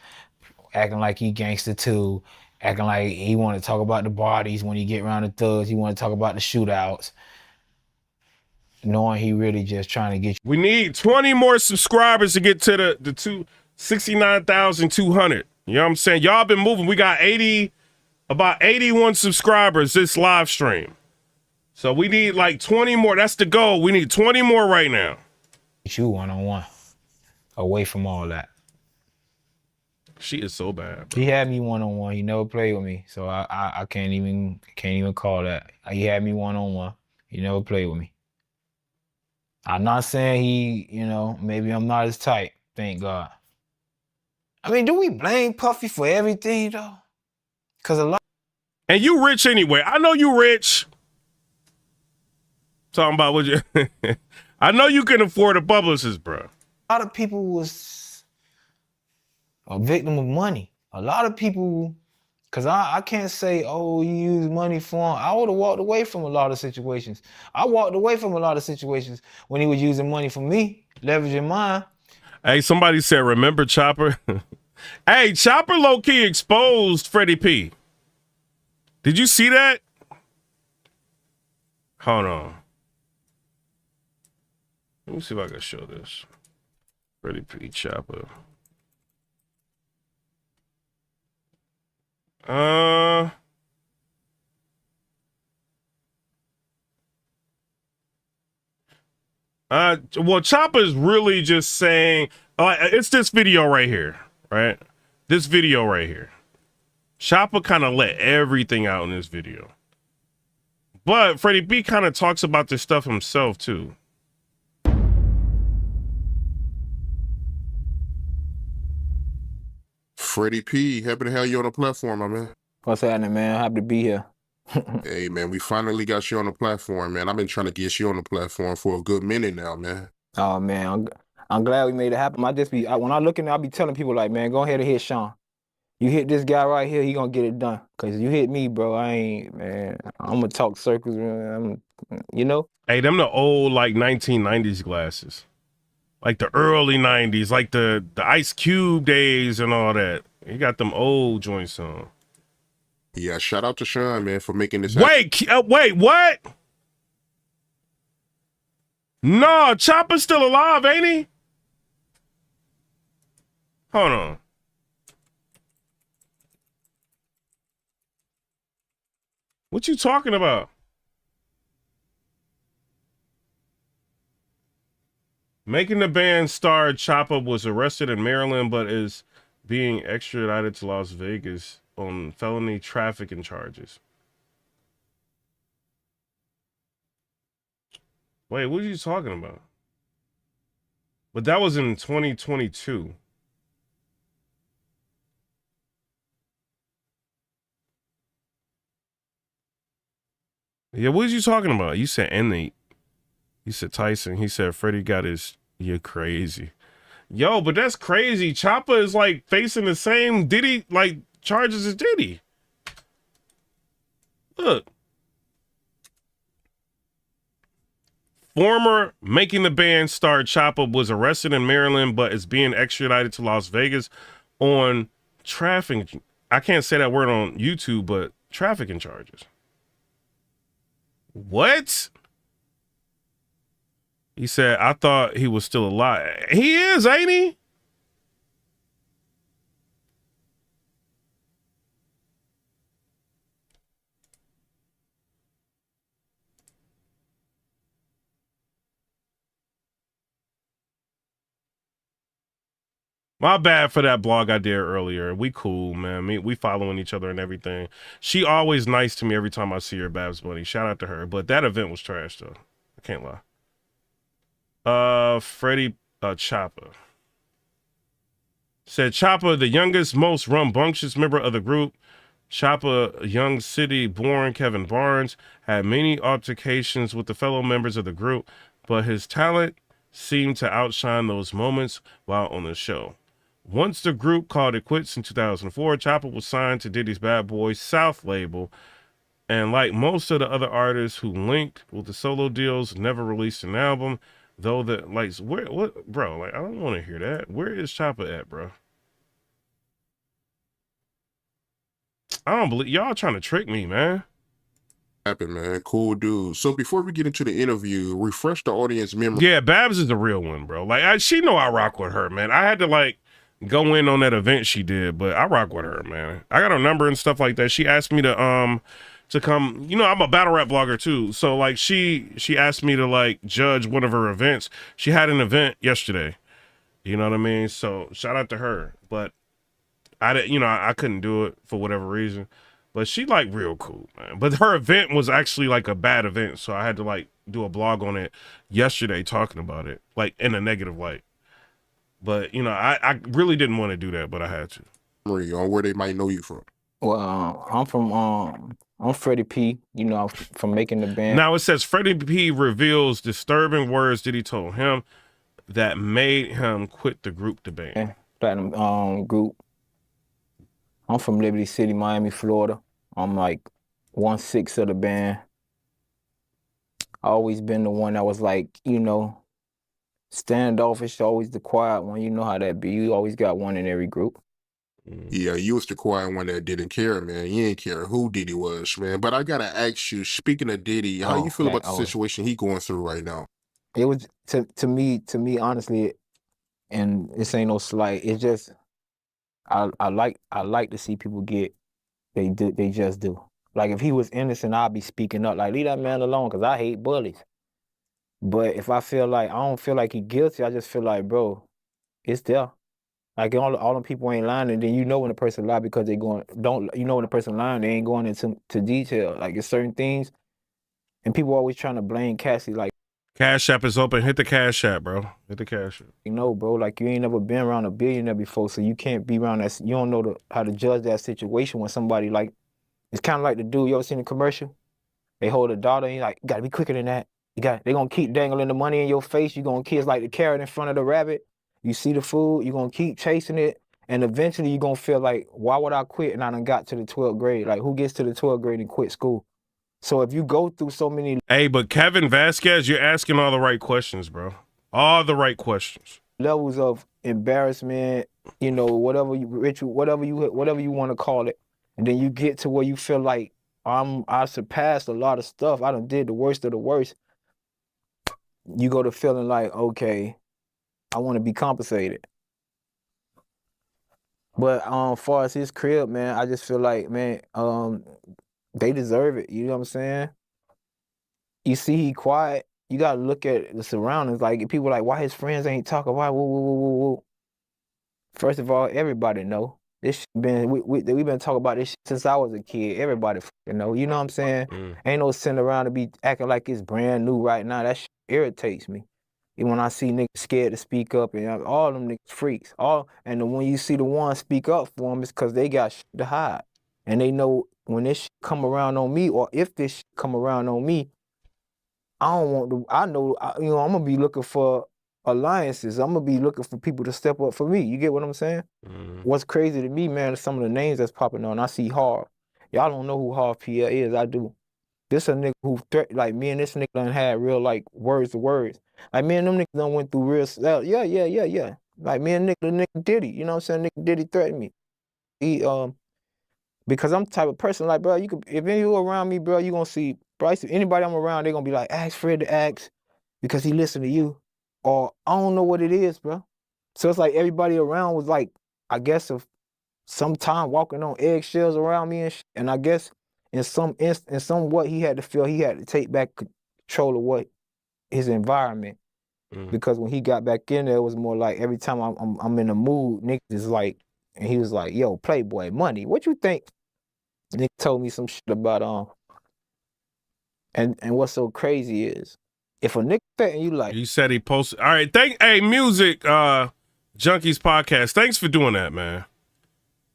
acting like he gangster too, acting like he want to talk about the bodies when he get around the thugs. He want to talk about the shootouts. Knowing he really just trying to get you. We need 20 more subscribers to get to the 69,200. You know what I'm saying? Y'all been moving. We got about 81 subscribers this live stream. So we need like 20 more. That's the goal. We need 20 more right now. Get you one-on-one. Away from all that. She is so bad, bro. He had me one-on-one. He never played with me. So I can't even call that. He had me one-on-one. He never played with me. I'm not saying he, you know, maybe I'm not as tight, thank God. I mean, do we blame Puffy for everything, though? Because a lot. And you rich anyway. I know you rich. Talking about what you. I know you can afford a publicist, bro. A lot of people was a victim of money. A lot of people, because I can't say, oh, you use money for him. I would have walked away from a lot of situations. I walked away from a lot of situations when he was using money for me, leveraging mine. Hey, somebody said, remember Chopper? Hey, Chopper low-key exposed Freddy P. Did you see that? Hold on. Let me see if I can show this. Freddy P. Chopper. Well, Chopper's really just saying, it's this video right here, right? This video right here. Chopper kind of let everything out in this video. But Freddy P kind of talks about this stuff himself, too. Freddy P, happy to have you on the platform, my man. What's happening, man? Happy to be here. Hey, man, we finally got you on the platform, man. I've been trying to get you on the platform for a good minute now, man. Oh, man, I'm glad we made it happen. When I look in there, I'll be telling people like, man, go ahead and hit Sean. You hit this guy right here, he gonna get it done. Cause you hit me, bro, man, I'm gonna talk circles, man. You know? Hey, them the old, like, 1990s glasses. Like the early 90s, like the Ice Cube days and all that. You got them old joints on. Yeah, shout out to Sean, man, for making this happen. Wait, what? No, Chopper's still alive, ain't he? Hold on. What you talking about? Making the Band star Choppa was arrested in Maryland, but is being extradited to Las Vegas on felony trafficking charges. Wait, what are you talking about? But that was in 2022. Yeah, what are you talking about? You said N8. You said Tyson. He said Freddie got his. You're crazy. Yo, but that's crazy. Choppa is like facing the same Diddy like charges as Diddy. Look. Former Making the Band star Choppa was arrested in Maryland, but is being extradited to Las Vegas on trafficking. I can't say that word on YouTube, but trafficking charges. What? He said, I thought he was still alive. He is, ain't he? My bad for that blog I did earlier. We cool, man. We following each other and everything. She always nice to me every time I see her, Babs Bunny. Shout out to her. But that event was trash, though. I can't lie. Freddy Choppa. Said Choppa, the youngest, most rambunctious member of the group. Choppa, young city-born Kevin Barnes, had many altercations with the fellow members of the group, but his talent seemed to outshine those moments while on the show. Once the group called it quits in 2004, Choppa was signed to Diddy's Bad Boy South label, and like most of the other artists who linked with the solo deals, never released an album. Though that, like, what, bro? Like, I don't want to hear that. Where is Choppa at, bro? I don't believe y'all trying to trick me, man. Happen, man. Cool dude. So before we get into the interview, refresh the audience memory. Yeah, Babs is the real one, bro. Like, she know I rock with her, man. I had to like go in on that event she did, but I rock with her, man. I got her number and stuff like that. She asked me to come. You know, I'm a battle rap blogger too, so like she asked me to like judge one of her events. She had an event yesterday. You know what I mean? So shout out to her, but I couldn't do it for whatever reason. But she like real cool, man. But her event was actually like a bad event, so I had to like do a blog on it yesterday talking about it, like in a negative light. But I really didn't want to do that, but I had to. On where they might know you from. Well, I'm Freddy P. You know, I'm from Making the Band. Now it says Freddy P reveals disturbing words Diddy told him that made him quit the group, the band. Platinum group. I'm from Liberty City, Miami, Florida. I'm like 1/6 of the band. I always been the one that was like, standoffish, always the quiet one. You know how that be. You always got one in every group. Yeah, you was the quiet one that didn't care, man. You didn't care who Diddy was, man. But I gotta ask you, speaking of Diddy, how you feel about the situation he going through right now? It was to me, honestly, and this ain't no slight. It's just I like to see people get they just do. Like if he was innocent, I'd be speaking up. Like leave that man alone, cause I hate bullies. But if I don't feel like he guilty, I just feel like, bro, it's there. Like all them people ain't lying, and then when a person lie because they when a person lying, they ain't going into detail. Like it's certain things, and people always trying to blame Cassie. Like Cash App is open. Hit the Cash App, bro. Hit the Cash App. Bro, like you ain't never been around a billionaire before, so you can't be around that. You don't know how to judge that situation when somebody like, it's kind of like the dude, you ever seen the commercial? They hold a daughter and you like, you gotta be quicker than that. They gonna keep dangling the money in your face. You gonna kiss like the carrot in front of the rabbit. You see the food, you gonna keep chasing it, and eventually you gonna feel like, why would I quit and I done got to the 12th grade? Like who gets to the 12th grade and quit school? So if you go through so many... Hey, but Kevin Vasquez, you're asking all the right questions, bro. All the right questions. Levels of embarrassment, whatever you want to call it. And then you get to where you feel like, I surpassed a lot of stuff. I done did the worst of the worst. You go to feeling like, okay, I want to be compensated. But as far as his crib, man, I just feel like, man, they deserve it. You know what I'm saying? You see he quiet, you gotta look at the surroundings. Like people like, why his friends ain't talking? Why? Woo, woo, woo, woo, woo. First of all, everybody know this shit been we been talking about this shit since I was a kid. Everybody fucking know. You know what I'm saying? Ain't no sitting around to be acting like it's brand new right now. That shit irritates me. And when I see niggas scared to speak up, and all them niggas freaks. And when you see the ones speak up for them, it's because they got shit to hide, and they know when this shit come around on me, or if this shit come around on me, I don't want to. I know, I'm gonna be looking for alliances. I'm gonna be looking for people to step up for me. You get what I'm saying? What's crazy to me, man, is some of the names that's popping on. I see Harv. Y'all don't know who Harv Pierre is. I do. This a nigga who like me and this nigga done had real like words to words. Like me and them niggas done went through real yeah. Like me and nigga Diddy, you know what I'm saying? Nigga Diddy threatened me. He because I'm the type of person like, bro, you could if you around me, bro, you gonna see, bro, anybody I'm around, they gonna be like, ask Fred to ask because he listen to you. Or I don't know what it is, bro. So it's like everybody around was like, I guess of some time walking on eggshells around me and I guess in somewhat he had to feel he had to take back control of what his environment. Because when he got back in there, it was more like every time I'm in a mood, niggas is like, and he was like, yo, Playboy, money. What you think? Nick told me some shit about and what's so crazy is if a nigga threaten you like, he said he posted. All right, music junkies podcast. Thanks for doing that, man.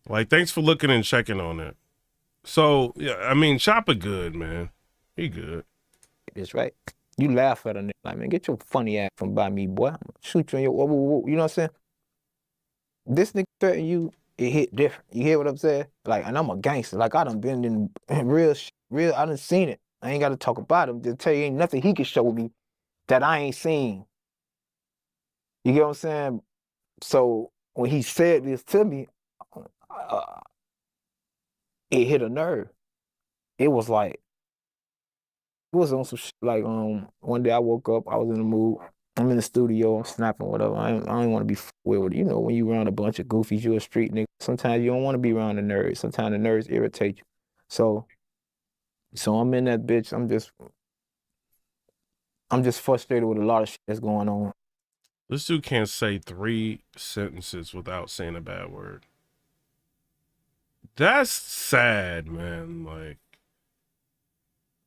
Like, thanks for looking and checking on it. So yeah, I mean, Chopper good, man. He good. It's right. You laugh at a nigga like, man, get your funny ass from by me, boy. I'm gonna shoot you in your you know what I'm saying? This nigga threaten you, it hit different. You hear what I'm saying? Like, and I'm a gangster. Like, I done been in real, I done seen it. I ain't got to talk about him. Just tell you, ain't nothing he can show me that I ain't seen. You get what I'm saying? So when he said this to me, it hit a nerve. It was like, it was on some shit. Like, one day I woke up, I was in the mood. I'm in the studio, I'm snapping, whatever. I don't want to be with it. You know, when you around a bunch of goofies, you a street nigga. Sometimes you don't want to be around the nerds. Sometimes the nerds irritate you. So I'm in that bitch. I'm just frustrated with a lot of shit that's going on. This dude can't say 3 sentences without saying a bad word. That's sad, man. Like,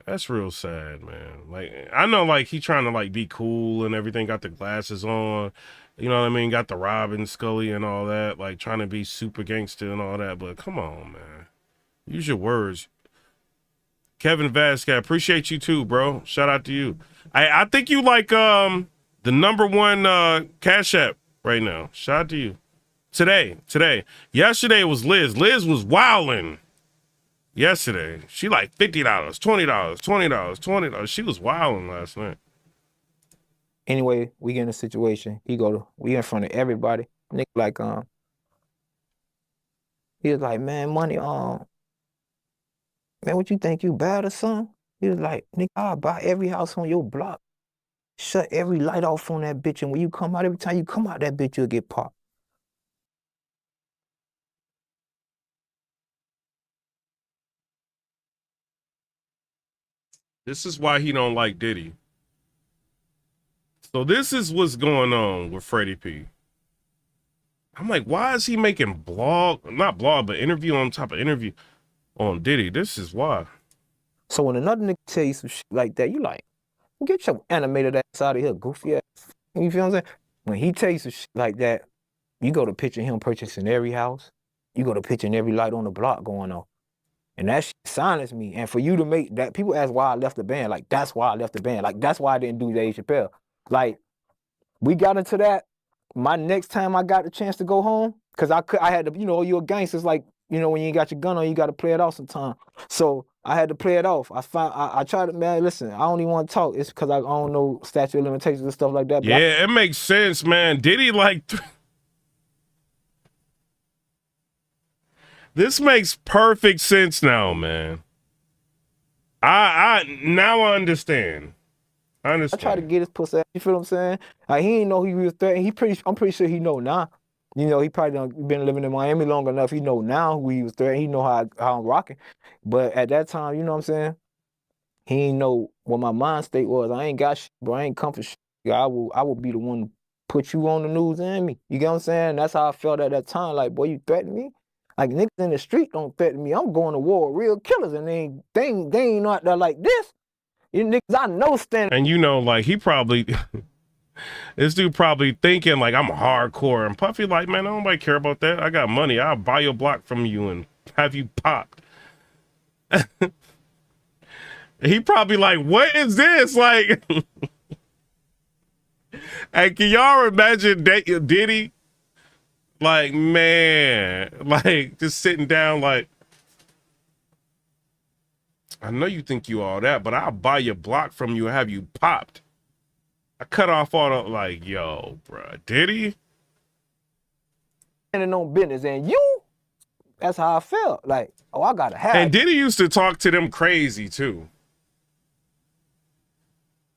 that's real sad, man. Like, I know, like, he trying to, like, be cool and everything, got the glasses on, you know what I mean? Got the Robin Scully and all that, like, trying to be super gangster and all that, but come on, man. Use your words. Kevin Vasquez, appreciate you too, bro. Shout out to you. I think you like the #1 Cash App right now. Shout out to you. Today. Yesterday was Liz. Liz was wilding. Yesterday, she like $50, $20, $20, $20. She was wilding last night. Anyway, we get in a situation. We in front of everybody. Nigga like he was like, man, money, man, what you think, you bad or something? He was like, nigga, I'll buy every house on your block. Shut every light off on that bitch, and when you come out, every time you come out that bitch, you'll get popped. This is why he don't like Diddy. So this is what's going on with Freddy P. I'm like, why is he making interview on top of interview on Diddy? This is why. So when another nigga tell you some shit like that, you like, well, get your animated ass out of here, goofy ass. You feel what I'm saying? When he tell you some shit like that, you go to picture him purchasing every house. You go to picturing every light on the block going on. And that shit silenced me. And for you to make that, people ask why I left the band. Like, that's why I left the band. Like, that's why I didn't do Dave Chappelle. Like, we got into that. My next time I got the chance to go home, because I had to, you're a gangster. It's like, when you ain't got your gun on, you got to play it off sometime. So I had to play it off. I tried to, man, listen, I don't even want to talk. It's because I don't know statute of limitations and stuff like that. Yeah, it makes sense, man. Diddy, like, this makes perfect sense now, man. I understand. I try to get his pussy. You feel what I'm saying? Like, he didn't know he was threatened. I'm pretty sure he know now. He probably done been living in Miami long enough. He know now who he was threatening. He know how I'm rocking. But at that time, you know what I'm saying? He ain't know what my mind state was. I ain't got shit, bro. I ain't come for shit. I will be the one to put you on the news and me. You get what I'm saying? That's how I felt at that time. Like, boy, you threaten me? Like, niggas in the street don't threaten me. I'm going to war with real killers, and they ain't out there like this. You niggas I know stand. And you know, like, he probably, this dude probably thinking, like, I'm hardcore. And Puffy like, man, nobody care about that. I got money. I'll buy your block from you and have you popped. He probably like, what is this? Like, and can y'all imagine Diddy? Like, man, like, just sitting down like, I know you think you all that, but I'll buy your block from you and have you popped. I cut off all the, like, yo, bruh, Diddy? Standing on business, and you, that's how I felt. Like, oh, I gotta have. And Diddy used to talk to them crazy, too.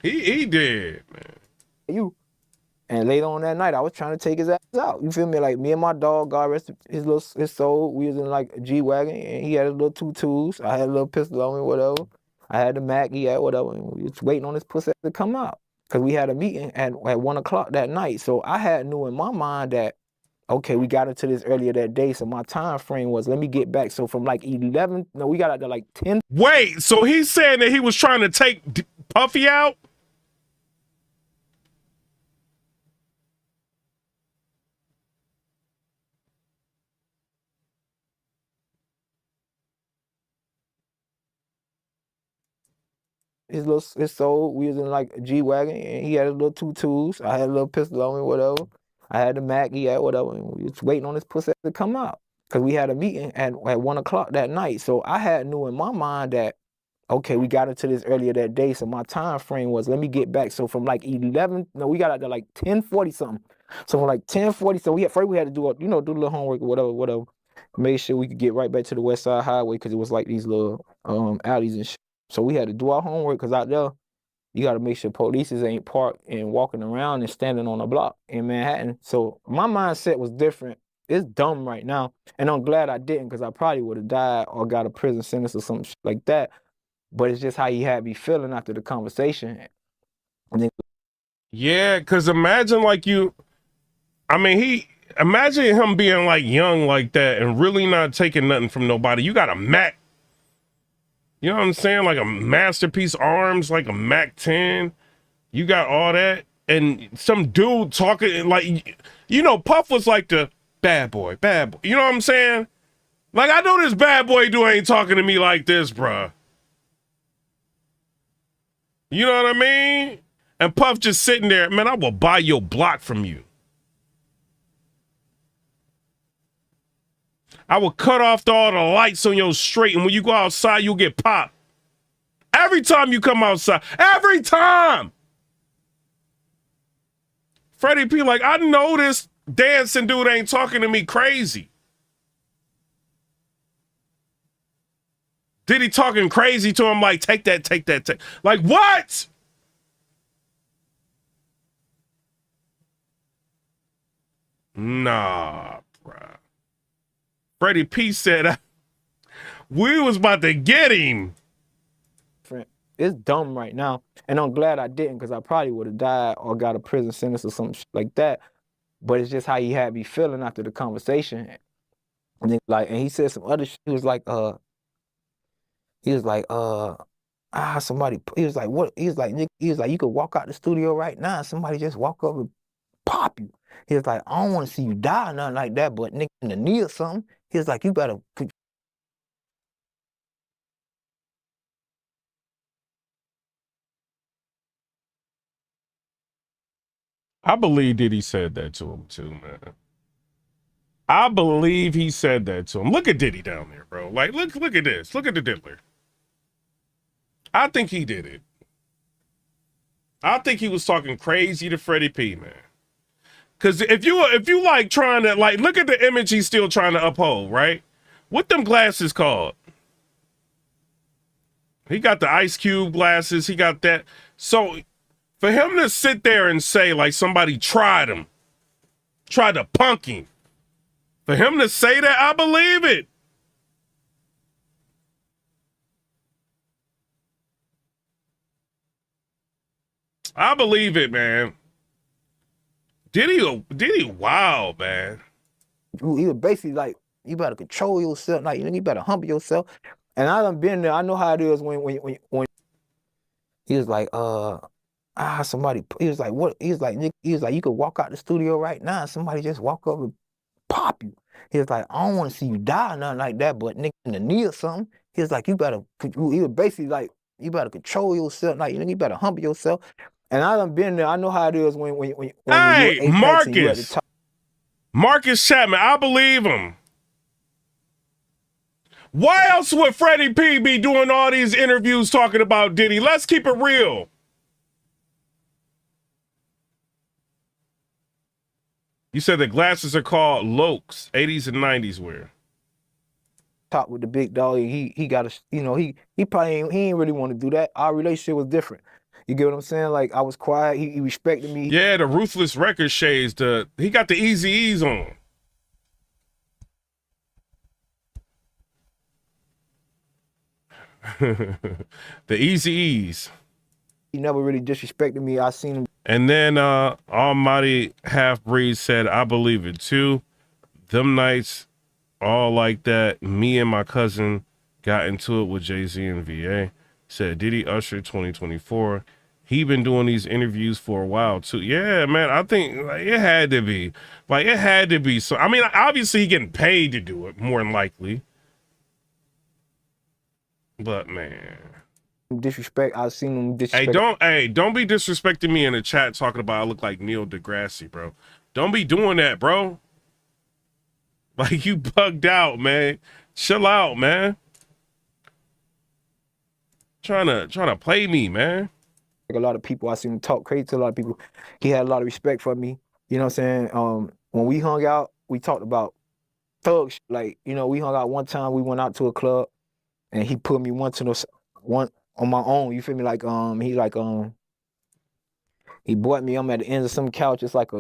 He did, man. You. And later on that night, I was trying to take his ass out. You feel me? Like, me and my dog, God rest his soul, we was in like a G-Wagon, and he had his little 2.2s. I had a little pistol on me, whatever. I had the Mac, he had whatever. And we was waiting on his pussy to come out. Because we had a meeting at 1 o'clock that night. So I knew in my mind that, okay, we got into this earlier that day, so my time frame was, let me get back. So from like 11, no, we got out there like 10. Wait, so he's saying that he was trying to take Puffy out? His soul, we was in like a G-Wagon, and he had his little 2.2s. I had a little pistol on me, whatever. I had the Mac, he had whatever, and we was waiting on his pussy to come out. Because we had a meeting at 1 o'clock that night. So I knew in my mind that, okay, we got into this earlier that day, so my time frame was, let me get back. So from like 11, no, we got out there like 10:40 something. So from like 10:40, so we had to do do a little homework or whatever. Made sure we could get right back to the West Side Highway, because it was like these little alleys and shit. So we had to do our homework, because out there, you got to make sure police ain't parked and walking around and standing on a block in Manhattan. So my mindset was different. It's dumb right now, and I'm glad I didn't, because I probably would have died or got a prison sentence or something like that. But it's just how he had me feeling after the conversation. Yeah, because imagine like imagine him being like young like that and really not taking nothing from nobody. You got a Mac, you know what I'm saying? Like a Masterpiece Arms, like a Mac 10. You got all that. And some dude talking like, you know, Puff was like the bad boy. You know what I'm saying? Like, I know this bad boy dude ain't talking to me like this, bruh. You know what I mean? And Puff just sitting there, man, I will buy your block from you. I will cut off all the lights on your street, and when you go outside, you'll get popped. Every time you come outside. Every time! Freddy P like, I know this dancing dude ain't talking to me crazy. Diddy talking crazy to him like, take that. Like, what? Nah, bruh. Freddy P said, we was about to get him. It's dumb right now, and I'm glad I didn't, because I probably would have died or got a prison sentence or something like that. But it's just how he had me feeling after the conversation. And then, like, and he said some other shit. He was like, somebody, he was like, what? He was like, you could walk out the studio right now, and somebody just walk up and pop you. He was like, I don't want to see you die or nothing like that, but nigga in the knee or something. He was like, you better. I believe Diddy said that to him too, man. I believe he said that to him. Look at Diddy down there, bro. Like, look at this. Look at the diddler. I think he did it. I think he was talking crazy to Freddy P, man. Cause if you like trying to like look at the image he's still trying to uphold, right? What them glasses called? He got the Ice Cube glasses. He got that. So for him to sit there and say like somebody tried to punk him, for him to say that, I believe it. I believe it, man. Diddy, wow, man. He was basically like, you better control yourself. Like, you better humble yourself. And I done been there. I know how it is when he was like, somebody. He was like, what? He was like, Nick. He was like, you could walk out the studio right now. And somebody just walk up and pop you. He was like, I don't want to see you die or nothing like that, but Nick in the knee or something. He was like, you better. He was basically like, you better control yourself. Like, you better humble yourself. And I done been there. I know how it is when Hey, you're Apex and you at the top. Marcus Chapman, I believe him. Why else would Freddy P be doing all these interviews talking about Diddy? Let's keep it real. You said the glasses are called Lokes, 80s and 90s wear. Top with the big dog. He got a, he probably ain't really want to do that. Our relationship was different. You get what I'm saying? Like, I was quiet. He respected me. Yeah, the Ruthless Record shades. He got the Easy E's on. The Easy E's. He never really disrespected me. I seen him. And then Almighty Half-Breed said, I believe it too. Them nights all like that. Me and my cousin got into it with Jay-Z and VA. Said Diddy Usher 2024. He been doing these interviews for a while too. Yeah, man, I think it had to be. It had to be. So, I mean, obviously he getting paid to do it, more than likely. But, man. Disrespect. I've seen him disrespect. Don't be disrespecting me in the chat talking about I look like Neil deGrasse, bro. Don't be doing that, bro. Like, you bugged out, man. Chill out, man. Trying to play me, man. Like, a lot of people, I seen him talk crazy to a lot of people. He had a lot of respect for me. You know what I'm saying? When we hung out, we talked about thug shit. Like, we hung out one time. We went out to a club, and he put me one on my own. You feel me? Like, he brought me. I'm at the end of some couch. It's like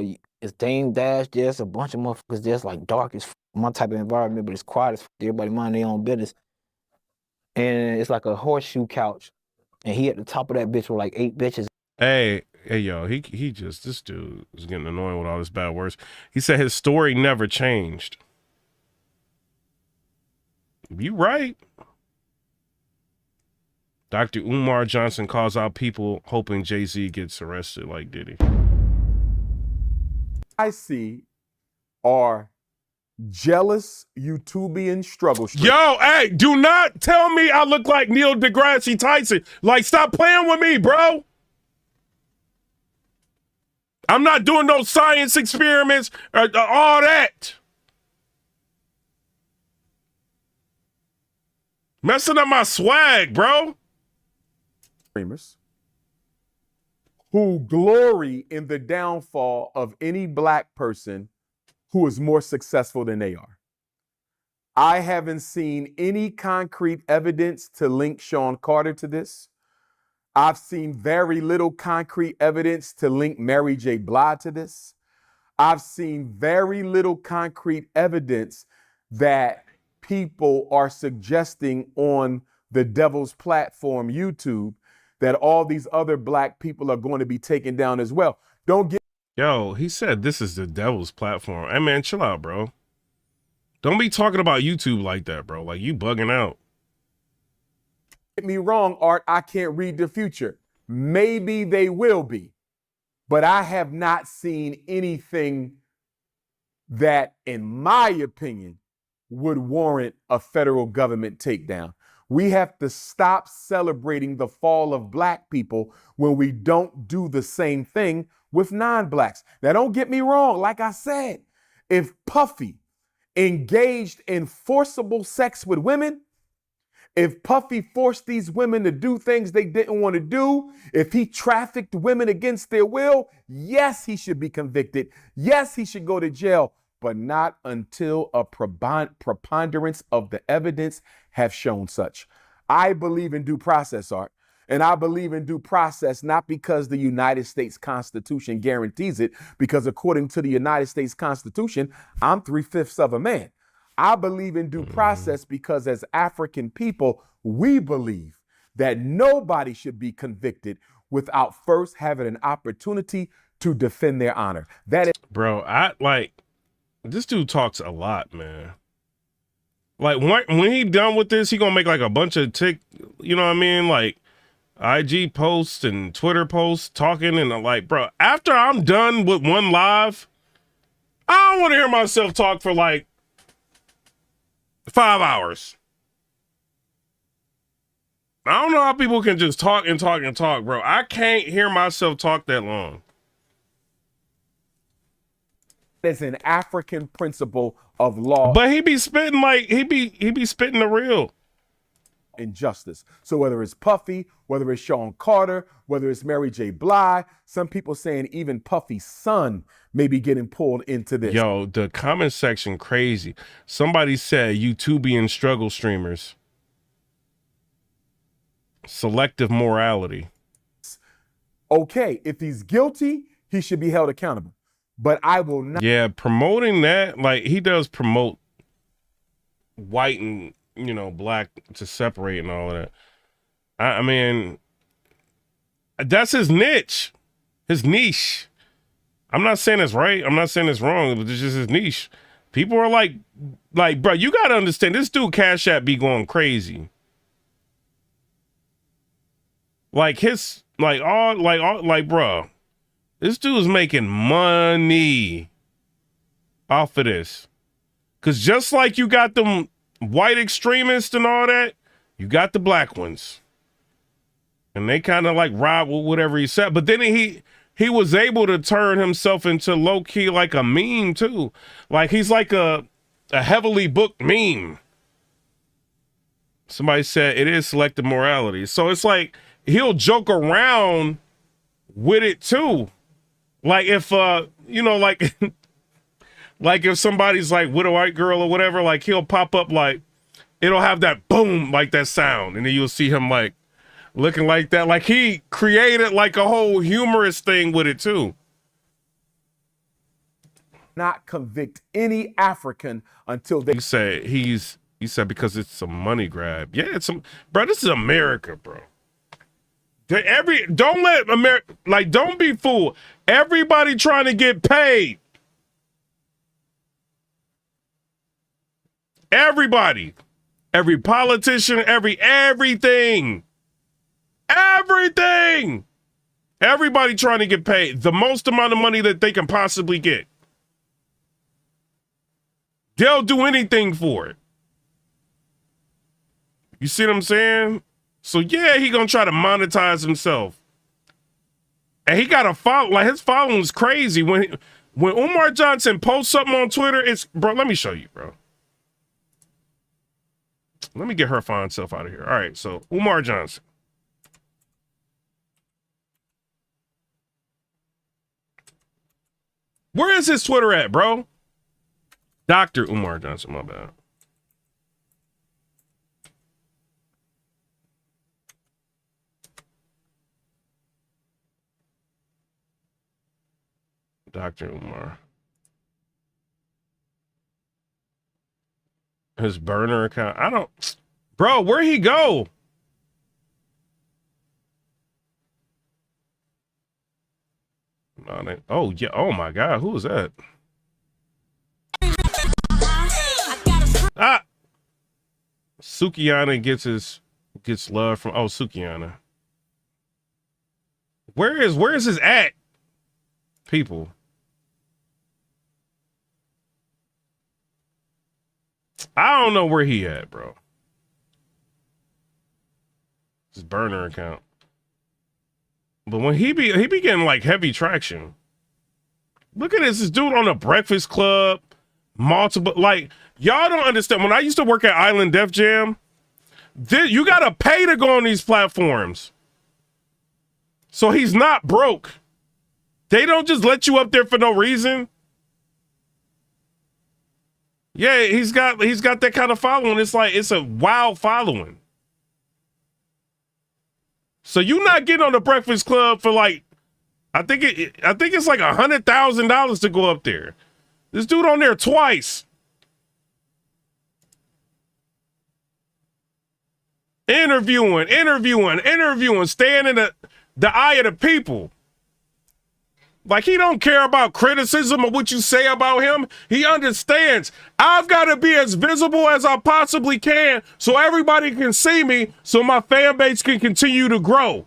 it's Dame Dash. There's a bunch of motherfuckers. There's like dark as my type of environment, but it's quiet as everybody mind their own business. And it's like a horseshoe couch. And he at the top of that bitch with like 8 bitches. Hey, yo, this dude is getting annoying with all this bad words. He said his story never changed. You right. Dr. Umar Johnson calls out people hoping Jay-Z gets arrested like Diddy. I see are jealous YouTubian struggle. Yo, hey, do not tell me I look like Neil deGrasse Tyson. Like, stop playing with me, bro. I'm not doing no science experiments or all that. Messing up my swag, bro. Who glory in the downfall of any black person who is more successful than they are. I haven't seen any concrete evidence to link Sean Carter to this. I've seen very little concrete evidence to link Mary J. Blige to this. I've seen very little concrete evidence that people are suggesting on the devil's platform, YouTube, that all these other black people are going to be taken down as well. Don't get. Yo, he said this is the devil's platform. Hey, man, chill out, bro. Don't be talking about YouTube like that, bro. Like, you bugging out. Get me wrong, Art, I can't read the future. Maybe they will be. But I have not seen anything that, in my opinion, would warrant a federal government takedown. We have to stop celebrating the fall of black people when we don't do the same thing with non-blacks. Now, don't get me wrong. Like I said, if Puffy engaged in forcible sex with women, if Puffy forced these women to do things they didn't want to do, if he trafficked women against their will, yes, he should be convicted. Yes, he should go to jail, but not until a preponderance of the evidence have shown such. I believe in due process, Art. And I believe in due process not because the United States Constitution guarantees it, because according to the United States Constitution, I'm 3/5 of a man. I believe in due process because as African people, we believe that nobody should be convicted without first having an opportunity to defend their honor. That is, bro, this dude talks a lot, man. Like when he done with this, he gonna make like a bunch of you know what I mean? Like IG posts and Twitter posts talking, and I'm like, bro, after I'm done with one live, I don't want to hear myself talk for like 5 hours. I don't know how people can just talk and talk and talk, bro. I can't hear myself talk that long. It's an African principle of law. But he be spitting like he be spitting the real injustice. So whether it's Puffy, whether it's Sean Carter, whether it's Mary J. Blige, some people saying even Puffy's son may be getting pulled into this. Yo, the comment section crazy. Somebody said YouTubian struggle streamers. Selective morality. Okay, if he's guilty, he should be held accountable. But I will not. Yeah, promoting that, like he does promote white and, you know, black to separate and all of that. I mean, that's his niche, his niche. I'm not saying it's right. I'm not saying it's wrong. But it's just his niche. People are like, bro, you got to understand this dude Cash App be going crazy. Like bro, this dude's making money off of this. Cause just like you got them white extremists and all that, you got the black ones. And they kind of like ride with whatever he said. But then he was able to turn himself into low key like a meme too. Like he's like a heavily booked meme. Somebody said it is selective morality. So it's like he'll joke around with it too. Like if you know, like like if somebody's like with a white girl or whatever, like he'll pop up, like it'll have that boom, like that sound, and then you'll see him like looking like that. Like he created like a whole humorous thing with it too. Not convict any African until they. He said because it's a money grab. Yeah, bro. This is America, bro. Don't let America, like, don't be fooled. Everybody trying to get paid. Everybody, every politician, everything. Everybody trying to get paid the most amount of money that they can possibly get. They'll do anything for it. You see what I'm saying? So yeah, he gonna try to monetize himself. And he got a follow, like his following is crazy. When Umar Johnson posts something on Twitter, bro, let me show you, bro. Let me get her fine self out of here. All right, so Umar Johnson. Where is his Twitter at, bro? Dr. Umar Johnson, my bad. Dr. Umar. His burner account. Bro, where'd he go? Oh, yeah. Oh, my God. Who was that? Sukiyana gets love from. Oh, Sukiyana. Where is his at? People. I don't know where he at, bro. His burner account. But when he be getting like heavy traction. Look at this dude on the Breakfast Club, multiple, like, y'all don't understand. When I used to work at Island Def Jam, you gotta pay to go on these platforms. So he's not broke. They don't just let you up there for no reason. Yeah, he's got that kind of following. It's like it's a wild following. So you not getting on the Breakfast Club for like, I think it's like $100,000 to go up there. This dude on there twice. Interviewing, staying in the eye of the people. Like, he don't care about criticism of what you say about him. He understands. I've got to be as visible as I possibly can so everybody can see me, so my fan base can continue to grow.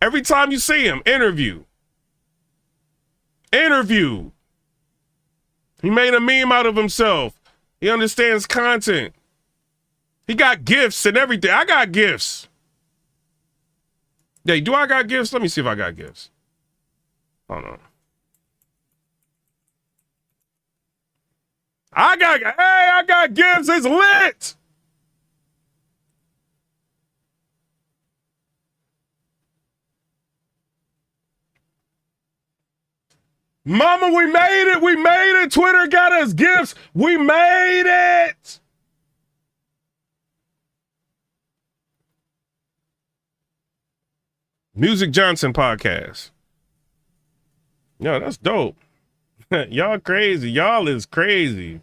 Every time you see him, interview. He made a meme out of himself. He understands content. He got gifts and everything. I got gifts. Hey, do I got gifts? Let me see if I got gifts. Hold on. I got gifts. It's lit. Mama, we made it. We made it. Twitter got us gifts. We made it. Music Johnson podcast. Yo, that's dope. Y'all crazy. Y'all is crazy.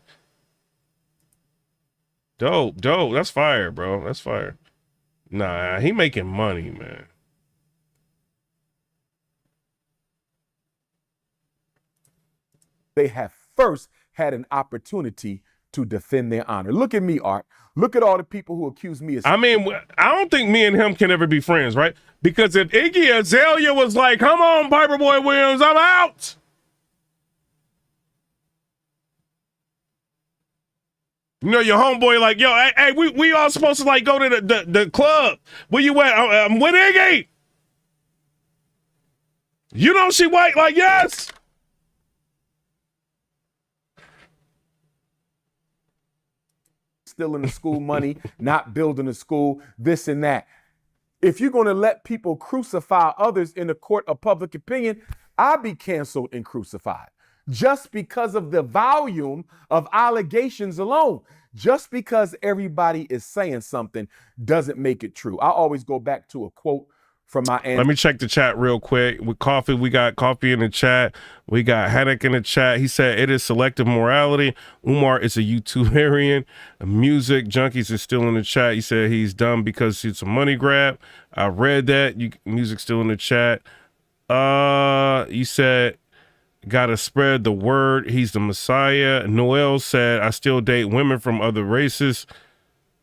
Dope. That's fire, bro. That's fire. Nah, he making money, man. They have first had an opportunity to defend their honor. Look at me, Art. Look at all the people who accuse me of... I mean, I don't think me and him can ever be friends, right? Because if Iggy Azalea was like, come on, Piper Boy Williams, I'm out. You know, your homeboy like, yo, hey, we all supposed to like go to the club. Where you at? I'm with Iggy. You know she white, like, yes. Stealing the school money, not building a school, this and that. If you're going to let people crucify others in the court of public opinion, I'll be canceled and crucified just because of the volume of allegations alone. Just because everybody is saying something doesn't make it true. I always go back to a quote from my aunt. Let me check the chat real quick. With Coffee, we got Coffee in the chat. We got Haddock in the chat. He said, it is selective morality. Umar is a YouTuberian. Music Junkies is still in the chat. He said he's dumb because it's a money grab. I read that. Music still in the chat. You said, gotta spread the word. He's the Messiah. Noel said, I still date women from other races.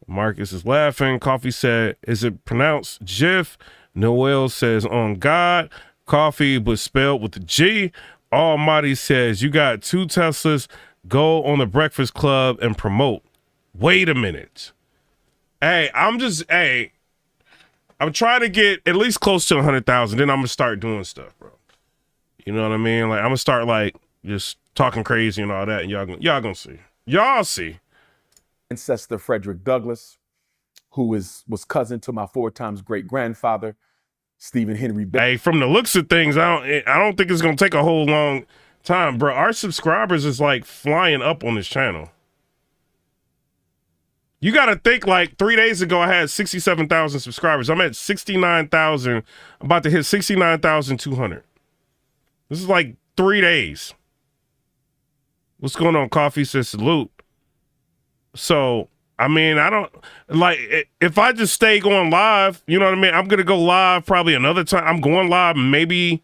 Marcus is laughing. Coffee said, is it pronounced Jif? Noel says, on God. Coffee, but spelled with a G. Almighty says, you got 2 Teslas. Go on the Breakfast Club and promote. Wait a minute. Hey, I'm trying to get at least close to 100,000. Then I'm going to start doing stuff, bro. You know what I mean? Like, I'm going to start, like, just talking crazy and all that. And y'all going to see. Y'all see. Ancestor Frederick Douglass, who was cousin to my 4 times great-grandfather, Stephen Henry. Hey, from the looks of things, I don't think it's gonna take a whole long time, bro. Our subscribers is like flying up on this channel. You got to think, like 3 days ago, I had 67,000 subscribers. I'm at 69,000. I'm about to hit 69,200. This is like 3 days. What's going on? Coffee says salute. So, I mean, I don't like if I just stay going live, you know what I mean? I'm going to go live probably another time. I'm going live maybe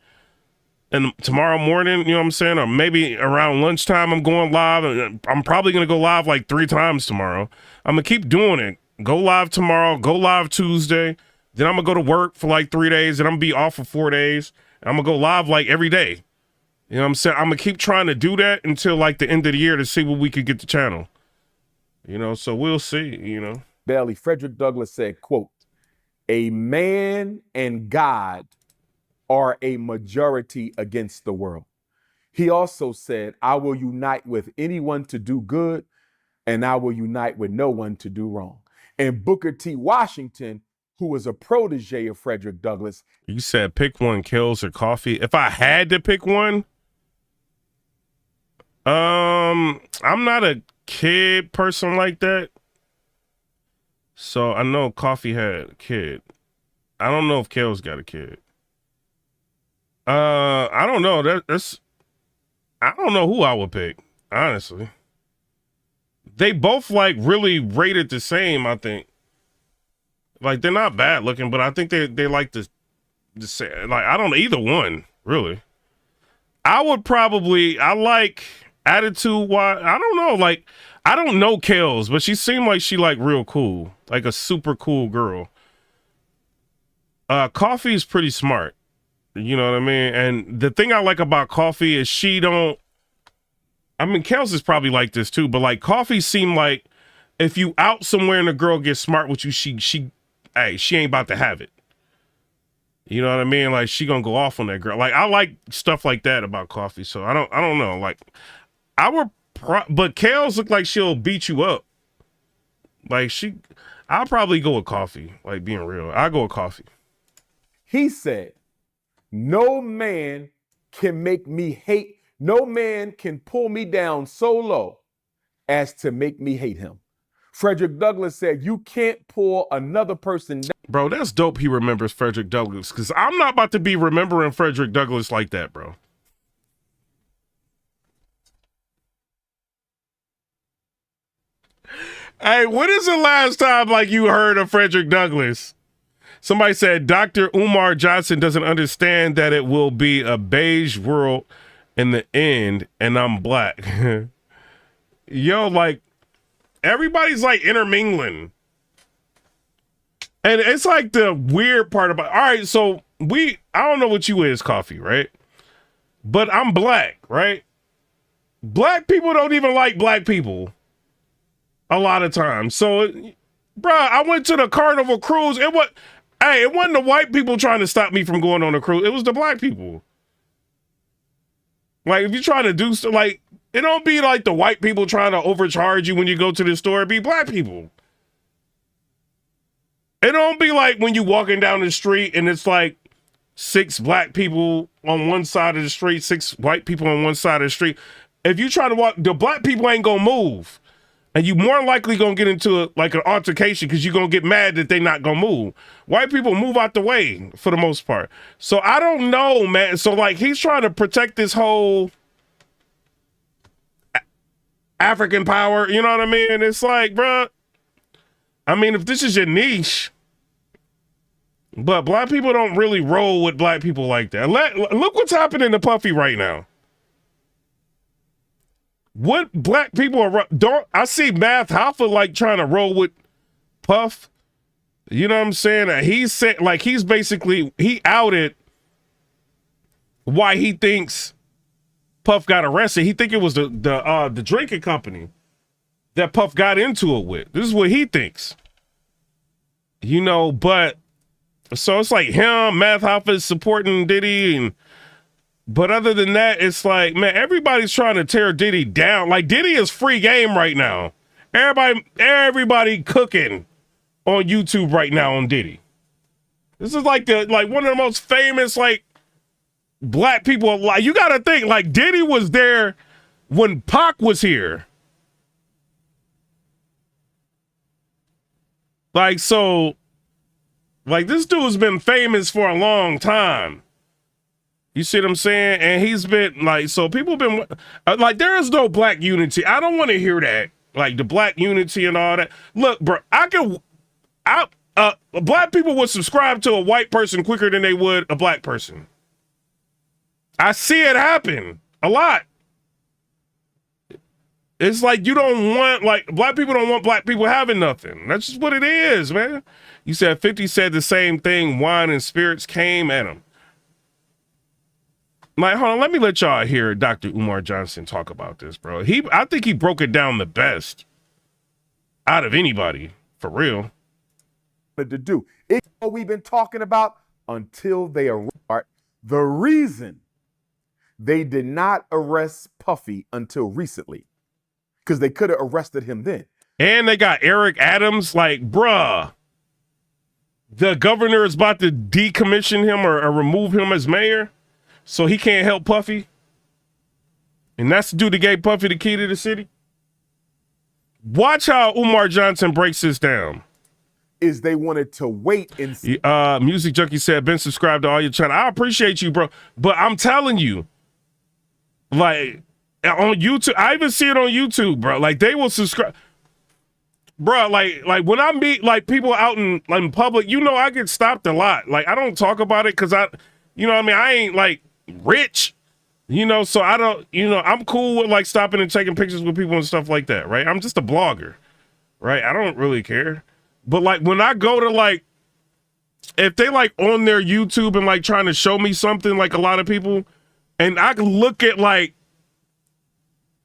tomorrow morning, you know what I'm saying? Or maybe around lunchtime, I'm going live. And I'm probably going to go live like 3 times tomorrow. I'm going to keep doing it. Go live tomorrow, go live Tuesday. Then I'm going to go to work for like 3 days and I'm going to be off for 4 days. And I'm going to go live like every day. You know what I'm saying? I'm going to keep trying to do that until like the end of the year to see what we could get the channel. You know, so we'll see, you know. Bailey, Frederick Douglass said, quote, a man and God are a majority against the world. He also said, I will unite with anyone to do good, and I will unite with no one to do wrong. And Booker T. Washington, who was a protege of Frederick Douglass. You said pick one, Kills or Coffee. If I had to pick one, I'm not a kid person like that. So I know Coffee had a kid. I don't know if Kale's got a kid. I don't know. I don't know who I would pick, honestly. They both like really rated the same, I think. Like they're not bad looking, but I think they like the same. Like I don't know either one, really. I like attitude wise. I don't know. Like I don't know Kels, but she seemed like she like real cool. Like a super cool girl. Coffee is pretty smart. You know what I mean? And the thing I like about Coffee is Kels is probably like this too, but like Coffee seemed like if you out somewhere and a girl gets smart with you, she ain't about to have it. You know what I mean? Like she gonna go off on that girl. Like I like stuff like that about Coffee. So I don't know. Like but Kels look like she'll beat you up. Like I'll probably go with Coffee. Like being real, I'll go with Coffee. He said, no man can make me hate. No man can pull me down so low as to make me hate him. Frederick Douglass said, you can't pull another person down. Bro, that's dope he remembers Frederick Douglass, because I'm not about to be remembering Frederick Douglass like that, bro. Hey, when is the last time like you heard of Frederick Douglass? Somebody said Dr. Umar Johnson doesn't understand that it will be a beige world in the end, and I'm black. Yo, like, everybody's like intermingling. And it's like the weird part about, all right, so I don't know what you is, Coffee, right? But I'm black, right? Black people don't even like black people a lot of times. So, bruh, I went to the Carnival cruise. It wasn't the white people trying to stop me from going on a cruise. It was the black people. Like, if you're trying to do stuff, like, it don't be like the white people trying to overcharge you when you go to the store. It be black people. It don't be like when you walking down the street and it's like 6 black people on one side of the street, 6 white people on one side of the street. If you try to walk, the black people ain't gonna move. And you more likely gonna get into an altercation because you're gonna get mad that they not gonna move. White people move out the way for the most part. So I don't know, man. So like he's trying to protect this whole African power. You know what I mean? It's like, bruh, I mean, if this is your niche, but black people don't really roll with black people like that. Look what's happening to Puffy right now. What black people I see Math Hoffa like trying to roll with Puff. You know what I'm saying? He said like he outed why he thinks Puff got arrested. He think it was the drinking company that Puff got into it with. This is what he thinks. You know, but so it's like him, Math Hoffa is supporting Diddy, but other than that, it's like, man, everybody's trying to tear Diddy down. Like Diddy is free game right now. Everybody cooking on YouTube right now on Diddy. This is like one of the most famous like black people alive. You gotta think like Diddy was there when Pac was here. Like so, like this dude's been famous for a long time. You see what I'm saying? And he's been like, so people been like, there is no black unity. I don't want to hear that. Like the black unity and all that. Look, bro, black people would subscribe to a white person quicker than they would a black person. I see it happen a lot. It's like you don't want, like, black people don't want black people having nothing. That's just what it is, man. You said 50 said the same thing. Wine and spirits came at him. Like, hold on, let me let y'all hear Dr. Umar Johnson talk about this, bro. I think he broke it down the best out of anybody, for real. To do. It's what we've been talking about until they arrest. The reason they did not arrest Puffy until recently, because they could have arrested him then. And they got Eric Adams, like, bruh, the governor is about to decommission him or remove him as mayor. So he can't help Puffy? And that's the dude that gave Puffy the key to the city? Watch how Umar Johnson breaks this down. Is they wanted to wait and see. Music Junkie said, been subscribed to all your channel. I appreciate you, bro. But I'm telling you, like, on YouTube. I even see it on YouTube, bro. Like they will subscribe. Bro, like when I meet like people out in public, you know, I get stopped a lot. Like I don't talk about it because you know what I mean? I ain't like rich, you know, so I don't, you know, I'm cool with like stopping and taking pictures with people and stuff like that, right? I'm just a blogger, right? I don't really care. But like when I go to like, if they like on their YouTube and like trying to show me something, like a lot of people, and I can look at like,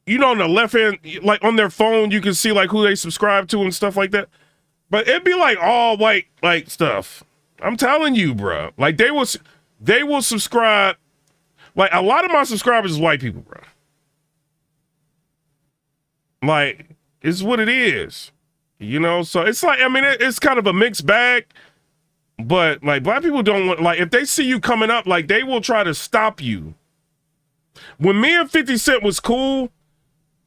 you know, on the left hand, like on their phone, you can see like who they subscribe to and stuff like that. But it'd be like all white like stuff. I'm telling you, bro. Like they will subscribe. Like a lot of my subscribers is white people, bro. Like it's what it is, you know. So it's like, I mean, it's kind of a mixed bag. But like black people don't want, like if they see you coming up, like they will try to stop you. When me and 50 Cent was cool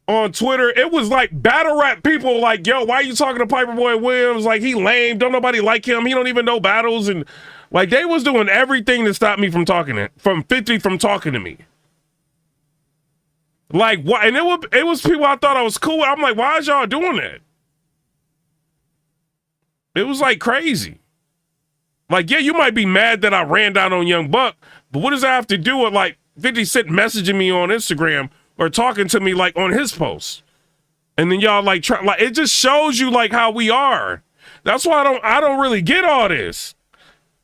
on Twitter, it was like battle rap people like, yo, why are you talking to Piper Boy Williams? Like he lame, don't nobody like him, he don't even know battles. And like they was doing everything to stop me from talking to me. Like why? And it was people I thought I was cool. I'm like, why is y'all doing that? It was like crazy. Like, yeah, you might be mad that I ran down on Young Buck, but what does that have to do with like 50 Cent messaging me on Instagram or talking to me like on his post? And then y'all like try, like it just shows you like how we are. That's why I don't really get all this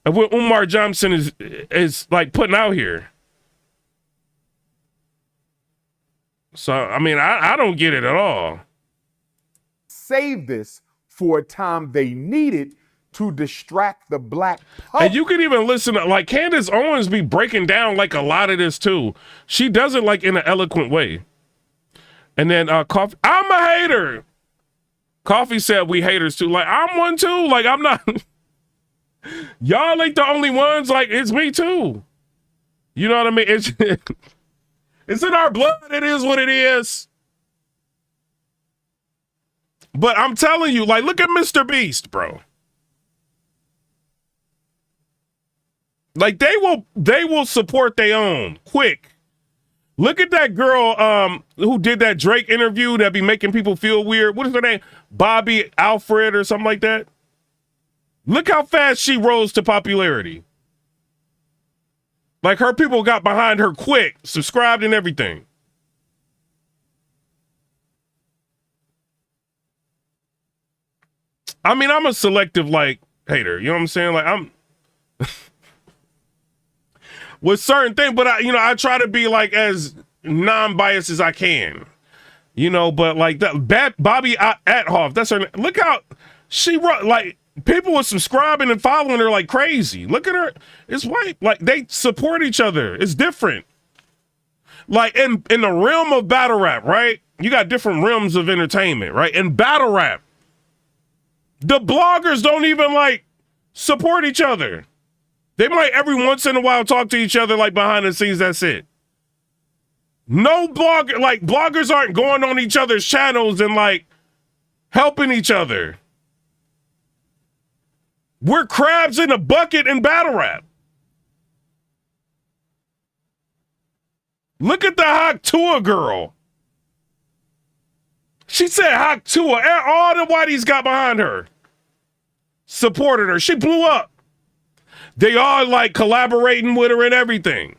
of what Umar Johnson is like putting out here. So I mean, I don't get it at all. Save this for a time they need it to distract the black public. And you can even listen to, like, Candace Owens be breaking down, like, a lot of this, too. She does it, like, in an eloquent way. And then Coffee, I'm a hater. Coffee said we haters, too. Like, I'm one, too. Like, I'm not. Y'all ain't the only ones. Like, it's me, too. You know what I mean? It's in our blood. It is what it is. But I'm telling you, like, look at Mr. Beast, bro. Like they will support their own quick. Look at that girl who did that Drake interview that be making people feel weird. What is her name? Bobby Alfred or something like that. Look how fast she rose to popularity. Like her people got behind her quick, subscribed and everything. I mean, I'm a selective like hater. You know what I'm saying? Like I'm with certain things, but I try to be like as non-biased as I can, you know. But like that Bobby Athoff, that's her. Look how she like people were subscribing and following her like crazy. Look at her, it's white. Like they support each other. It's different. Like in the realm of battle rap, right? You got different realms of entertainment, right? In battle rap, the bloggers don't even like support each other. They might every once in a while talk to each other like behind the scenes, that's it. No bloggers aren't going on each other's channels and like helping each other. We're crabs in a bucket in battle rap. Look at the Hawk Tua girl. She said Hawk Tua, all the whiteys got behind her. Supported her. She blew up. They all like collaborating with her and everything.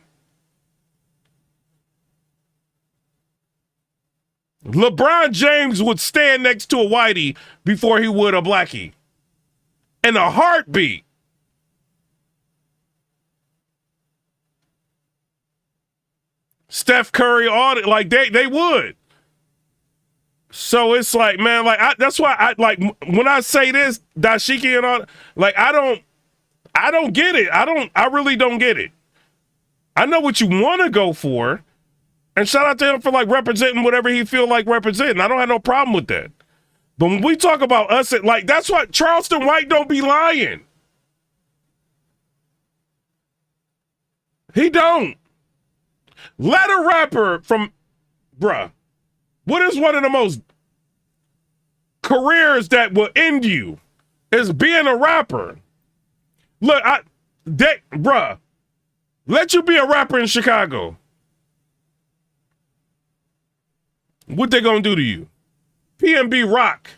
LeBron James would stand next to a whitey before he would a blackie. In a heartbeat. Steph Curry, all that, like they would. So it's like, man, like that's why I like when I say this, dashiki and all, like I don't get it. I really don't get it. I know what you want to go for. And shout out to him for like representing whatever he feel like representing. I don't have no problem with that. But when we talk about us, like that's why Charleston White don't be lying. He don't. Let a rapper from, bruh, what is one of the most careers that will end you is being a rapper. Look, bruh, let you be a rapper in Chicago. What they gonna do to you? PNB Rock.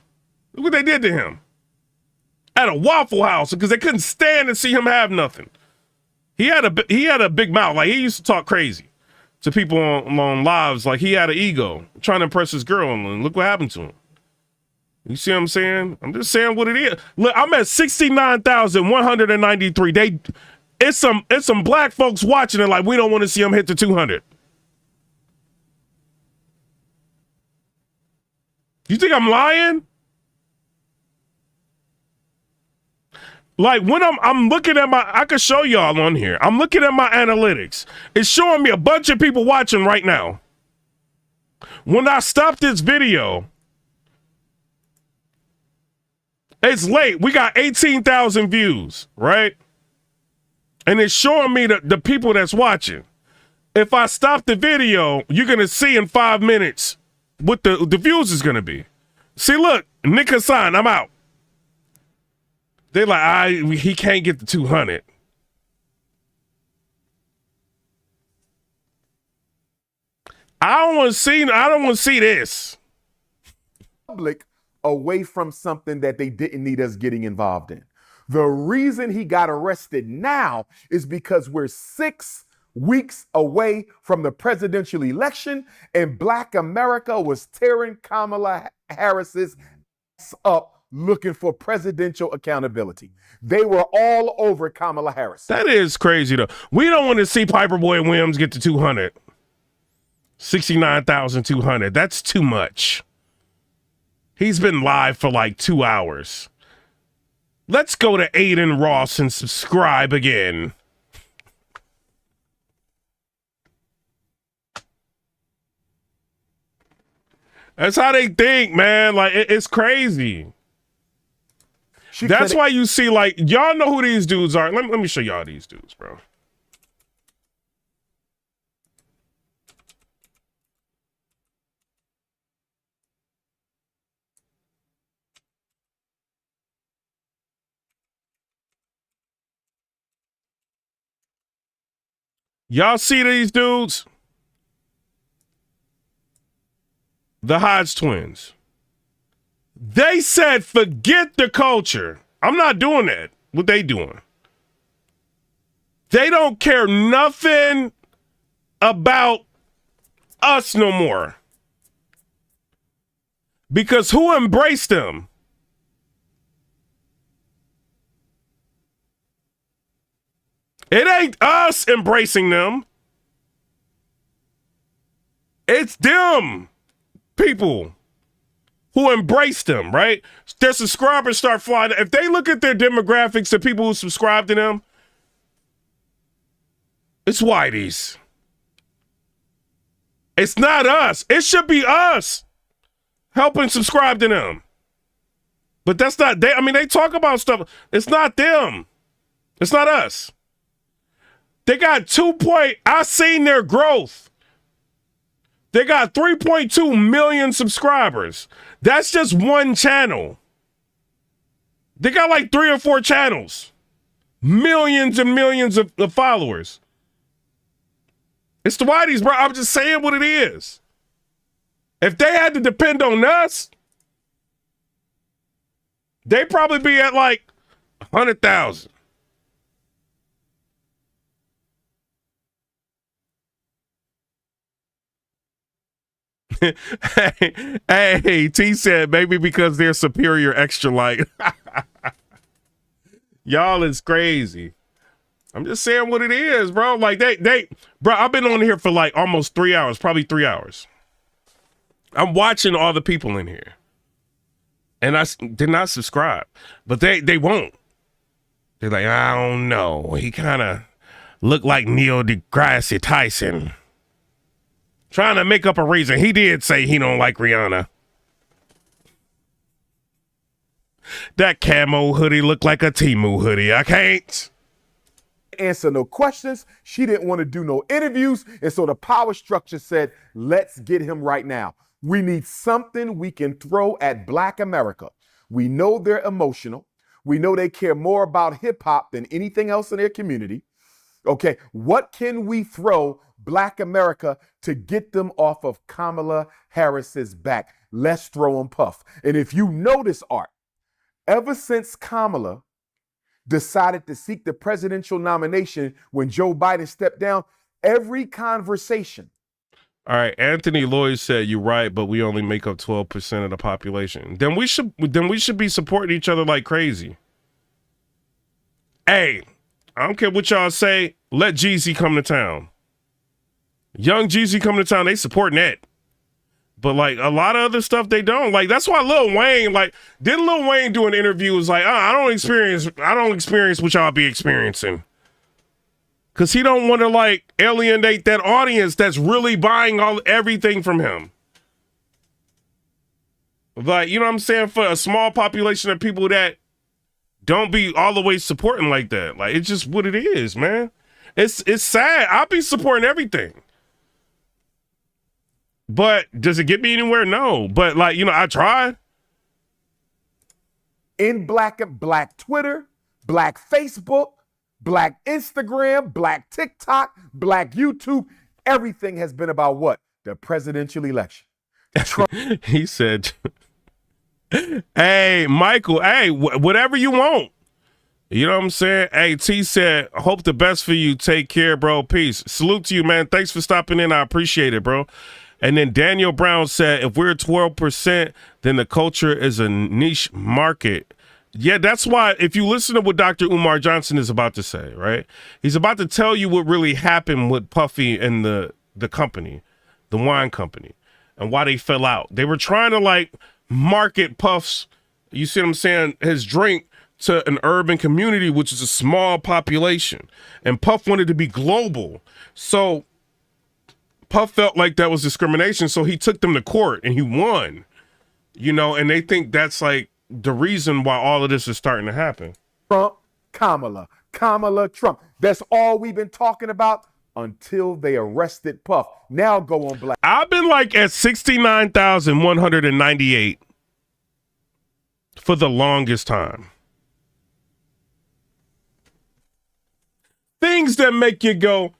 Look what they did to him. At a Waffle House because they couldn't stand to see him have nothing. He had a big mouth. Like, he used to talk crazy to people on lives. Like, he had an ego trying to impress his girl, and look what happened to him. You see what I'm saying? I'm just saying what it is. Look, I'm at 69,193. It's some black folks watching it like we don't want to see him hit the 200. You think I'm lying? Like, when I'm looking at I could show y'all on here. I'm looking at my analytics. It's showing me a bunch of people watching right now. When I stop this video, it's late. We got 18,000 views, right? And it's showing me the people that's watching. If I stop the video, you're going to see in 5 minutes what the views is going to be. See, look, Nick Hassan, I'm out. They're like, he can't get the 200. I don't want to see this. Public away from something that they didn't need us getting involved in. The reason he got arrested now is because we're 6 weeks away from the presidential election, and Black America was tearing Kamala Harris's ass up looking for presidential accountability. They were all over Kamala Harris. That is crazy, though. We don't want to see Piper Boy Williams get to 200. 69,200. That's too much. He's been live for like 2 hours. Let's go to Aiden Ross and subscribe again. That's how they think, man. Like, it's crazy. That's why you see, like, y'all know who these dudes are. Let me show y'all these dudes, bro. Y'all see these dudes? The Hodge twins. They said, forget the culture. I'm not doing that. What they doing? They don't care nothing about us no more. Because who embraced them? It ain't us embracing them. It's them people who embrace them, right? Their subscribers start flying. If they look at their demographics, the people who subscribe to them, it's whiteys. It's not us. It should be us helping subscribe to them. But that's not, they talk about stuff. It's not them. It's not us. They got I seen their growth. They got 3.2 million subscribers. That's just one channel. They got like 3 or 4 channels. Millions and millions of followers. It's the whiteys, bro. I'm just saying what it is. If they had to depend on us, they'd probably be at like 100,000. hey, T said maybe because they're superior extra light. Y'all is crazy. I'm just saying what it is, bro. Like bro, I've been on here for like almost 3 hours, probably 3 hours. I'm watching all the people in here. And I did not subscribe, but they won't. They're like, I don't know. He kind of looked like Neil deGrasse Tyson. Trying to make up a reason. He did say he don't like Rihanna. That camo hoodie looked like a Temu hoodie. I can't answer no questions. She didn't want to do no interviews. And so the power structure said, let's get him right now. We need something we can throw at Black America. We know they're emotional. We know they care more about hip hop than anything else in their community. Okay, what can we throw Black America to get them off of Kamala Harris's back? Let's throw them Puff. And if you notice, Art, ever since Kamala decided to seek the presidential nomination when Joe Biden stepped down, every conversation. All right, Anthony Lloyd said you're right, but we only make up 12% of the population. Then we should be supporting each other like crazy. Hey, I don't care what y'all say. Let Jeezy come to town. Young Jeezy come to town. They supporting that. But like a lot of other stuff, they don't. Like that's why Lil Wayne, like, didn't Lil Wayne do an interview? Was like, I don't experience what y'all be experiencing. Cause he don't want to like alienate that audience that's really buying everything from him. Like, you know what I'm saying? For a small population of people that don't be all the way supporting like that. Like, it's just what it is, man. It's sad. I'll be supporting everything. But does it get me anywhere? No. But like, you know, I tried. In Black Twitter, Black Facebook, Black Instagram, Black TikTok, Black YouTube, everything has been about what? The presidential election. Trump. He said, hey, Michael, hey, whatever you want. You know what I'm saying? Hey, T said, hope the best for you. Take care, bro. Peace. Salute to you, man. Thanks for stopping in. I appreciate it, bro. And then Daniel Brown said, if we're 12%, then the culture is a niche market. Yeah, that's why if you listen to what Dr. Umar Johnson is about to say, right? He's about to tell you what really happened with Puffy and the company, the wine company, and why they fell out. They were trying to like market Puff's, you see what I'm saying, his drink to an urban community, which is a small population. And Puff wanted to be global. So Puff felt like that was discrimination, so he took them to court and he won. You know, and they think that's like the reason why all of this is starting to happen. Trump, Kamala, Trump. That's all we've been talking about until they arrested Puff. Now go on Black. I've been like at 69,198 for the longest time. Things that make you go,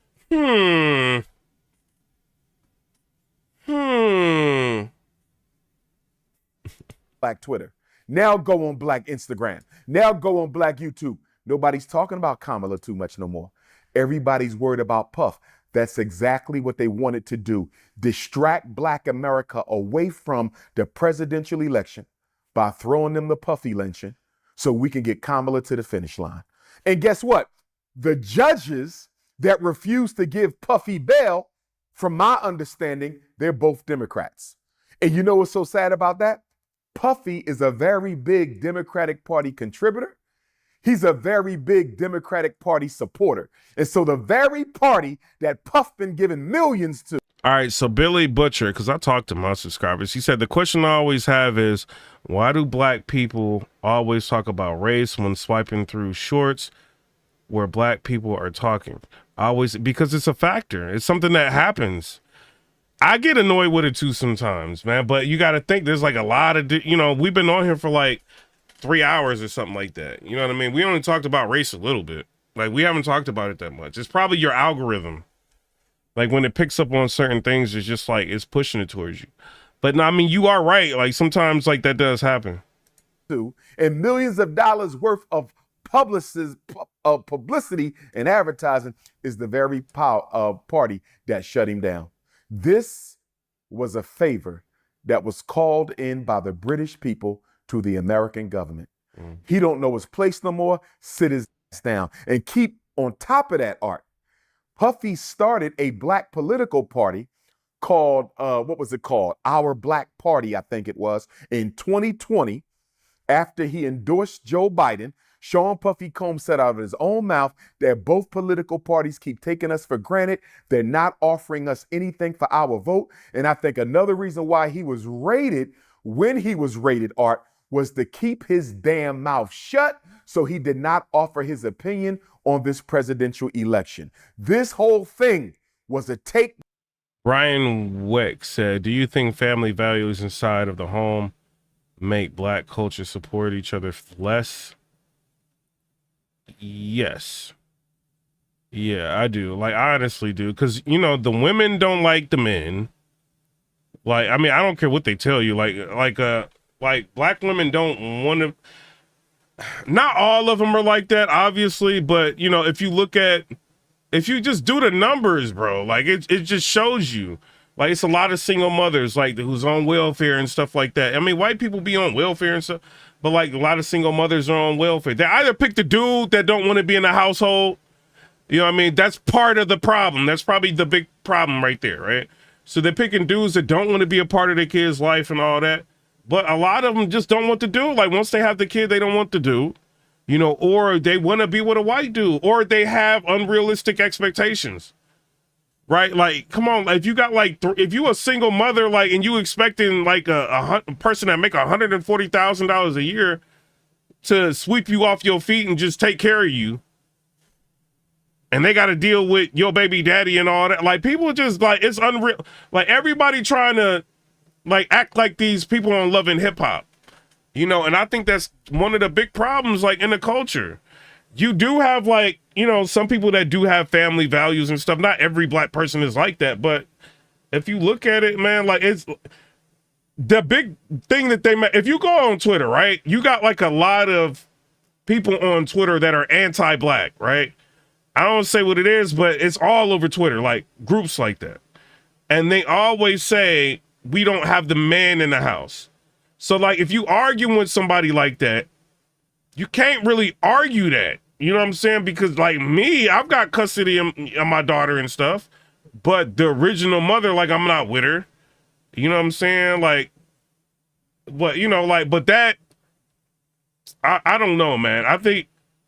Black Twitter. Now go on Black Instagram. Now go on Black YouTube. Nobody's talking about Kamala too much no more. Everybody's worried about Puff. That's exactly what they wanted to do. Distract Black America away from the presidential election by throwing them the Puffy lynching so we can get Kamala to the finish line. And guess what? The judges that refused to give Puffy bail, from my understanding, they're both Democrats. And you know what's so sad about that? Puffy is a very big Democratic Party contributor. He's a very big Democratic Party supporter. And so the very party that Puff been giving millions to. All right, so Billy Butcher, because I talked to my subscribers, he said the question I always have is, why do black people always talk about race when swiping through shorts where black people are talking? Because it's a factor. It's something that happens. I get annoyed with it too sometimes, man, but you got to think there's like a lot of, we've been on here for like 3 hours or something like that. You know what I mean? We only talked about race a little bit. Like, we haven't talked about it that much. It's probably your algorithm. Like, when it picks up on certain things, it's just like, it's pushing it towards you. But no, I mean, you are right. Like, sometimes like that does happen. And millions of dollars worth of publicity and advertising is the very party that shut him down. This was a favor that was called in by the British people to the American government. He don't know his place no more. Sit his ass down. And keep on top of that, Art. Puffy started a black political party called, what was it called? Our Black Party, I think it was, in 2020, after he endorsed Joe Biden. Sean Puffy Combs said out of his own mouth that both political parties keep taking us for granted. They're not offering us anything for our vote. And I think another reason why he was raided when he was raided, Art, was to keep his damn mouth shut so he did not offer his opinion on this presidential election. This whole thing was a take. Ryan Weck said, do you think family values inside of the home make black culture support each other less? Yes. Yeah, I do. Like, I honestly do. Because, you know, the women don't like the men. Like, I mean, I don't care what they tell you. Like black women don't want to. Not all of them are like that, obviously. But, you know, if you just do the numbers, bro, like it just shows you. Like, it's a lot of single mothers, like, who's on welfare and stuff like that. I mean, white people be on welfare and stuff, but, like, a lot of single mothers are on welfare. They either pick the dude that don't want to be in the household. You know what I mean? That's part of the problem. That's probably the big problem right there, right? So they're picking dudes that don't want to be a part of their kid's life and all that. But a lot of them just don't want to do. Like, once they have the kid, they don't want to do. You know, or they want to be with a white dude, or they have unrealistic expectations. Right? Like, come on, if you got like, if you a single mother, like, and you expecting like a person that make $140,000 a year to sweep you off your feet and just take care of you, and they got to deal with your baby daddy and all that, like, people just like, it's unreal. Like, everybody trying to like act like these people on Love and Hip Hop, you know, and I think that's one of the big problems, like, in the culture. You do have, like, you know, some people that do have family values and stuff. Not every black person is like that, but if you look at it, man, like, it's the big thing that if you go on Twitter, right, you got like a lot of people on Twitter that are anti-black, right? I don't say what it is, but it's all over Twitter, like groups like that. And they always say, we don't have the man in the house. So, like, if you argue with somebody like that, you can't really argue that. You know what I'm saying? Because, like, me, I've got custody of my daughter and stuff, but the original mother, like, I'm not with her. You know what I'm saying? Like, but, you know, like, but that, I don't know, man. I think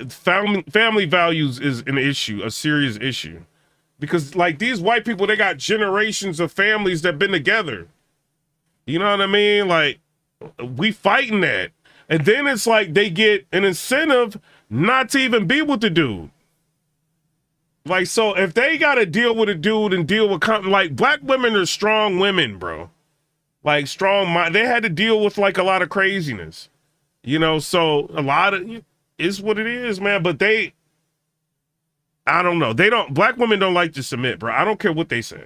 family values is an issue, a serious issue. Because, like, these white people, they got generations of families that been together. You know what I mean? Like, we fighting that. And then it's like they get an incentive not to even be with the dude. Like, so if they got to deal with a dude and deal with, like, black women are strong women, bro. Like, strong mind. They had to deal with, like, a lot of craziness. You know, so a lot of, it's what it is, man. But I don't know. Black women don't like to submit, bro. I don't care what they say.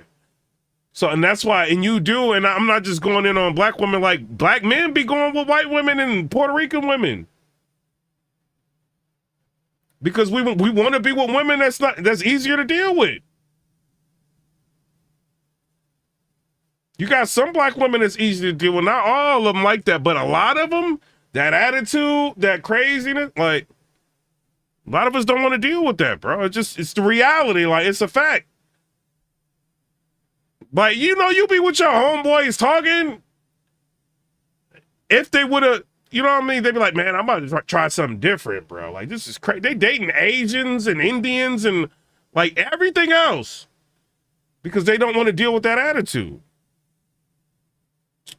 So, and that's why, and you do, and I'm not just going in on black women, like, black men be going with white women and Puerto Rican women. Because we want to be with women that's easier to deal with. You got some black women that's easy to deal with. Not all of them like that, but a lot of them, that attitude, that craziness, like, a lot of us don't want to deal with that, bro. It's the reality. Like, it's a fact. Like, you know, you be with your homeboys talking. If they would have, you know what I mean? They'd be like, man, I'm about to try something different, bro. Like, this is crazy. They dating Asians and Indians and, like, everything else because they don't want to deal with that attitude.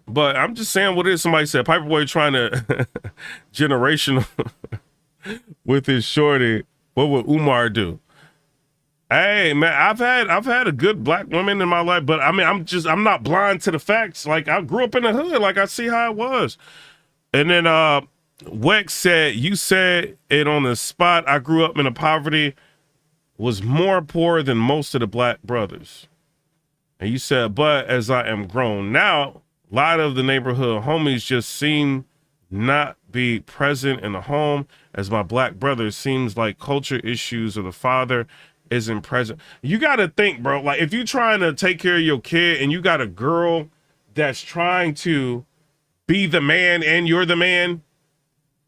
But I'm just saying what it is. Somebody said, Piperboy trying to generational with his shorty. What would Umar do? Hey, man, I've had a good black woman in my life, but I mean, I'm not blind to the facts. Like, I grew up in the hood. Like, I see how it was. And then Wex said, you said it on the spot. I grew up in a poverty, was more poor than most of the black brothers. And you said, but as I am grown now, a lot of the neighborhood homies just seem not be present in the home as my black brother. Seems like culture issues of the father isn't present. You got to think, bro, like, if you're trying to take care of your kid and you got a girl that's trying to be the man and you're the man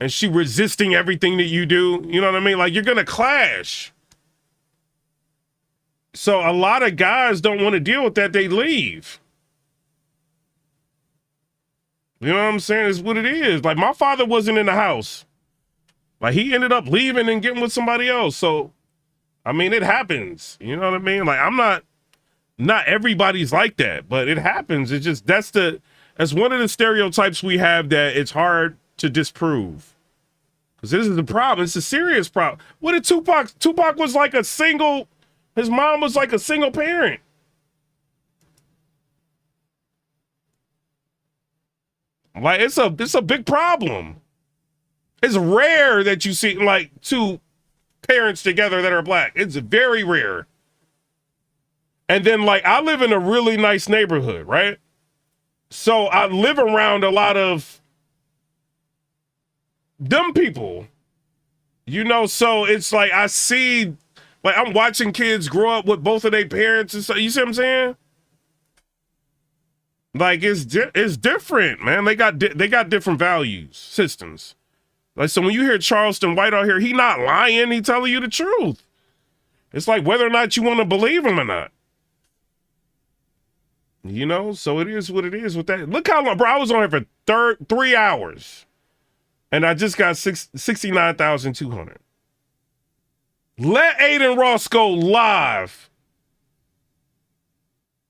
and she resisting everything that you do, you know what I mean? Like, you're going to clash. So a lot of guys don't want to deal with that. They leave. You know what I'm saying? It's what it is. Like, my father wasn't in the house. Like, he ended up leaving and getting with somebody else. So, I mean, it happens. You know what I mean? Like, not everybody's like that, but it happens. It's just, that's one of the stereotypes we have that it's hard to disprove. Because this is the problem. It's a serious problem. What did Tupac? Tupac was like his mom was like a single parent. Like, it's a big problem. It's rare that you see, like, two parents together that are black. It's very rare. And then, like, I live in a really nice neighborhood, right? So I live around a lot of them people, you know, so it's like I see, like, I'm watching kids grow up with both of their parents and so, you see what I'm saying? Like, it's different, man. They got different values systems. Like, so when you hear Charleston White out here, he not lying, he telling you the truth. It's like whether or not you want to believe him or not. You know, so it is what it is with that. Look how long, bro, I was on here for 3 hours. And I just got 69,200. Let Aiden Ross go live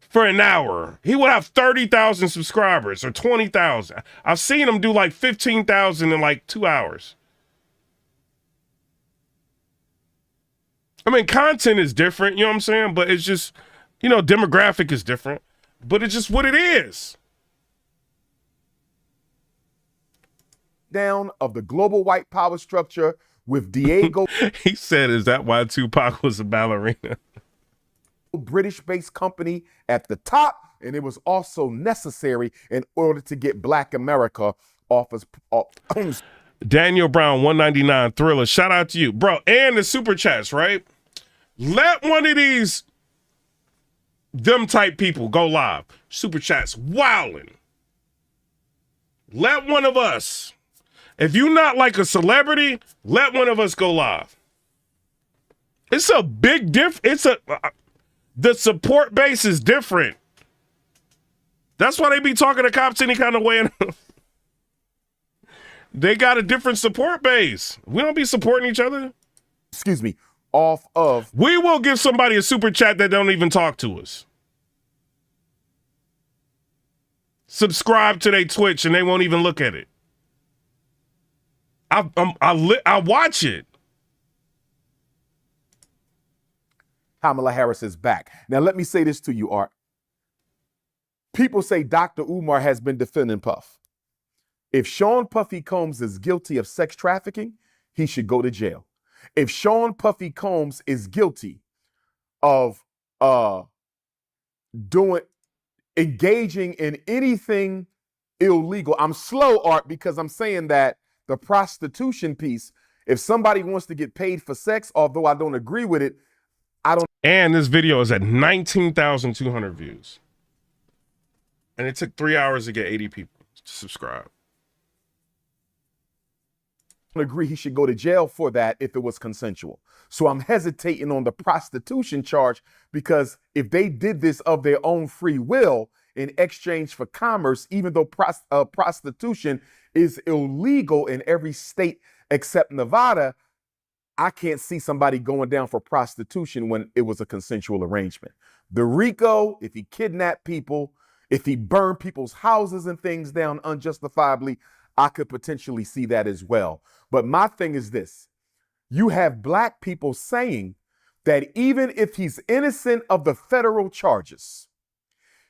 for an hour. He would have 30,000 subscribers or 20,000. I've seen him do like 15,000 in like 2 hours. I mean, content is different, you know what I'm saying? But it's just, you know, demographic is different. But it's just what it is. Down of the global white power structure with Diego. He said, is that why Tupac was a ballerina? British-based company at the top, and it was also necessary in order to get Black America off his. Daniel Brown, 199 Thriller. Shout out to you, bro. And the super chats, right? Let one of these them type people go live. Super chats, wildin'. Let one of us. If you're not like a celebrity, let one of us go live. It's a big the support base is different. That's why they be talking to cops any kind of way. They got a different support base. We don't be supporting each other. Excuse me. Off of. We will give somebody a super chat that don't even talk to us. Subscribe to their Twitch and they won't even look at it. I watch it. Kamala Harris is back. Now, let me say this to you, Art. People say Dr. Umar has been defending Puff. If Sean Puffy Combs is guilty of sex trafficking, he should go to jail. If Sean Puffy Combs is guilty of engaging in anything illegal, I'm slow, Art, because I'm saying that the prostitution piece, if somebody wants to get paid for sex, although I don't agree with it, I don't. And this video is at 19,200 views. And it took 3 hours to get 80 people to subscribe. Agree he should go to jail for that if it was consensual. So I'm hesitating on the prostitution charge because if they did this of their own free will in exchange for commerce, even though prostitution is illegal in every state except Nevada, I can't see somebody going down for prostitution when it was a consensual arrangement. The RICO, if he kidnapped people, if he burned people's houses and things down unjustifiably, I could potentially see that as well. But my thing is this. You have Black people saying that even if he's innocent of the federal charges,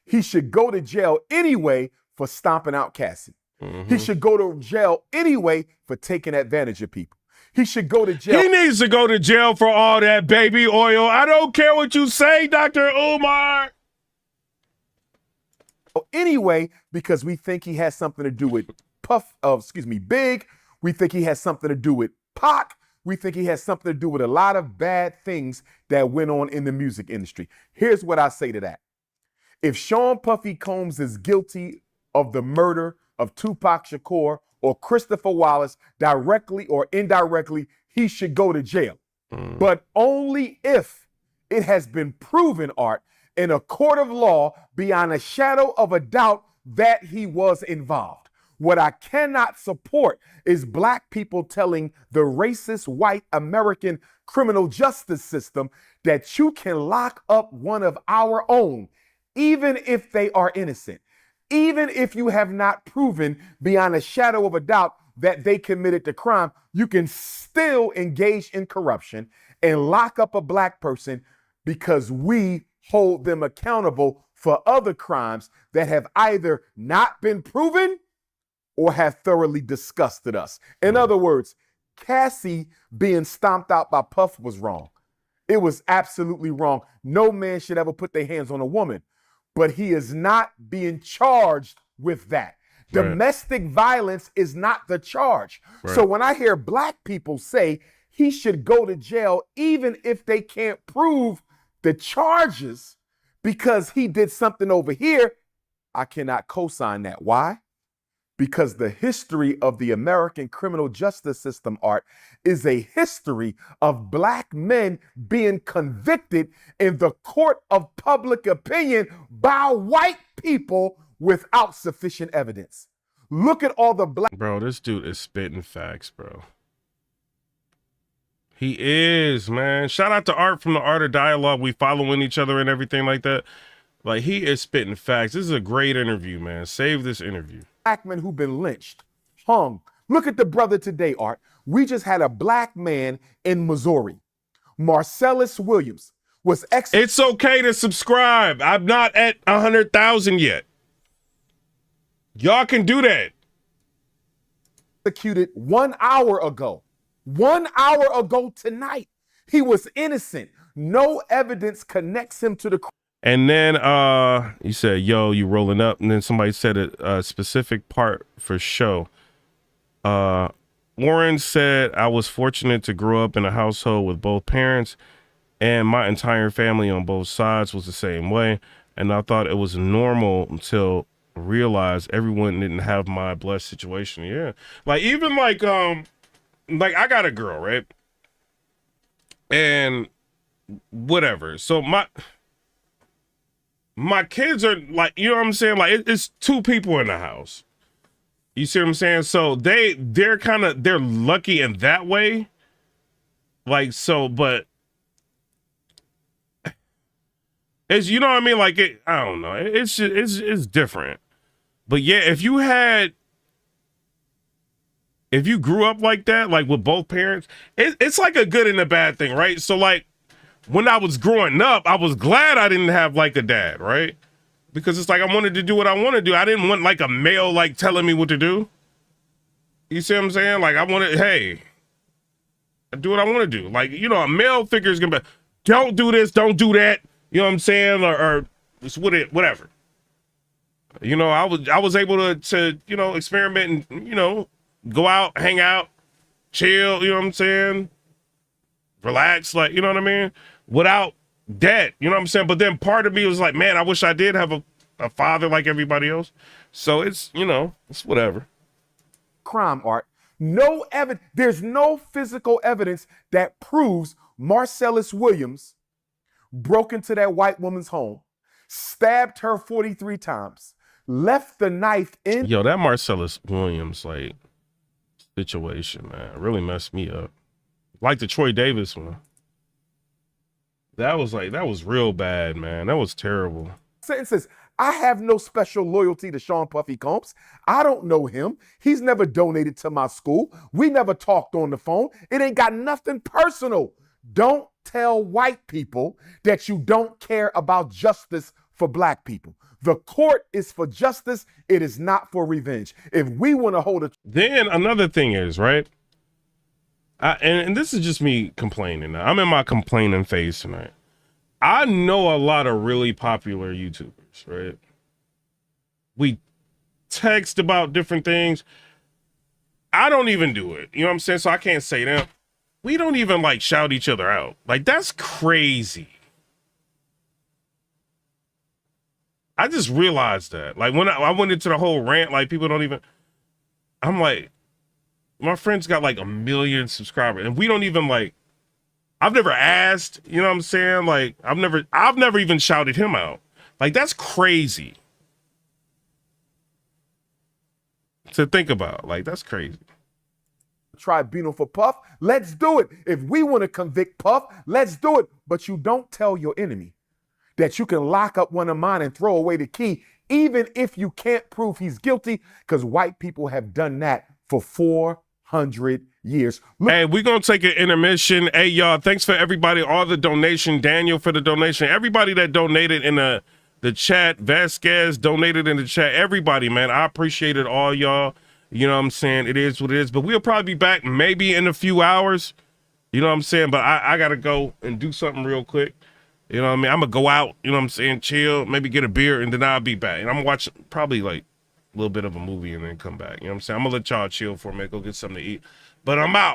he should go to jail anyway for stomping out Cassie. Mm-hmm. He should go to jail anyway for taking advantage of people. He should go to jail. He needs to go to jail for all that baby oil. I don't care what you say, Dr. Umar. Anyway, because we think he has something to do with Big. We think he has something to do with Pac. We think he has something to do with a lot of bad things that went on in the music industry. Here's what I say to that. If Sean Puffy Combs is guilty of the murder of Tupac Shakur or Christopher Wallace, directly or indirectly, he should go to jail. But only if it has been proven, Art, in a court of law beyond a shadow of a doubt that he was involved. What I cannot support is Black people telling the racist white American criminal justice system that you can lock up one of our own, even if they are innocent, even if you have not proven beyond a shadow of a doubt that they committed the crime, you can still engage in corruption and lock up a Black person because we hold them accountable for other crimes that have either not been proven or have thoroughly disgusted us. In other words, Cassie being stomped out by Puff was wrong. It was absolutely wrong. No man should ever put their hands on a woman, but he is not being charged with that. Right. Domestic violence is not the charge. Right. So when I hear black people say he should go to jail even if they can't prove the charges because he did something over here, I cannot co-sign that. Why? Because the history of the American criminal justice system, Art, is a history of black men being convicted in the court of public opinion by white people without sufficient evidence. Look at all the black... Bro, this dude is spitting facts, bro. He is, man. Shout out to Art from the Art of Dialogue. We following each other and everything like that. Like, he is spitting facts. This is a great interview, man. Save this interview. Black men who've been lynched, hung. Look at the brother today, Art. We just had a black man in Missouri. Marcellus Williams was It's okay to subscribe. I'm not at 100,000 yet. Y'all can do that. Executed 1 hour ago. 1 hour ago tonight. He was innocent. No evidence connects him to the crime. And then you said, yo, you rolling up. And then somebody said a specific part for show. Warren said, I was fortunate to grow up in a household with both parents, and my entire family on both sides was the same way. And I thought it was normal until I realized everyone didn't have my blessed situation. Yeah. Like, even like I got a girl, right? And whatever. So my kids are like, you know what I'm saying? Like, it's two people in the house. You see what I'm saying? So they're lucky in that way. Like, so, but it's, you know what I mean? Like, I don't know. It's just, it's different. But yeah, if you grew up like that, like with both parents, it's like a good and a bad thing, right? So like, when I was growing up, I was glad I didn't have like a dad, right? Because it's like I wanted to do what I want to do. I didn't want like a male like telling me what to do. You see what I'm saying? Like I wanted, hey, I do what I want to do. Like, you know, a male figure is gonna be, don't do this, don't do that. You know what I'm saying? Or just whatever. You know, I was able to you know, experiment and, you know, go out, hang out, chill. You know what I'm saying? Relax, like, you know what I mean? Without debt, you know what I'm saying? But then part of me was like, man, I wish I did have a father like everybody else. So it's, you know, it's whatever. Crime, Art. No evidence. There's no physical evidence that proves Marcellus Williams broke into that white woman's home, stabbed her 43 times, left the knife in. Yo, that Marcellus Williams, like, situation, man, really messed me up. Like the Troy Davis one. That was real bad, man. That was terrible. Sentences. I have no special loyalty to Sean Puffy Combs. I don't know him. He's never donated to my school. We never talked on the phone. It ain't got nothing personal. Don't tell white people that you don't care about justice for black people. The court is for justice. It is not for revenge. If we want to hold a... Then another thing is, right? And this is just me complaining now. I'm in my complaining phase tonight. I know a lot of really popular YouTubers, right? We text about different things. I don't even do it. You know what I'm saying? So I can't say them. We don't even like shout each other out. Like, that's crazy. I just realized that. Like, when I went into the whole rant, like, people don't even... I'm like... My friend's got like 1 million subscribers, and we don't even like, I've never asked, you know what I'm saying? Like, I've never even shouted him out. Like, that's crazy to think about. Like, that's crazy. Tribunal for Puff, let's do it. If we want to convict Puff, let's do it. But you don't tell your enemy that you can lock up one of mine and throw away the key, even if you can't prove he's guilty, because white people have done that for 400 years. Hey, we're going to take an intermission. Hey, y'all, thanks for everybody, all the donation. Daniel for the donation. Everybody that donated in the chat. Vasquez donated in the chat. Everybody, man, I appreciate it all, y'all. You know what I'm saying? It is what it is. But we'll probably be back maybe in a few hours. You know what I'm saying? But I got to go and do something real quick. You know what I mean? I'm going to go out, you know what I'm saying, chill, maybe get a beer, and then I'll be back. And I'm going to watch probably like a little bit of a movie and then come back. You know what I'm saying? I'm going to let y'all chill for a minute, go get something to eat. But I'm out.